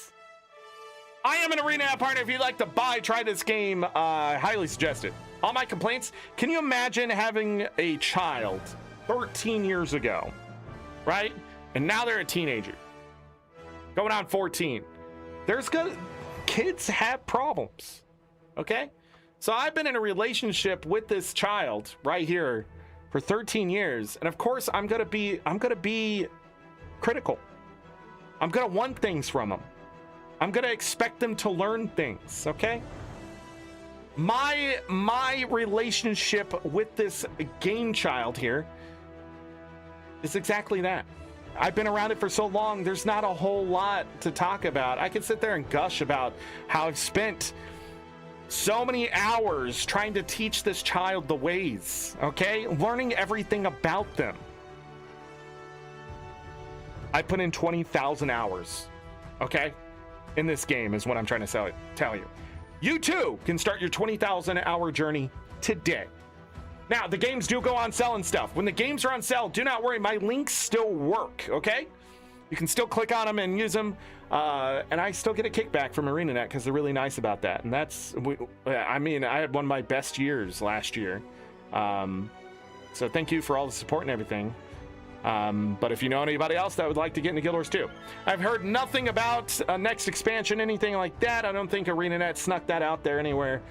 I am an ArenaNet partner. If you'd like to try this game, highly suggested. All my complaints. Can you imagine having a child 13 years ago, right? And now they're a teenager, going on 14. Kids have problems. Okay, so I've been in a relationship with this child right here for 13 years, and of course I'm gonna be critical. I'm gonna want things from them. I'm gonna expect them to learn things. Okay, my relationship with this game child here is exactly that. I've been around it for so long. There's not a whole lot to talk about. I could sit there and gush about how I've spent so many hours trying to teach this child the ways, okay? Learning everything about them. I put in 20,000 hours, okay, in this game is what I'm trying to tell you. You too can start your 20,000 hour journey today. Now, the games do go on sale and stuff. When the games are on sale, do not worry, my links still work, okay? You can still click on them and use them, and I still get a kickback from ArenaNet because they're really nice about that. And I mean, I had one of my best years last year. So thank you for all the support and everything. But if you know anybody else that would like to get into Guild Wars 2, I've heard nothing about a next expansion, anything like that. I don't think ArenaNet snuck that out there anywhere.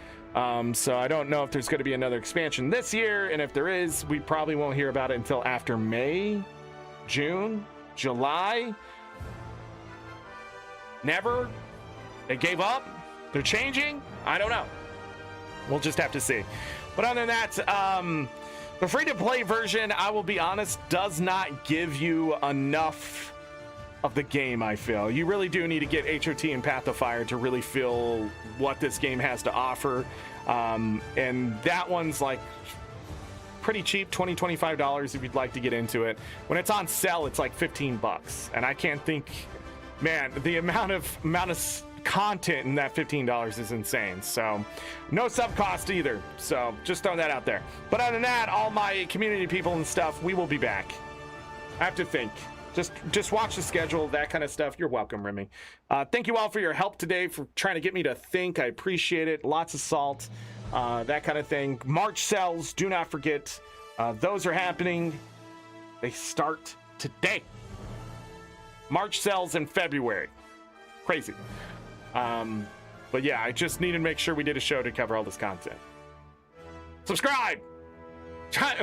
So I don't know if there's going to be another expansion this year. And if there is, we probably won't hear about it until after May, June, July. Never. They gave up. They're changing. I don't know. We'll just have to see. But other than that, the free-to-play version, I will be honest, does not give you enough of the game, I feel. You really do need to get HOT and Path of Fire to really feel what this game has to offer. And that one's like pretty cheap, $20-25 if you'd like to get into it. When it's on sale, it's like $15. And I can't think, man, the amount of content in that $15 is insane. So no sub cost either, so just throwing that out there. But other than that, all my community people and stuff, we will be back. I have to think, just watch the schedule, that kind of stuff. You're welcome, Remy. Thank you all for your help today, for trying to get me to think. I appreciate it. Lots of salt, that kind of thing. March sales, do not forget, those are happening. They start today. March sales in February. Crazy. But yeah, I just needed to make sure we did a show to cover all this content. Subscribe!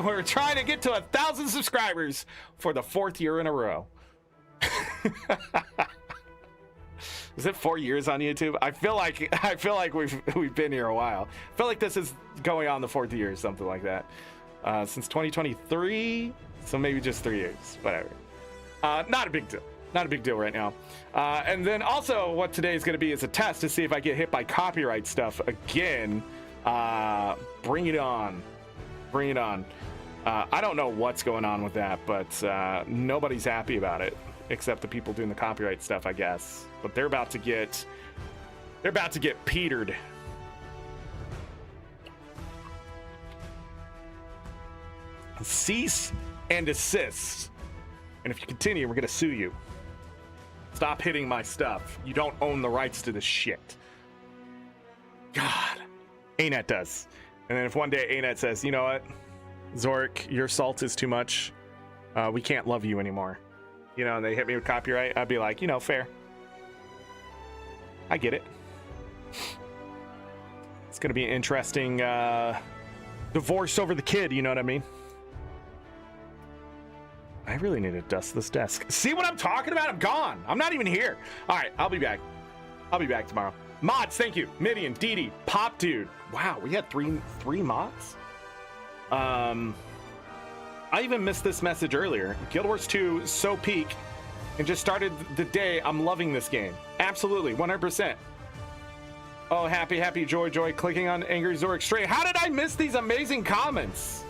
We're trying to get to 1,000 subscribers for the 4th year in a row. Is it 4 years on YouTube? I feel like we've been here a while. I feel like this is going on the 4th year, something like that. Since 2023, so maybe just 3 years, whatever. Not a big deal. Not a big deal right now. And then also what today is going to be is a test to see if I get hit by copyright stuff again. Bring it on. Bring it on. I don't know what's going on with that, but nobody's happy about it except the people doing the copyright stuff, I guess. But they're about to get petered. Cease and desist. And if you continue, we're going to sue you. Stop hitting my stuff. You don't own the rights to this shit. God. ArenaNet does. And then if one day ArenaNet says, you know what, Zorric, your salt is too much. We can't love you anymore. You know, and they hit me with copyright, I'd be like, you know, fair. I get it. It's going to be an interesting divorce over the kid, you know what I mean? I really need to dust this desk. See what I'm talking about? I'm gone. I'm not even here. All right, I'll be back. I'll be back tomorrow. Mods, thank you. Midian, Didi, Pop Dude. Wow, we had three mods. I even missed this message earlier. Guild Wars 2 so peak and just started the day. I'm loving this game. Absolutely, 100%. Oh, happy, joy, clicking on AngryZorric straight. How did I miss these amazing comments?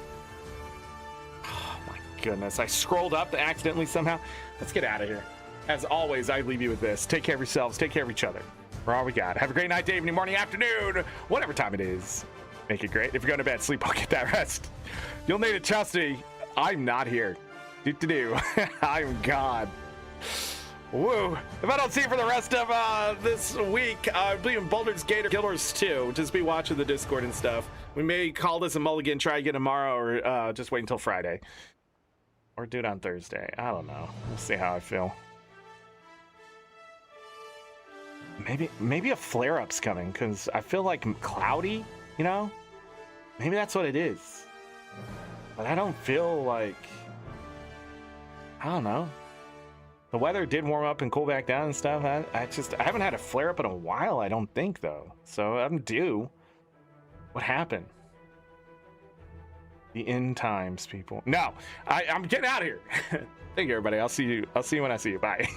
Goodness, I scrolled up accidentally somehow. Let's get out of here. As always, I leave you with this. Take care of yourselves. Take care of each other. We're all we got. Have a great night, day, evening, morning, afternoon, whatever time it is. Make it great. If you're going to bed, sleep, I'll get that rest. You'll need to trust me. I'm not here. Do. I'm gone. Woo. If I don't see you for the rest of this week, I believe in Baldur's Gate or Guild Wars 2. Just be watching the Discord and stuff. We may call this a mulligan, try again tomorrow, or just wait until Friday. Or do it on Thursday. I don't know. We'll see how I feel. Maybe a flare-up's coming, because I feel like cloudy, you know? Maybe that's what it is. But I don't feel like... I don't know. The weather did warm up and cool back down and stuff. I haven't had a flare-up in a while, I don't think, though. So I'm due. What happened? The end times, people. No, I'm getting out of here. Thank you, everybody. I'll see you when I see you. Bye.